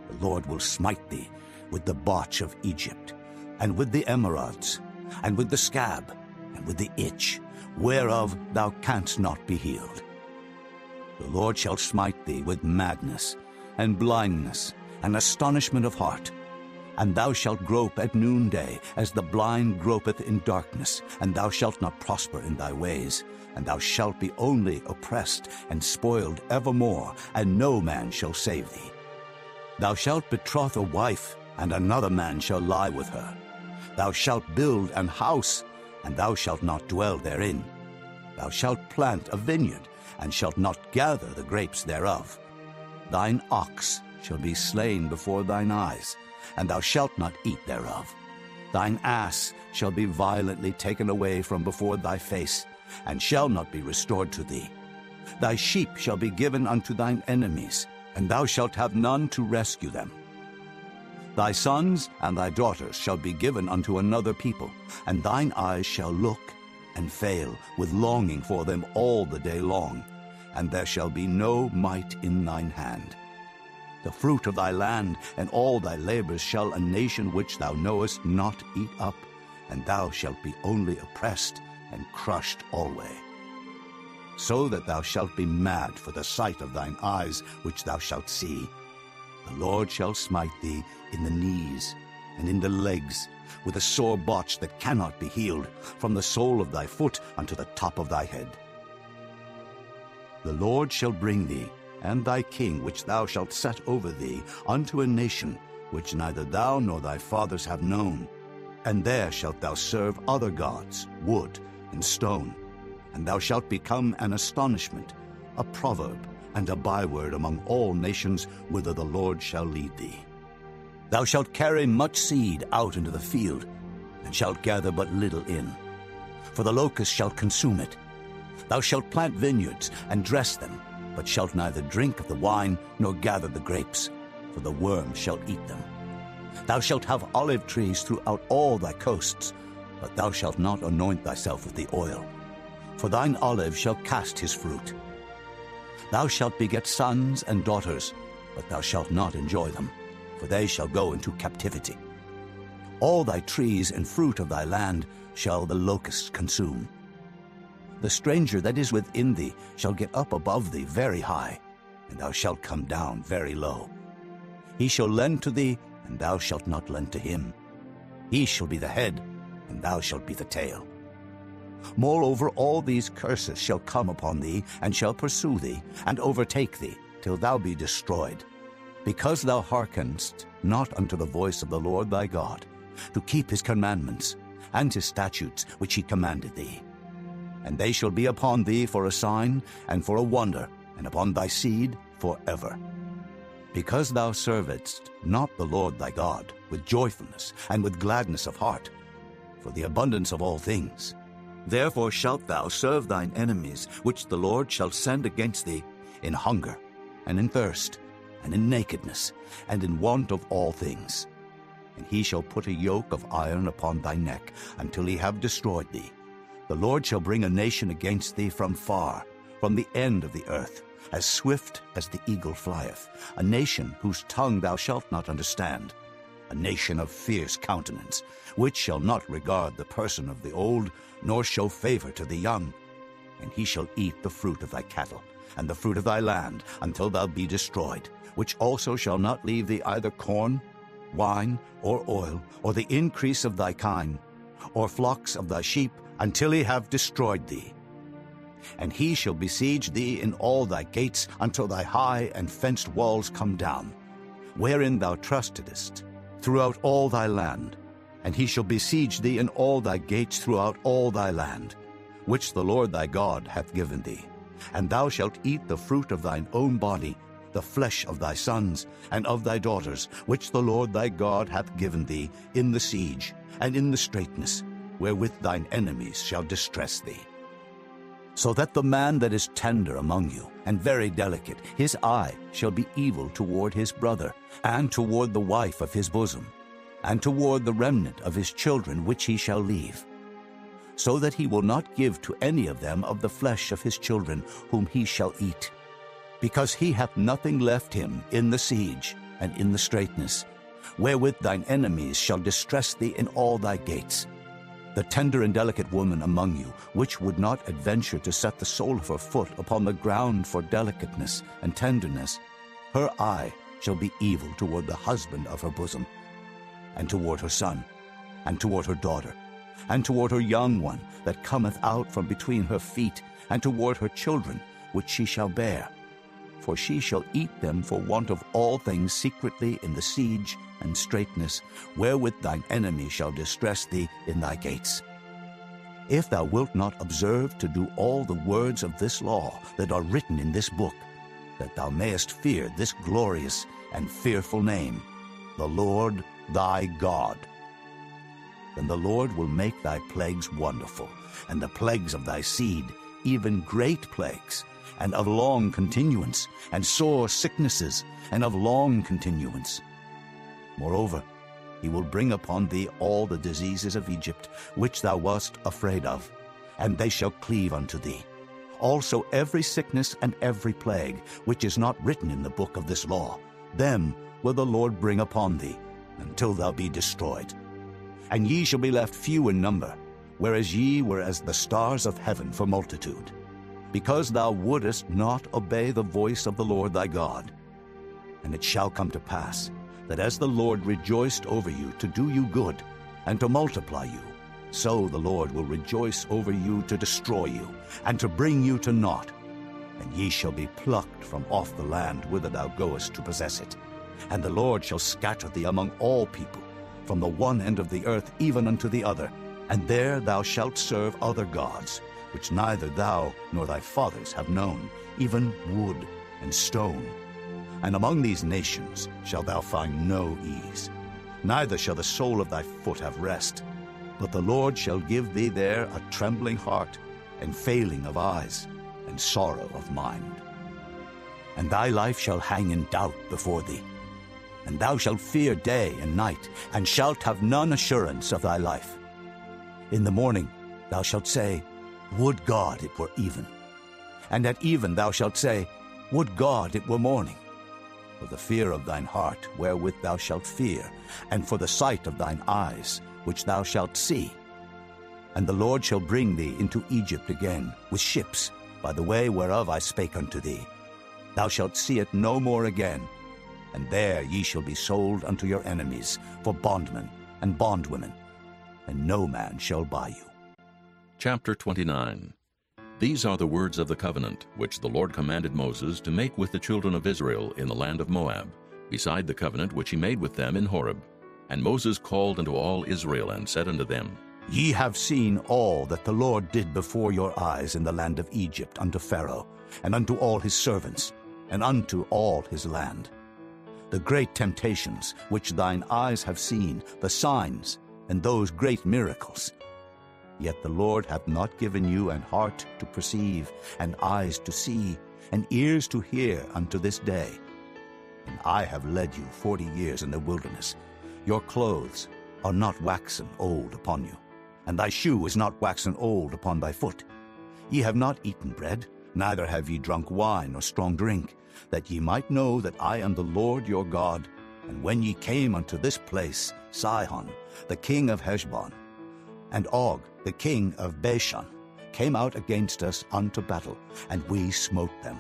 The Lord will smite thee with the botch of Egypt, and with the emerods, and with the scab, and with the itch, whereof thou canst not be healed. The Lord shall smite thee with madness, and blindness, and astonishment of heart. And thou shalt grope at noonday, as the blind gropeth in darkness, and thou shalt not prosper in thy ways, and thou shalt be only oppressed and spoiled evermore, and no man shall save thee. Thou shalt betroth a wife, and another man shall lie with her. Thou shalt build an house, and thou shalt not dwell therein. Thou shalt plant a vineyard, and shalt not gather the grapes thereof. Thine ox shall be slain before thine eyes, and thou shalt not eat thereof. Thine ass shall be violently taken away from before thy face, and shall not be restored to thee. Thy sheep shall be given unto thine enemies, and thou shalt have none to rescue them. Thy sons and thy daughters shall be given unto another people, and thine eyes shall look and fail with longing for them all the day long, and there shall be no might in thine hand. The fruit of thy land and all thy labors shall a nation which thou knowest not eat up, and thou shalt be only oppressed and crushed alway. So that thou shalt be mad for the sight of thine eyes which thou shalt see. The Lord shall smite thee in the knees and in the legs, with a sore botch that cannot be healed, from the sole of thy foot unto the top of thy head. The Lord shall bring thee, and thy king which thou shalt set over thee, unto a nation which neither thou nor thy fathers have known. And there shalt thou serve other gods, wood and stone, and thou shalt become an astonishment, a proverb, and a byword among all nations whither the Lord shall lead thee. Thou shalt carry much seed out into the field, and shalt gather but little in, for the locust shall consume it. Thou shalt plant vineyards and dress them, but shalt neither drink of the wine nor gather the grapes, for the worm shall eat them. Thou shalt have olive trees throughout all thy coasts, but thou shalt not anoint thyself with the oil, for thine olive shall cast his fruit. Thou shalt beget sons and daughters, but thou shalt not enjoy them, for they shall go into captivity. All thy trees and fruit of thy land shall the locusts consume. The stranger that is within thee shall get up above thee very high, and thou shalt come down very low. He shall lend to thee, and thou shalt not lend to him. He shall be the head, and thou shalt be the tail. Moreover, all these curses shall come upon thee, and shall pursue thee, and overtake thee, till thou be destroyed, because thou hearkenedst not unto the voice of the Lord thy God, to keep his commandments, and his statutes which he commanded thee. And they shall be upon thee for a sign, and for a wonder, and upon thy seed forever. Because thou servedst not the Lord thy God with joyfulness and with gladness of heart, for the abundance of all things, therefore shalt thou serve thine enemies, which the Lord shall send against thee, in hunger, and in thirst, and in nakedness, and in want of all things. And he shall put a yoke of iron upon thy neck, until he have destroyed thee. The Lord shall bring a nation against thee from far, from the end of the earth, as swift as the eagle flieth, a nation whose tongue thou shalt not understand, a nation of fierce countenance, which shall not regard the person of the old, nor show favor to the young. And he shall eat the fruit of thy cattle, and the fruit of thy land, until thou be destroyed, which also shall not leave thee either corn, wine, or oil, or the increase of thy kine, or flocks of thy sheep, until he have destroyed thee. And he shall besiege thee in all thy gates, until thy high and fenced walls come down, wherein thou trustedest, throughout all thy land. And he shall besiege thee in all thy gates throughout all thy land, which the Lord thy God hath given thee. And thou shalt eat the fruit of thine own body, the flesh of thy sons and of thy daughters, which the Lord thy God hath given thee, in the siege and in the straitness, wherewith thine enemies shall distress thee. So that the man that is tender among you, and very delicate, his eye shall be evil toward his brother, and toward the wife of his bosom, and toward the remnant of his children which he shall leave, so that he will not give to any of them of the flesh of his children whom he shall eat, because he hath nothing left him in the siege and in the straitness, wherewith thine enemies shall distress thee in all thy gates. The tender and delicate woman among you, which would not adventure to set the sole of her foot upon the ground for delicateness and tenderness, her eye shall be evil toward the husband of her bosom, and toward her son, and toward her daughter, and toward her young one that cometh out from between her feet, and toward her children which she shall bear. For she shall eat them for want of all things secretly in the siege and straitness, wherewith thine enemy shall distress thee in thy gates. If thou wilt not observe to do all the words of this law that are written in this book, that thou mayest fear this glorious and fearful name, the Lord thy God. then the Lord will make thy plagues wonderful, and the plagues of thy seed, even great plagues, and of long continuance, and sore sicknesses, and of long continuance. Moreover, he will bring upon thee all the diseases of Egypt, which thou wast afraid of, and they shall cleave unto thee. Also every sickness and every plague, which is not written in the book of this law, them will the Lord bring upon thee, until thou be destroyed. And ye shall be left few in number, whereas ye were as the stars of heaven for multitude, because thou wouldest not obey the voice of the Lord thy God. And it shall come to pass, that as the Lord rejoiced over you to do you good, and to multiply you, so the Lord will rejoice over you to destroy you, and to bring you to naught. And ye shall be plucked from off the land whither thou goest to possess it. And the Lord shall scatter thee among all people, from the one end of the earth even unto the other, and there thou shalt serve other gods, which neither thou nor thy fathers have known, even wood and stone. And among these nations shalt thou find no ease, neither shall the sole of thy foot have rest. But the Lord shall give thee there a trembling heart, and failing of eyes, and sorrow of mind. And thy life shall hang in doubt before thee, and thou shalt fear day and night, and shalt have none assurance of thy life. In the morning thou shalt say, Would God it were even. And at even thou shalt say, Would God it were morning. For the fear of thine heart wherewith thou shalt fear, and for the sight of thine eyes which thou shalt see. And the Lord shall bring thee into Egypt again with ships, by the way whereof I spake unto thee. Thou shalt see it no more again. And there ye shall be sold unto your enemies for bondmen and bondwomen, and no man shall buy you. Chapter 29. These are the words of the covenant which the Lord commanded Moses to make with the children of Israel in the land of Moab, beside the covenant which he made with them in Horeb. And Moses called unto all Israel, and said unto them, Ye have seen all that the Lord did before your eyes in the land of Egypt unto Pharaoh, and unto all his servants, and unto all his land. The great temptations which thine eyes have seen, the signs, and those great miracles. Yet the Lord hath not given you an heart to perceive, and eyes to see, and ears to hear unto this day. And I have led you 40 years in the wilderness. Your clothes are not waxen old upon you, and thy shoe is not waxen old upon thy foot. Ye have not eaten bread, neither have ye drunk wine or strong drink, that ye might know that I am the Lord your God. And when ye came unto this place, Sihon, the king of Heshbon, and Og, the king of Bashan, came out against us unto battle, and we smote them.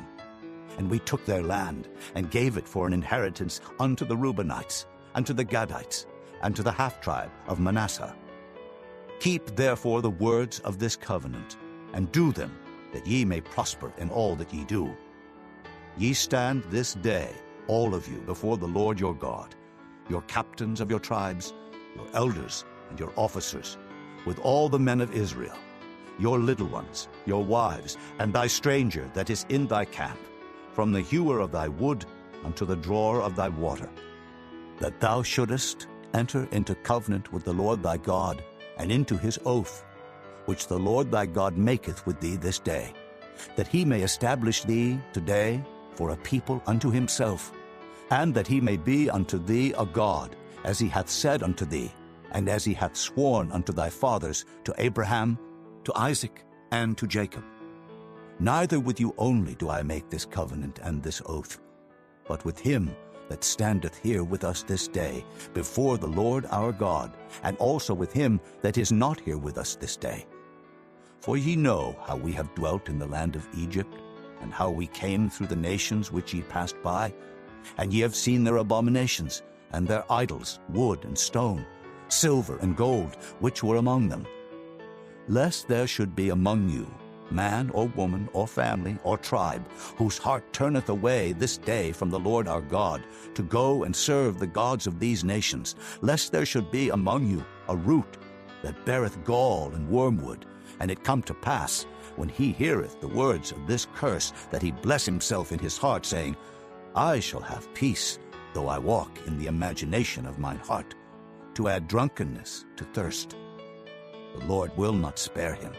And we took their land, and gave it for an inheritance unto the Reubenites, and to the Gadites, and to the half-tribe of Manasseh. Keep therefore the words of this covenant, and do them, that ye may prosper in all that ye do. Ye stand this day, all of you, before the Lord your God, your captains of your tribes, your elders, and your officers, with all the men of Israel, your little ones, your wives, and thy stranger that is in thy camp, from the hewer of thy wood unto the drawer of thy water, that thou shouldest enter into covenant with the Lord thy God, and into his oath, which the Lord thy God maketh with thee this day, that he may establish thee today for a people unto himself, and that he may be unto thee a God, as he hath said unto thee, and as he hath sworn unto thy fathers, to Abraham, to Isaac, and to Jacob. Neither with you only do I make this covenant and this oath, but with him that standeth here with us this day before the Lord our God, and also with him that is not here with us this day. For ye know how we have dwelt in the land of Egypt, and how we came through the nations which ye passed by, and ye have seen their abominations, and their idols, wood and stone, silver and gold, which were among them. Lest there should be among you man or woman or family or tribe, whose heart turneth away this day from the Lord our God, to go and serve the gods of these nations, lest there should be among you a root that beareth gall and wormwood, and it come to pass, when he heareth the words of this curse, that he bless himself in his heart, saying, I shall have peace, though I walk in the imagination of mine heart, to add drunkenness to thirst. the Lord will not spare him.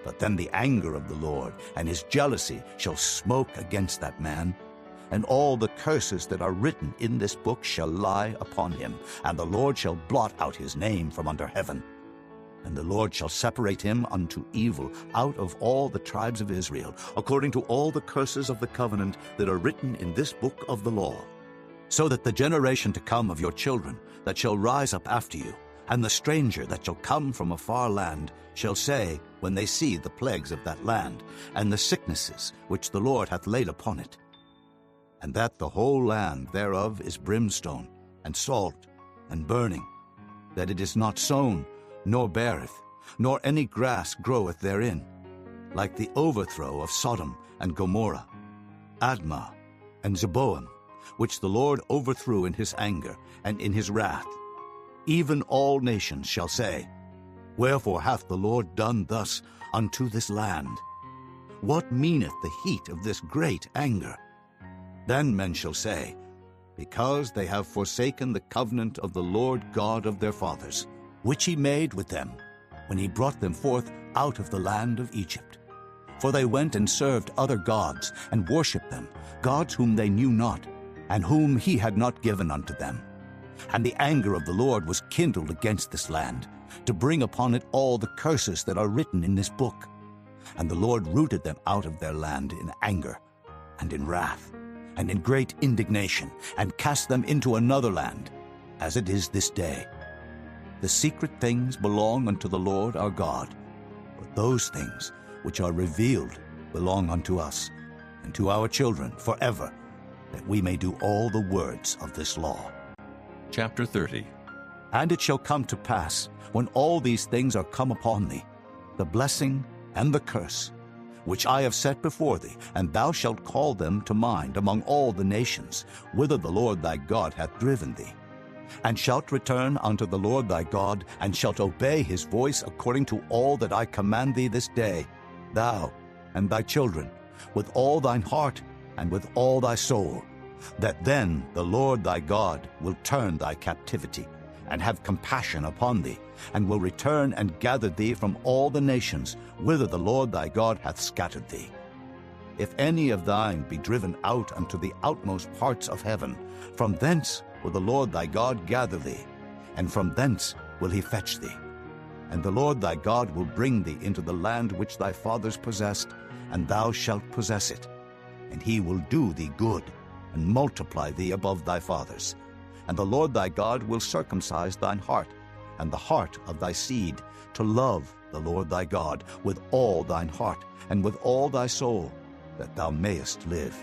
But then the anger of the Lord and his jealousy shall smoke against that man, and all the curses that are written in this book shall lie upon him, and the Lord shall blot out his name from under heaven. And the Lord shall separate him unto evil out of all the tribes of Israel, according to all the curses of the covenant that are written in this book of the law, so that the generation to come of your children that shall rise up after you, and the stranger that shall come from a far land, shall say, when they see the plagues of that land, and the sicknesses which the Lord hath laid upon it, and that the whole land thereof is brimstone, and salt, and burning, that it is not sown, nor beareth, nor any grass groweth therein, like the overthrow of Sodom and Gomorrah, Admah, and Zeboim, which the Lord overthrew in his anger and in his wrath. Even all nations shall say, Wherefore hath the Lord done thus unto this land? What meaneth the heat of this great anger? Then men shall say, Because they have forsaken the covenant of the Lord God of their fathers, which he made with them, when he brought them forth out of the land of Egypt. For they went and served other gods, and worshipped them, gods whom they knew not, and whom he had not given unto them. And the anger of the Lord was kindled against this land, to bring upon it all the curses that are written in this book. And the Lord rooted them out of their land in anger, and in wrath, and in great indignation, and cast them into another land, as it is this day. The secret things belong unto the Lord our God, but those things which are revealed belong unto us, and to our children forever, that we may do all the words of this law. Chapter 30. And it shall come to pass, when all these things are come upon thee, the blessing and the curse, which I have set before thee, and thou shalt call them to mind among all the nations, whither the Lord thy God hath driven thee, and shalt return unto the Lord thy God, and shalt obey his voice according to all that I command thee this day, thou and thy children, with all thine heart and with all thy soul, that then the Lord thy God will turn thy captivity, and have compassion upon thee, and will return and gather thee from all the nations whither the Lord thy God hath scattered thee. If any of thine be driven out unto the outmost parts of heaven, from thence will the Lord thy God gather thee, and from thence will he fetch thee. And the Lord thy God will bring thee into the land which thy fathers possessed, and thou shalt possess it. And he will do thee good, and multiply thee above thy fathers. And the Lord thy God will circumcise thine heart, and the heart of thy seed, to love the Lord thy God with all thine heart, and with all thy soul, that thou mayest live.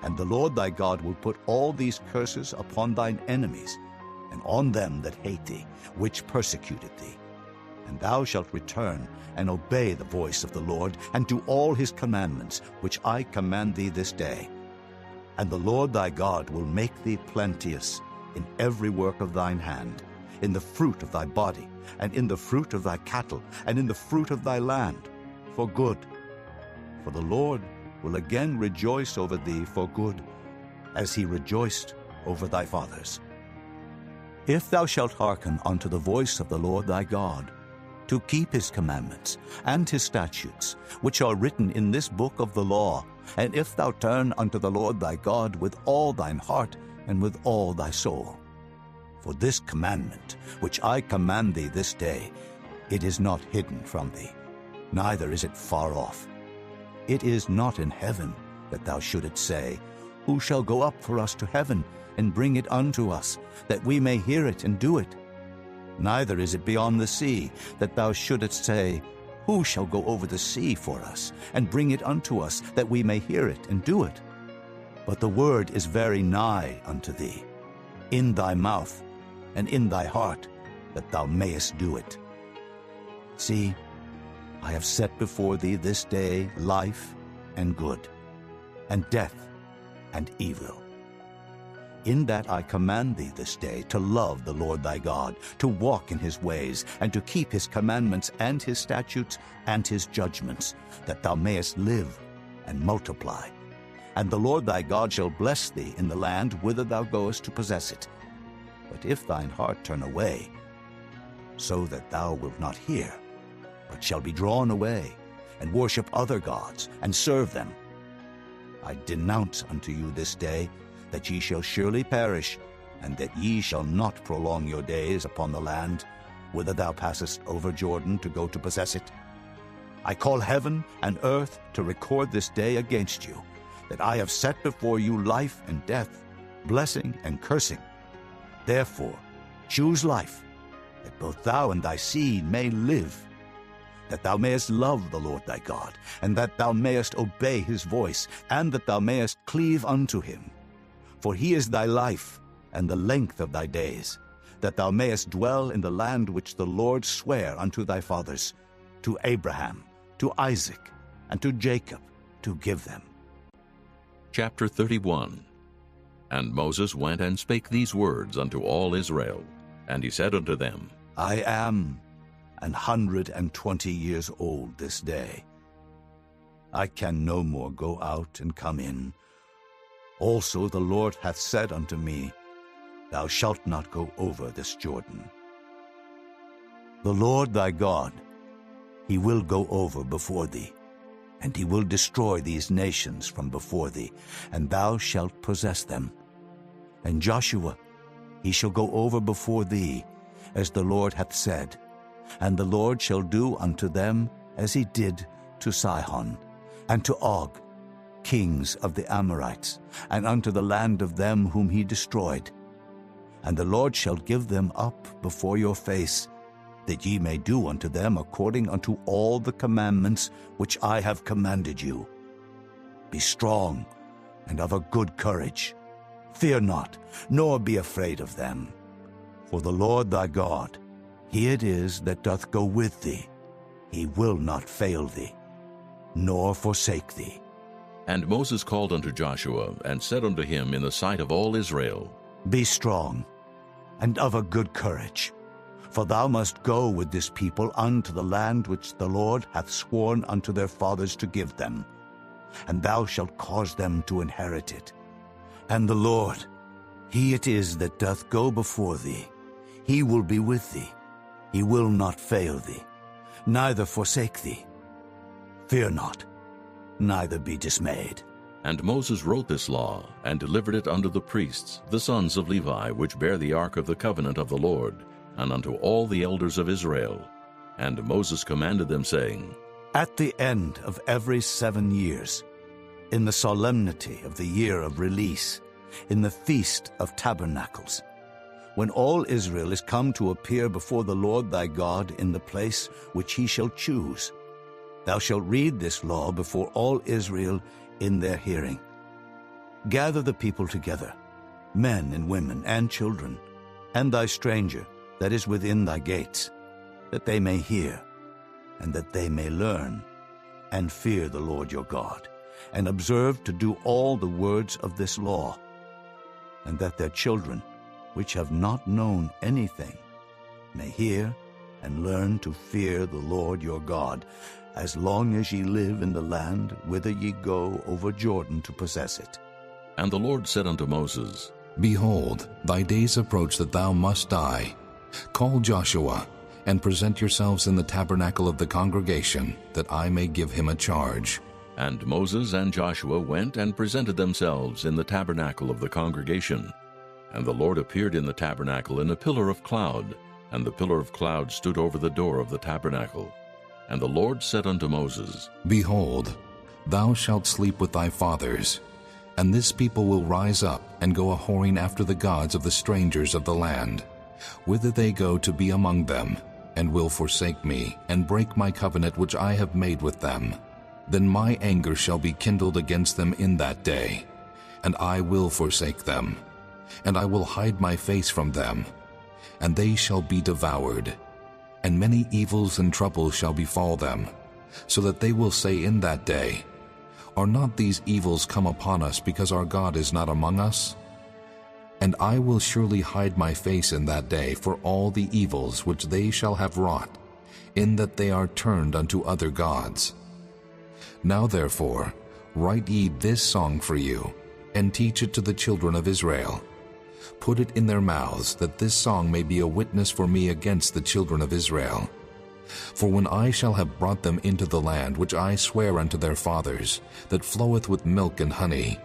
And the Lord thy God will put all these curses upon thine enemies, and on them that hate thee, which persecuted thee. And thou shalt return and obey the voice of the Lord, and do all his commandments, which I command thee this day. And the Lord thy God will make thee plenteous in every work of thine hand, in the fruit of thy body, and in the fruit of thy cattle, and in the fruit of thy land, for good. For the Lord will again rejoice over thee for good, as he rejoiced over thy fathers. If thou shalt hearken unto the voice of the Lord thy God, to keep his commandments and his statutes, which are written in this book of the law, and if thou turn unto the Lord thy God with all thine heart and with all thy soul. For this commandment, which I command thee this day, it is not hidden from thee, neither is it far off. It is not in heaven, that thou shouldest say, Who shall go up for us to heaven, and bring it unto us, that we may hear it and do it? Neither is it beyond the sea, that thou shouldest say, Who shall go over the sea for us, and bring it unto us, that we may hear it and do it? But the word is very nigh unto thee, in thy mouth and in thy heart, that thou mayest do it. See, I have set before thee this day life and good, and death and evil. In that I command thee this day to love the Lord thy God, to walk in his ways, and to keep his commandments and his statutes and his judgments, that thou mayest live and multiply. And the Lord thy God shall bless thee in the land whither thou goest to possess it. But if thine heart turn away, so that thou wilt not hear, but shall be drawn away, and worship other gods, and serve them. I denounce unto you this day that ye shall surely perish, and that ye shall not prolong your days upon the land, whither thou passest over Jordan to go to possess it. I call heaven and earth to record this day against you, that I have set before you life and death, blessing and cursing. Therefore choose life, that both thou and thy seed may live, that thou mayest love the Lord thy God, and that thou mayest obey his voice, and that thou mayest cleave unto him. For he is thy life, and the length of thy days, that thou mayest dwell in the land which the Lord sware unto thy fathers, to Abraham, to Isaac, and to Jacob, to give them. Chapter 31. And Moses went and spake these words unto all Israel. And he said unto them, I am 120 years old this day. I can no more go out and come in. Also the Lord hath said unto me, Thou shalt not go over this Jordan. The Lord thy God, he will go over before thee, and he will destroy these nations from before thee, and thou shalt possess them. And Joshua, he shall go over before thee, as the Lord hath said, and the Lord shall do unto them as he did to Sihon, and to Og, kings of the Amorites, and unto the land of them whom he destroyed. And the Lord shall give them up before your face, that ye may do unto them according unto all the commandments which I have commanded you. Be strong and of a good courage. Fear not, nor be afraid of them. For the Lord thy God, he it is that doth go with thee. He will not fail thee, nor forsake thee. And Moses called unto Joshua, and said unto him in the sight of all Israel, Be strong, and of a good courage, for thou must go with this people unto the land which the Lord hath sworn unto their fathers to give them, and thou shalt cause them to inherit it. And the Lord, he it is that doth go before thee. He will be with thee. He will not fail thee, neither forsake thee. Fear not, neither be dismayed. And Moses wrote this law, and delivered it unto the priests, the sons of Levi, which bear the ark of the covenant of the Lord, and unto all the elders of Israel. And Moses commanded them, saying, At the end of every 7 years, in the solemnity of the year of release, in the feast of tabernacles, when all Israel is come to appear before the Lord thy God in the place which he shall choose, thou shalt read this law before all Israel in their hearing. Gather the people together, men and women and children, and thy stranger that is within thy gates, that they may hear, and that they may learn, and fear the Lord your God, and observe to do all the words of this law, and that their children, which have not known anything, may hear and learn to fear the Lord your God, as long as ye live in the land whither ye go over Jordan to possess it. And the Lord said unto Moses, Behold, thy days approach that thou must die. Call Joshua, and present yourselves in the tabernacle of the congregation, that I may give him a charge. And Moses and Joshua went and presented themselves in the tabernacle of the congregation. And the Lord appeared in the tabernacle in a pillar of cloud, and the pillar of cloud stood over the door of the tabernacle. And the Lord said unto Moses, Behold, thou shalt sleep with thy fathers, and this people will rise up and go a-whoring after the gods of the strangers of the land, whither they go to be among them, and will forsake me, and break my covenant which I have made with them. Then my anger shall be kindled against them in that day, and I will forsake them, and I will hide my face from them, and they shall be devoured. And many evils and troubles shall befall them, so that they will say in that day, Are not these evils come upon us because our God is not among us? And I will surely hide my face in that day for all the evils which they shall have wrought, in that they are turned unto other gods. Now therefore, write ye this song for you, and teach it to the children of Israel. Put it in their mouths, that this song may be a witness for me against the children of Israel. For when I shall have brought them into the land which I swear unto their fathers, that floweth with milk and honey,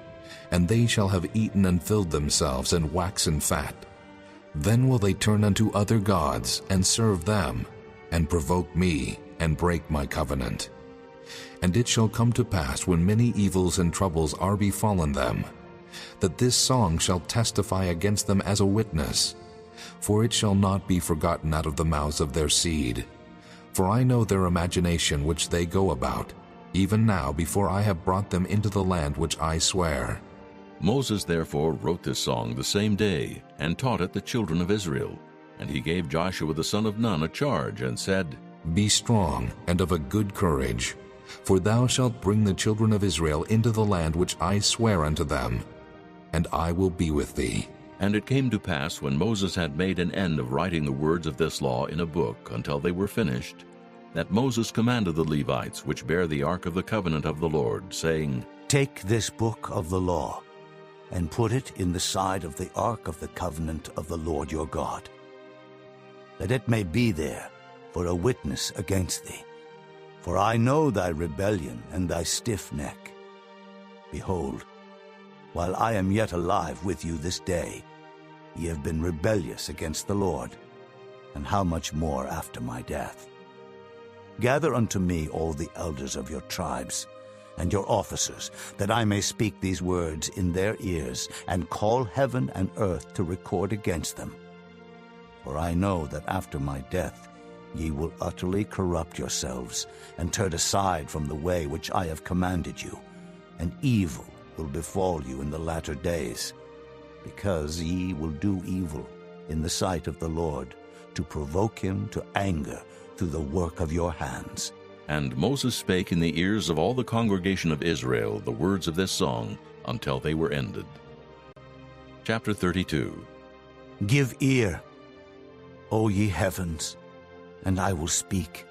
and they shall have eaten and filled themselves and waxen fat, then will they turn unto other gods and serve them, and provoke me, and break my covenant. And it shall come to pass, when many evils and troubles are befallen them, that this song shall testify against them as a witness, for it shall not be forgotten out of the mouths of their seed. For I know their imagination which they go about, even now before I have brought them into the land which I swear. Moses therefore wrote this song the same day, and taught it the children of Israel. And he gave Joshua the son of Nun a charge, and said, Be strong and of a good courage, for thou shalt bring the children of Israel into the land which I swear unto them, and I will be with thee. And it came to pass, when Moses had made an end of writing the words of this law in a book until they were finished, that Moses commanded the Levites which bear the ark of the covenant of the Lord, saying, Take this book of the law, and put it in the side of the ark of the covenant of the Lord your God, that it may be there for a witness against thee. For I know thy rebellion and thy stiff neck. Behold, while I am yet alive with you this day, ye have been rebellious against the Lord, and how much more after my death? Gather unto me all the elders of your tribes, and your officers, that I may speak these words in their ears, and call heaven and earth to record against them. For I know that after my death ye will utterly corrupt yourselves, and turn aside from the way which I have commanded you, and evil will befall you in the latter days, because ye will do evil in the sight of the Lord, to provoke him to anger through the work of your hands. And Moses spake in the ears of all the congregation of Israel the words of this song until they were ended. Chapter 32. Give ear, O ye heavens, and I will speak.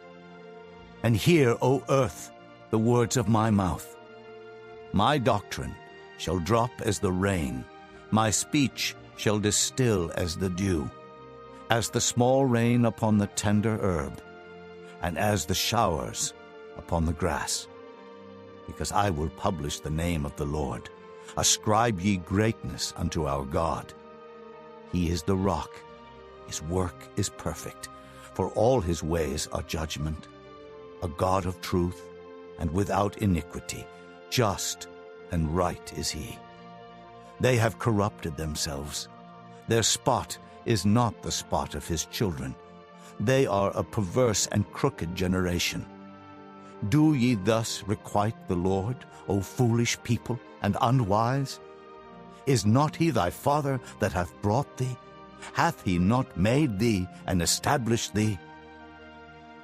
And hear, O earth, the words of my mouth. My doctrine shall drop as the rain, my speech shall distill as the dew, as the small rain upon the tender herb, and as the showers upon the grass. Because I will publish the name of the Lord. Ascribe ye greatness unto our God. He is the rock, his work is perfect, for all his ways are judgment. A God of truth, and without iniquity, just and right is he. They have corrupted themselves. Their spot is not the spot of his children. They are a perverse and crooked generation. Do ye thus requite the Lord, O foolish people, and unwise? Is not he thy father that hath brought thee? Hath he not made thee and established thee?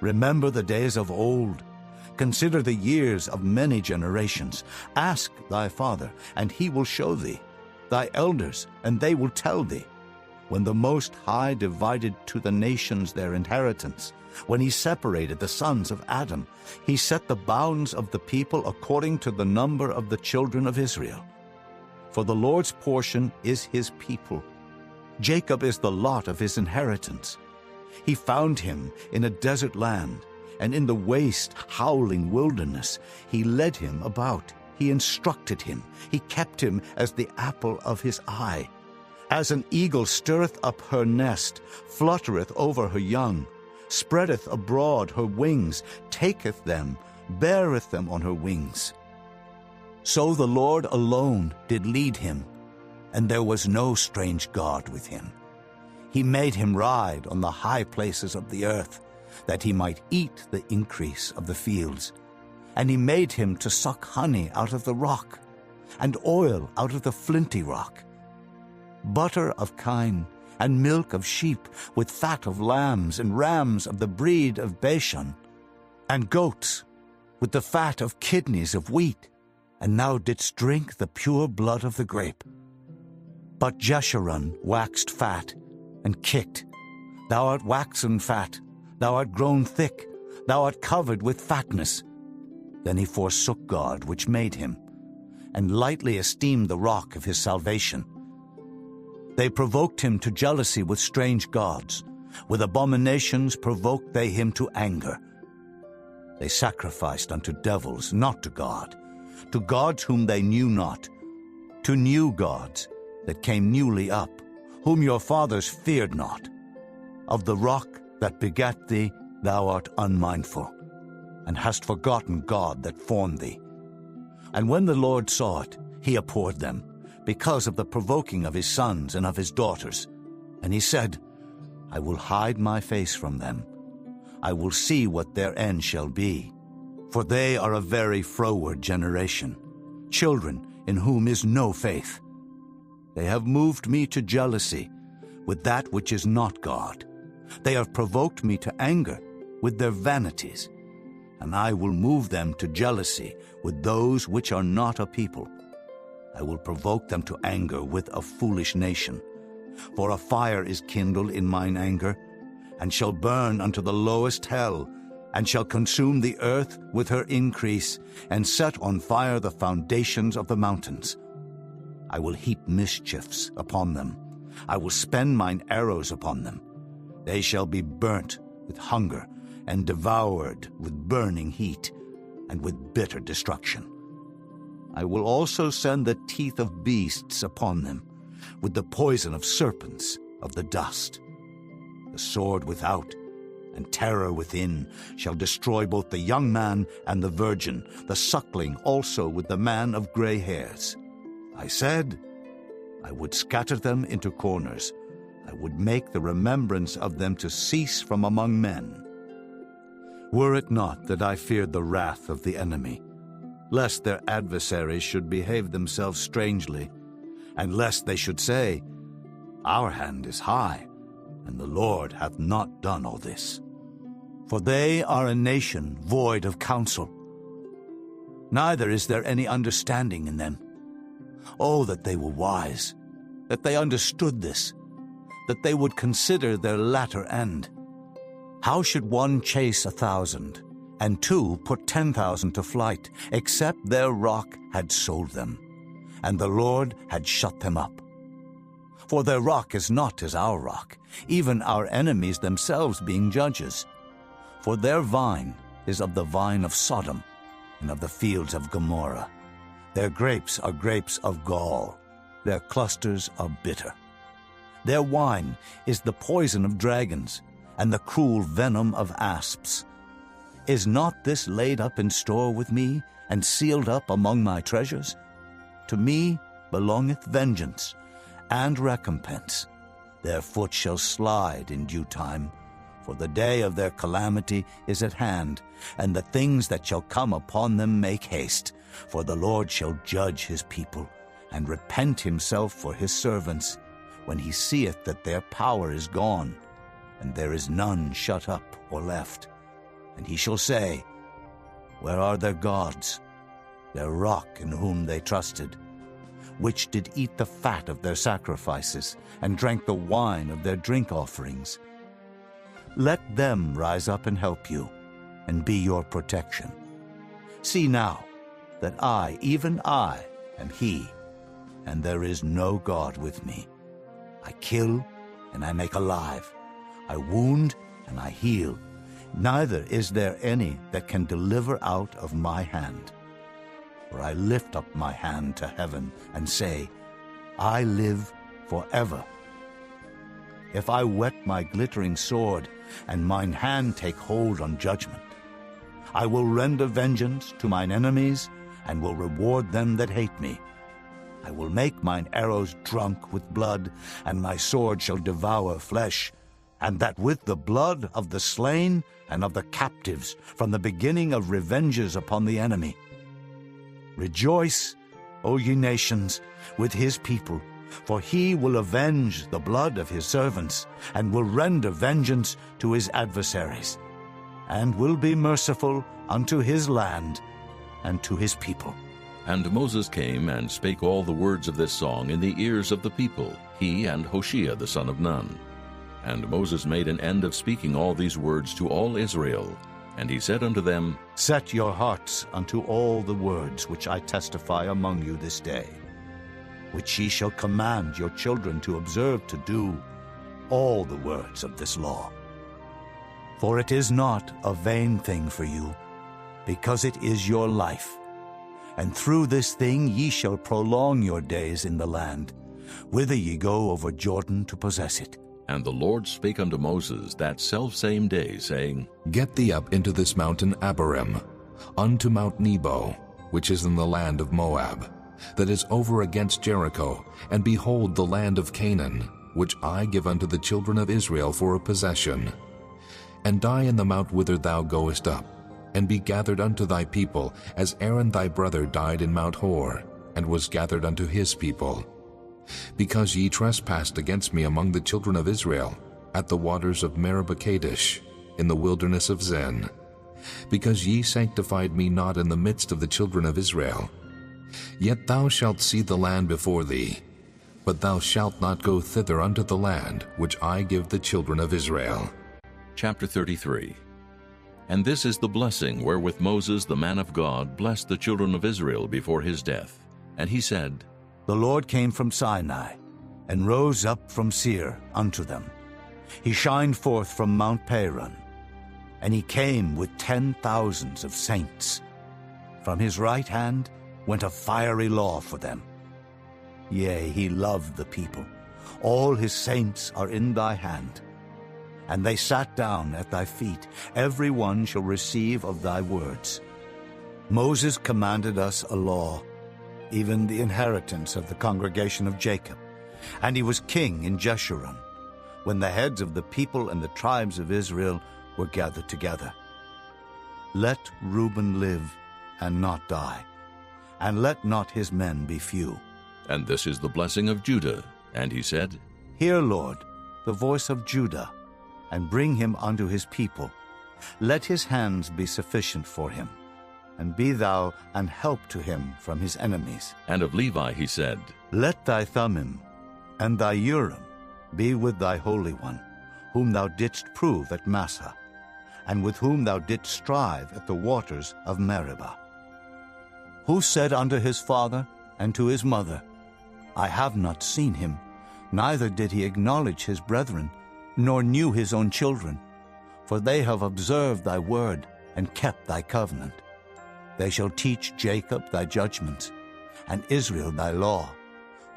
Remember the days of old. Consider the years of many generations. Ask thy father, and he will show thee, thy elders, and they will tell thee. When the Most High divided to the nations their inheritance, when he separated the sons of Adam, he set the bounds of the people according to the number of the children of Israel. For the Lord's portion is his people. Jacob is the lot of his inheritance. He found him in a desert land, and in the waste, howling wilderness. He led him about. He instructed him. He kept him as the apple of his eye. As an eagle stirreth up her nest, fluttereth over her young, spreadeth abroad her wings, taketh them, beareth them on her wings. So the Lord alone did lead him, and there was no strange God with him. He made him ride on the high places of the earth, that he might eat the increase of the fields. And he made him to suck honey out of the rock, and oil out of the flinty rock. Butter of kine, and milk of sheep, with fat of lambs, and rams of the breed of Bashan, and goats, with the fat of kidneys of wheat, and thou didst drink the pure blood of the grape. But Jeshurun waxed fat, and kicked. Thou art waxen fat, thou art grown thick, thou art covered with fatness. Then he forsook God which made him, and lightly esteemed the rock of his salvation. They provoked him to jealousy with strange gods, With abominations provoked they him to anger. They sacrificed unto devils, not to God, to gods whom they knew not, to new gods that came newly up, whom your fathers feared not. Of the rock that begat thee thou art unmindful, and hast forgotten God that formed thee. And when the Lord saw it, he abhorred them, because of the provoking of his sons and of his daughters. And he said, I will hide my face from them. I will see what their end shall be. For they are a very froward generation, children in whom is no faith. They have moved me to jealousy with that which is not God. They have provoked me to anger with their vanities. And I will move them to jealousy with those which are not a people. I will provoke them to anger with a foolish nation. For a fire is kindled in mine anger, and shall burn unto the lowest hell, and shall consume the earth with her increase, and set on fire the foundations of the mountains. I will heap mischiefs upon them. I will spend mine arrows upon them. They shall be burnt with hunger, and devoured with burning heat, and with bitter destruction. I will also send the teeth of beasts upon them, with the poison of serpents of the dust. The sword without, and terror within, shall destroy both the young man and the virgin, the suckling also with the man of gray hairs. I said, I would scatter them into corners. I would make the remembrance of them to cease from among men. Were it not that I feared the wrath of the enemy, lest their adversaries should behave themselves strangely, and lest they should say, Our hand is high, and the Lord hath not done all this. For they are a nation void of counsel, neither is there any understanding in them. Oh, that they were wise, that they understood this, that they would consider their latter end. How should one chase 1,000, and two put 10,000 to flight, except their rock had sold them, and the Lord had shut them up? For their rock is not as our rock, even our enemies themselves being judges. For their vine is of the vine of Sodom, and of the fields of Gomorrah. Their grapes are grapes of gall, their clusters are bitter. Their wine is the poison of dragons, and the cruel venom of asps. Is not this laid up in store with me, and sealed up among my treasures? To me belongeth vengeance and recompense. Their foot shall slide in due time, for the day of their calamity is at hand, and the things that shall come upon them make haste. For the Lord shall judge his people, and repent himself for his servants, when he seeth that their power is gone, and there is none shut up or left. And he shall say, Where are their gods, their rock in whom they trusted, which did eat the fat of their sacrifices, and drank the wine of their drink offerings? Let them rise up and help you, and be your protection. See now that I, even I, am he, and there is no God with me. I kill, and I make alive. I wound, and I heal. Neither is there any that can deliver out of my hand. For I lift up my hand to heaven, and say, I live forever. If I whet my glittering sword, and mine hand take hold on judgment, I will render vengeance to mine enemies, and will reward them that hate me. I will make mine arrows drunk with blood, and my sword shall devour flesh, and that with the blood of the slain and of the captives, from the beginning of revenges upon the enemy. Rejoice, O ye nations, with his people, for he will avenge the blood of his servants, and will render vengeance to his adversaries, and will be merciful unto his land and to his people. And Moses came and spake all the words of this song in the ears of the people, he and Hoshea the son of Nun. And Moses made an end of speaking all these words to all Israel. And he said unto them, Set your hearts unto all the words which I testify among you this day, which ye shall command your children to observe to do, all the words of this law. For it is not a vain thing for you, because it is your life. And through this thing ye shall prolong your days in the land, whither ye go over Jordan to possess it. And the Lord spake unto Moses that selfsame day, saying, Get thee up into this mountain Abarim, unto Mount Nebo, which is in the land of Moab, that is over against Jericho, and behold the land of Canaan, which I give unto the children of Israel for a possession. And die in the mount whither thou goest up, and be gathered unto thy people, as Aaron thy brother died in Mount Hor, and was gathered unto his people. Because ye trespassed against me among the children of Israel, at the waters of Meribah Kadesh, in the wilderness of Zin, because ye sanctified me not in the midst of the children of Israel. Yet thou shalt see the land before thee, but thou shalt not go thither unto the land which I give the children of Israel. Chapter 33. And this is the blessing wherewith Moses the man of God blessed the children of Israel before his death. And he said, The Lord came from Sinai, and rose up from Seir unto them. He shined forth from Mount Paran, and he came with 10,000s of saints. From his right hand went a fiery law for them. Yea, he loved the people. All his saints are in thy hand. And they sat down at thy feet. Every one shall receive of thy words. Moses commanded us a law, even the inheritance of the congregation of Jacob. And he was king in Jeshurun, when the heads of the people and the tribes of Israel were gathered together. Let Reuben live and not die, and let not his men be few. And this is the blessing of Judah. And he said, Hear, Lord, the voice of Judah, and bring him unto his people. Let his hands be sufficient for him, and be thou an help to him from his enemies. And of Levi he said, Let thy Thummim and thy Urim be with thy Holy One, whom thou didst prove at Massah, and with whom thou didst strive at the waters of Meribah. Who said unto his father and to his mother, I have not seen him, neither did he acknowledge his brethren, nor knew his own children, for they have observed thy word and kept thy covenant. They shall teach Jacob thy judgments, and Israel thy law.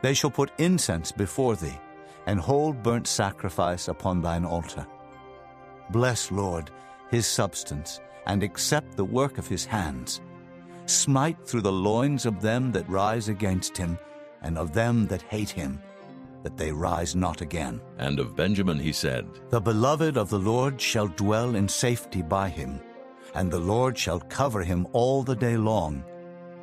They shall put incense before thee, and hold burnt sacrifice upon thine altar. Bless, Lord, his substance, and accept the work of his hands. Smite through the loins of them that rise against him, and of them that hate him, that they rise not again. And of Benjamin he said, The beloved of the Lord shall dwell in safety by him, and the Lord shall cover him all the day long,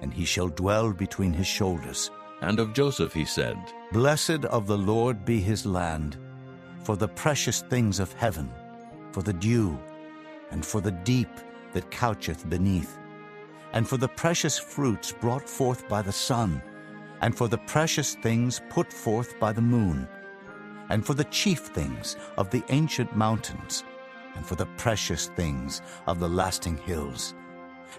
and he shall dwell between his shoulders. And of Joseph he said, Blessed of the Lord be his land, for the precious things of heaven, for the dew, and for the deep that coucheth beneath, and for the precious fruits brought forth by the sun, and for the precious things put forth by the moon, and for the chief things of the ancient mountains, and for the precious things of the lasting hills,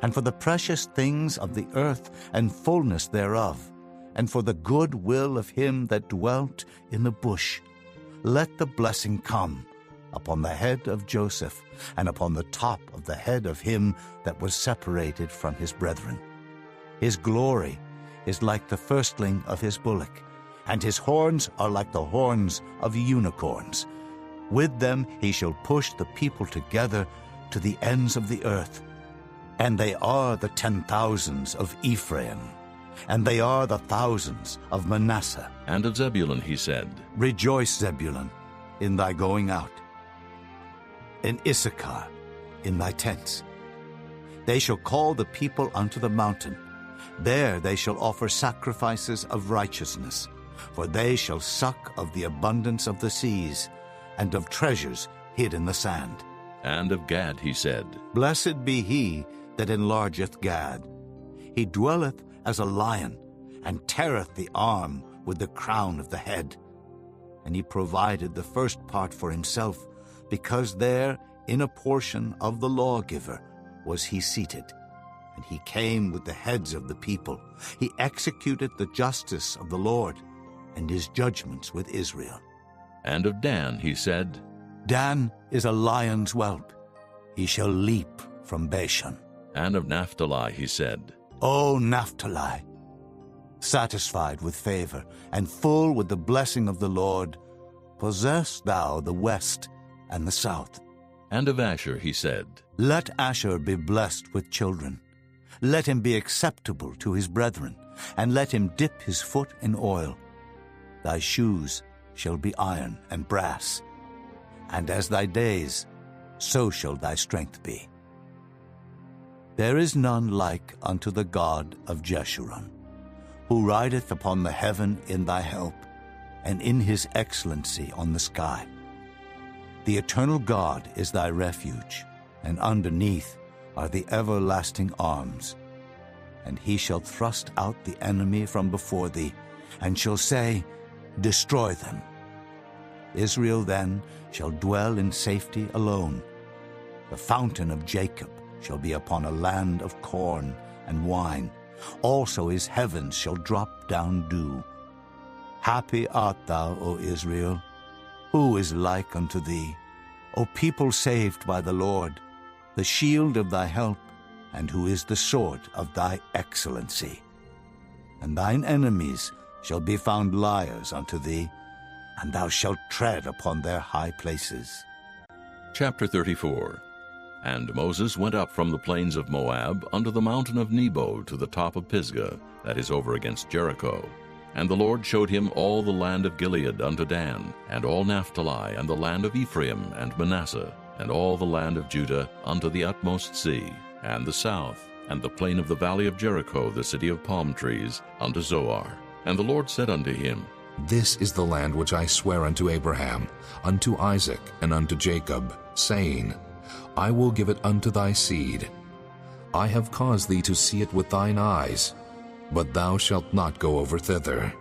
and for the precious things of the earth and fullness thereof, and for the good will of him that dwelt in the bush. Let the blessing come upon the head of Joseph, and upon the top of the head of him that was separated from his brethren. His glory is like the firstling of his bullock, and his horns are like the horns of unicorns. With them he shall push the people together to the ends of the earth. And they are the 10,000s of Ephraim, and they are the thousands of Manasseh. And of Zebulun he said, Rejoice, Zebulun, in thy going out, in Issachar, in thy tents. They shall call the people unto the mountain. There they shall offer sacrifices of righteousness, for they shall suck of the abundance of the seas, and of treasures hid in the sand. And of Gad he said, Blessed be he that enlargeth Gad. He dwelleth as a lion, and teareth the arm with the crown of the head. And he provided the first part for himself, because there in a portion of the lawgiver was he seated. And he came with the heads of the people. He executed the justice of the Lord, and his judgments with Israel. And of Dan he said, Dan is a lion's whelp. He shall leap from Bashan. And of Naphtali he said, O Naphtali, satisfied with favor and full with the blessing of the Lord, possess thou the west and the south. And of Asher he said, Let Asher be blessed with children. Let him be acceptable to his brethren, and let him dip his foot in oil. Thy shoes shall be iron and brass, and as thy days, so shall thy strength be. There is none like unto the God of Jeshurun, who rideth upon the heaven in thy help, and in his excellency on the sky. The eternal God is thy refuge, and underneath are the everlasting arms. And he shall thrust out the enemy from before thee, and shall say, Destroy them. Israel then shall dwell in safety alone. The fountain of Jacob shall be upon a land of corn and wine. Also his heavens shall drop down dew. Happy art thou, O Israel. Who is like unto thee? O people saved by the Lord, the shield of thy help, and who is the sword of thy excellency. And thine enemies shall be found liars unto thee, and thou shalt tread upon their high places. Chapter 34. And Moses went up from the plains of Moab unto the mountain of Nebo to the top of Pisgah, that is over against Jericho. And the Lord showed him all the land of Gilead unto Dan, and all Naphtali, and the land of Ephraim and Manasseh, and all the land of Judah unto the utmost sea, and the south, and the plain of the valley of Jericho, the city of palm trees, unto Zoar. And the Lord said unto him, This is the land which I swear unto Abraham, unto Isaac, and unto Jacob, saying, I will give it unto thy seed. I have caused thee to see it with thine eyes, but thou shalt not go over thither.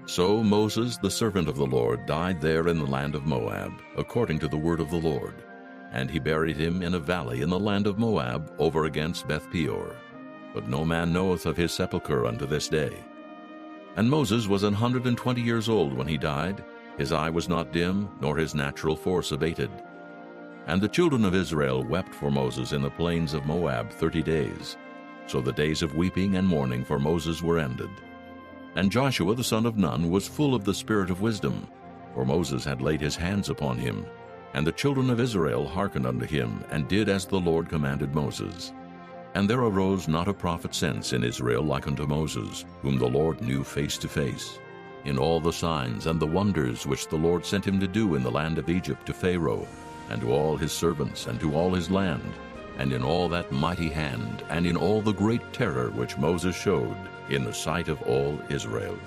So Moses, the servant of the Lord, died there in the land of Moab, according to the word of the Lord. And he buried him in a valley in the land of Moab, over against Beth-peor. But no man knoweth of his sepulchre unto this day. And Moses was 120 years old when he died. His eye was not dim, nor his natural force abated. And the children of Israel wept for Moses in the plains of Moab 30 days. So the days of weeping and mourning for Moses were ended. And Joshua the son of Nun was full of the spirit of wisdom, for Moses had laid his hands upon him. And the children of Israel hearkened unto him, and did as the Lord commanded Moses. And there arose not a prophet since in Israel like unto Moses, whom the Lord knew face to face, in all the signs and the wonders which the Lord sent him to do in the land of Egypt to Pharaoh, and to all his servants, and to all his land, and in all that mighty hand, and in all the great terror which Moses showed in the sight of all Israel.